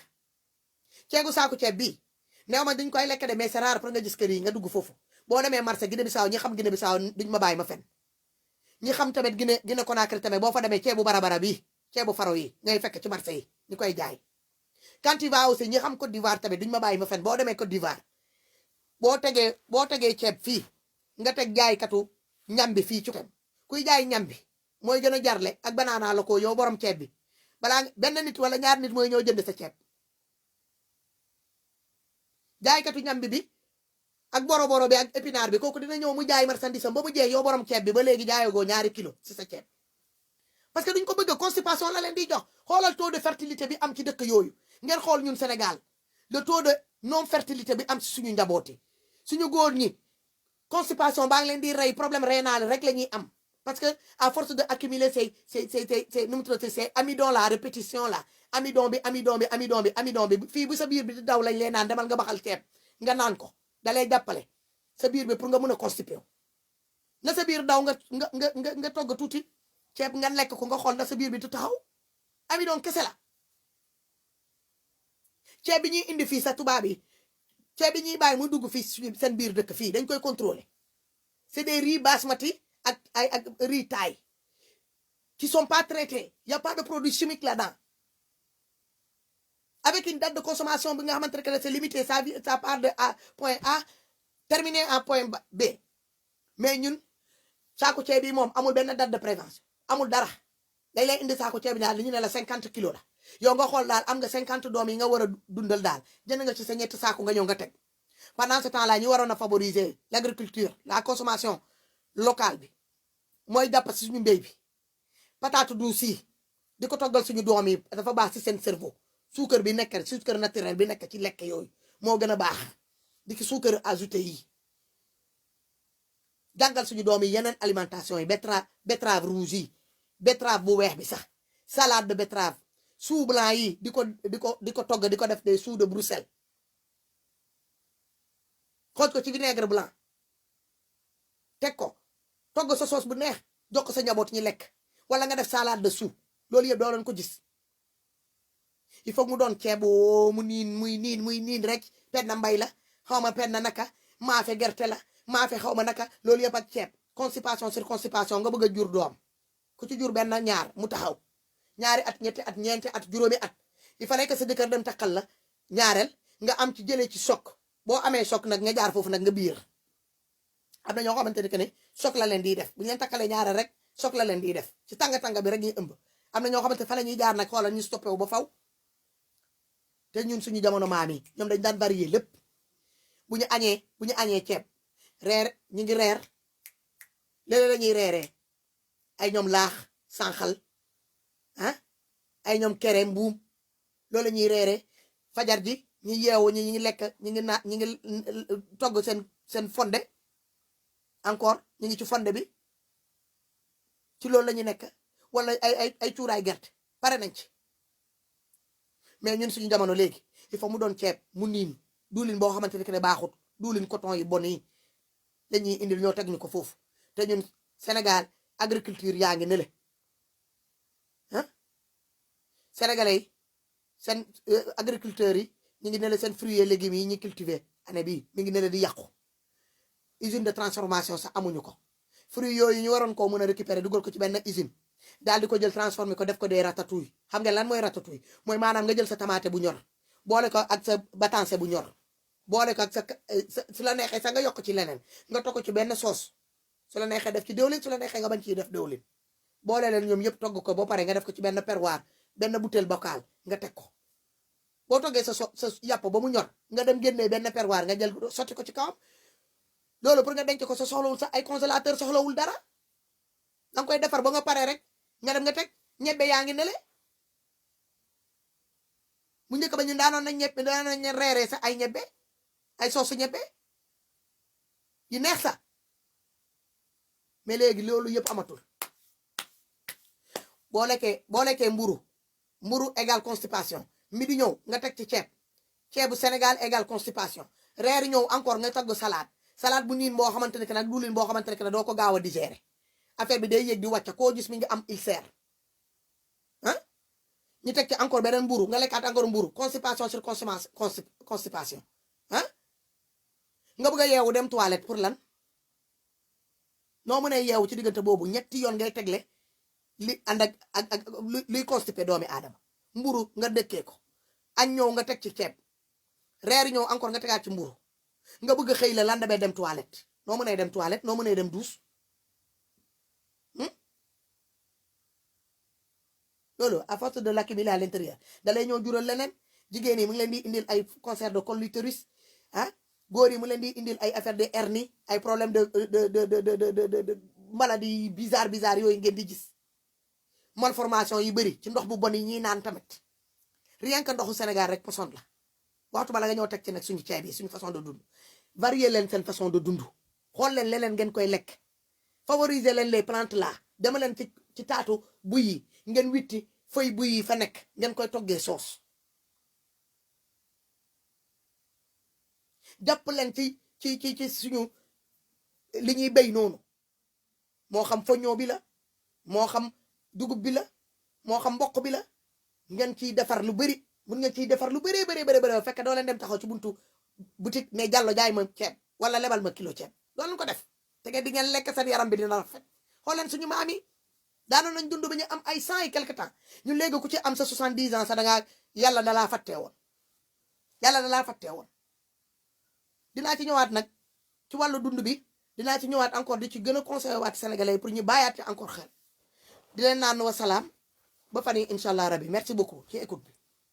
ceebu saaku ceeb bii néew ma dañ koy lekk de mais c'est rare pour nga gis kër yi nga dugg foofu boo demee marché Guinée Bissau ñi xam Guinée Bissau duñ ma bàyyi ma fen ñi xam tamit Guinée Conakry tamit boo fa demee ceebu barabara bii ceebu faro yi ngay fekk ci marché yi ñu koy jaay quand tu vas aussi ñi xam Côte d'Ivoire tamit duñ ma bàyyi ma fen boo demee Côte d'Ivoire boo tegee ceeb fii nga teg jaaykatu ñam bi fii ci ko kuy jaay ñam bi mooy gën a jarle ak banaana la ko yow borom ceeb bi balaa benn nit wala ñaar nit mooy ñëw jënd sa ceeb jaaykatu ñambi bi ak boro bi ak épinard bi kooku dina ñëw mu jaay marchandise am ba mu jeex yow borom ceeb bi ba léegi jaayagoo ñaari kilo ci sa ceeb parce que duñ ko bëgg constipation la leen di jox xoolal taux de fertilité bi am ci dëkk yooyu ngeen xool ñun Sénégal le taux de non fertilité bi am ci suñu njabooti suñu góor ñi constipation baa ngi leen di rey problème rénal rek la ñuy am parce que à force de accumuler c'est nu mu tuddati c'est amidon la répétition la amidon bi fii bu sa biir bi di daw lañ leen naan demal nga baxal ceeb nga naan ko dalay jàppale sa biir bi pour nga mën a constipé na sa biir daw nga togg tuuti ceeb nga lekk ko nga xool na sa biir bi du taxaw amidon kese la ceeb bi ñuy indi fii sa tubaab yi ceeb bi ñuy bàyyi mu dugg fii seen biir dëkk fii dañ koy contrôler c'est des riz basmati ak riz thaï qui sont pas traités y a pas de produits chimiques là-dedans avec une date de consommation bi nga xamante ne c'est limité ça part de point A terminé en point B mais ñun saako ceeb bi moom amul benn date de prévention amul dara dañ lay indi saako ceeb bi daal li ñu ne la 50 kilos la yow nga xool daal am nga 50 doom yi nga war a dundal daal jënd nga ci sa ñetti saako nga ñëw nga teg pendant ce temps là ñu waroon a favoriser l'agriculture la consommation locale bi mooy jàpp si suñu mbéy bi patate douce yi di ko toggal suñu doom yi dafa baax si seen cerveau suukar bi nekk suukar naturel bi nekk ci lekk yooyu moo gën a baax di ki suukar ajouté yi jàngal suñu doom yi yeneen alimentation yi betterave rouge yi betterave bu weex bi sax salade de betterave chou blanc yi di ko togg di ko def des choux de Bruxelles xooj ko ci vinaigre blanc teg ko togg sa sauce bu neex jox ko sa njaboot ñi lekk wala nga def salade de chou loolu yëpp doo leen ko gis il faut mu doon ceeb mu niin rek penn mbay la xaw ma penn naka maafe gerte la maafe xaw ma naka loolu yëpp ak ceeb constipation sur constipation nga bëgg a jur doom ku ci jur benn ñaar mu taxaw ñaari at ñetti at ñeenti at juróomi at il fallait que sa jëkkër dem takkal la ñaareel nga am ci jëlee ci choc boo amee choc nag nga jaar foofu nag nga biir am na ñoo xamante ne que ne choc la leen di def bu ñu leen takkalee ñaareel rek choc la leen di def ci tàng-tàng bi rek ñuy ëmb am na ñoo xamante fa la ñuy jaar nag xoolal ñu stoppé wu ba faw te ñun suñu jamono maam yi ñoom dañ daan varier lépp bu ñu añee ceeb reer ñu ngi reer léeg-léeg lañuy reeree ay ñoom laax sànqal ah ay ñoom kere mbuum loolu la ñuy reeree fajar ji ñi yeewu ñi ngi lekk ñi ngi togg seen fonde encore ñu ngi ci fonde bi ci loolu la ñu nekk wala ay cuuraay gerte pare nañ ci mais ñun suñu jamono léegi il faut mu doon ceeb mu niin duulin boo xamante ne que ne baaxut duulin coton yi bon yi dañuy indil ñoo teg ñu ko foofu te ñun Sénégal agriculture yaa ngi nële ah sénégalais yi seen agriculteurs yi ñu ngi nële seen fruits et légumes yi ñu cultiver année bii mi ngi nële di yàqu usine de transformation sax amuñu ko fruits yooyu ñu waroon koo mën a récupérer dugal ko ci benn usine daal di ko jël transformer ko def ko des ratatouille xam nga lan mooy ratatouille mooy maanaam nga jël sa tomate bu ñor boole ko ak sa batanse bu ñor boole ko ak sa su la neexee sax nga yokk ci leneen nga togg ci benn sauce su la neexee def ci diwlin su la neexee nga bañ ciy def diwlin boole leen ñoom yëpp togg ko ba pare nga def ko ci benn perwaar benn bouteille bocal nga teg ko boo toggee sa yàpp ba mu ñor nga dem génnee benn perwaar nga jël sotti ko ci kawam loolu pour nga denc ko sa soxlawul sax ay congélateur soxlawul dara danga koy defar ba nga pare rek nga dem nga teg ñebbe yaa ngi nele bu njëkk ba ñu daanoon nañ reeree sax ay ñebbe ay soosu ñebbe yu neex sax mais léegi loolu yëpp amatul boo lekkee mburu égal constipation midi ñëw nga teg ci ceebu Sénégal égal constipation reer ñëw encore nga togg salade bu niin boo xamante ne que nag duulin boo xamante ne que doo ko gaaw a digérer affaire bi day yéeg di wàcc koo gis mi ngi am ulcère ah ñu teg ci encore beneen mburu nga lekkaat encore mburu constipation sur constipation ah nga bëgg a yeewu dem toilette pour lan noo mënee yeewu ci diggante boobu ñetti yoon ngay tegle li ànd ak luy constipé doomi aadama mburu nga dëkkee ko añ ñëw nga teg ci ceeb reer ñëw encore nga tegaat ci mburu nga bëgg a xëy la lendemain dem toilette noo mënee dem toilette noo mënee dem douche loolu à force de l'accumuler à l'intérieur da lay ñëw jural leneen jigéen yi mu ngi leen di indil ay cancer de col l'utérus ah góor yi mu leen di indil ay affaire de hernie ay problème de maladie bizarre yooyu ngeen di gis malformation yi bëri ci ndox bu bon yi ñuy naan tamit rien que ndoxu Sénégal rek poson la waxtu bala nga ñëw teg ci nag suñu ceeb yi suñu façon de dund varier leen seen façon de dund xool leen leneen ngeen koy lekk favoriser leen les plantes là dama leen ci taatu buy yi ngeen witti feuille buy yi fa nekk ngeen koy toggee soos jàpp leen ci suñu li ñuy béy noonu moo xam foññoo bi la moo xam dugub bi la moo xam mboq bi la ngeen ciy defar lu bëri mun ngeen ciy defar lu bëree fekk doo leen dem taxaw ci buntu boutique ne jàllo jaay ma ceeb wala lebal ma kilo ceeb doo leen ko def te ngeen di ngeen lekk seen yaram bi dina rafet xool leen suñu maam yi daanoon nañ dund ba ñu am ay 100 et quelque temps ñu léegi ku ci am sa 70 ans sax dangaa yàlla dalaa fàttee woon dinaa ci ñëwaat nag ci wàllu dund bi dinaa ci ñëwaat encore di ci gën a conseillé waat sénégalais pour ñu bàyyaat ci encore xel di leen naan wa salaam ba fan yi incha allah rabbi merci beaucoup ci écoute bi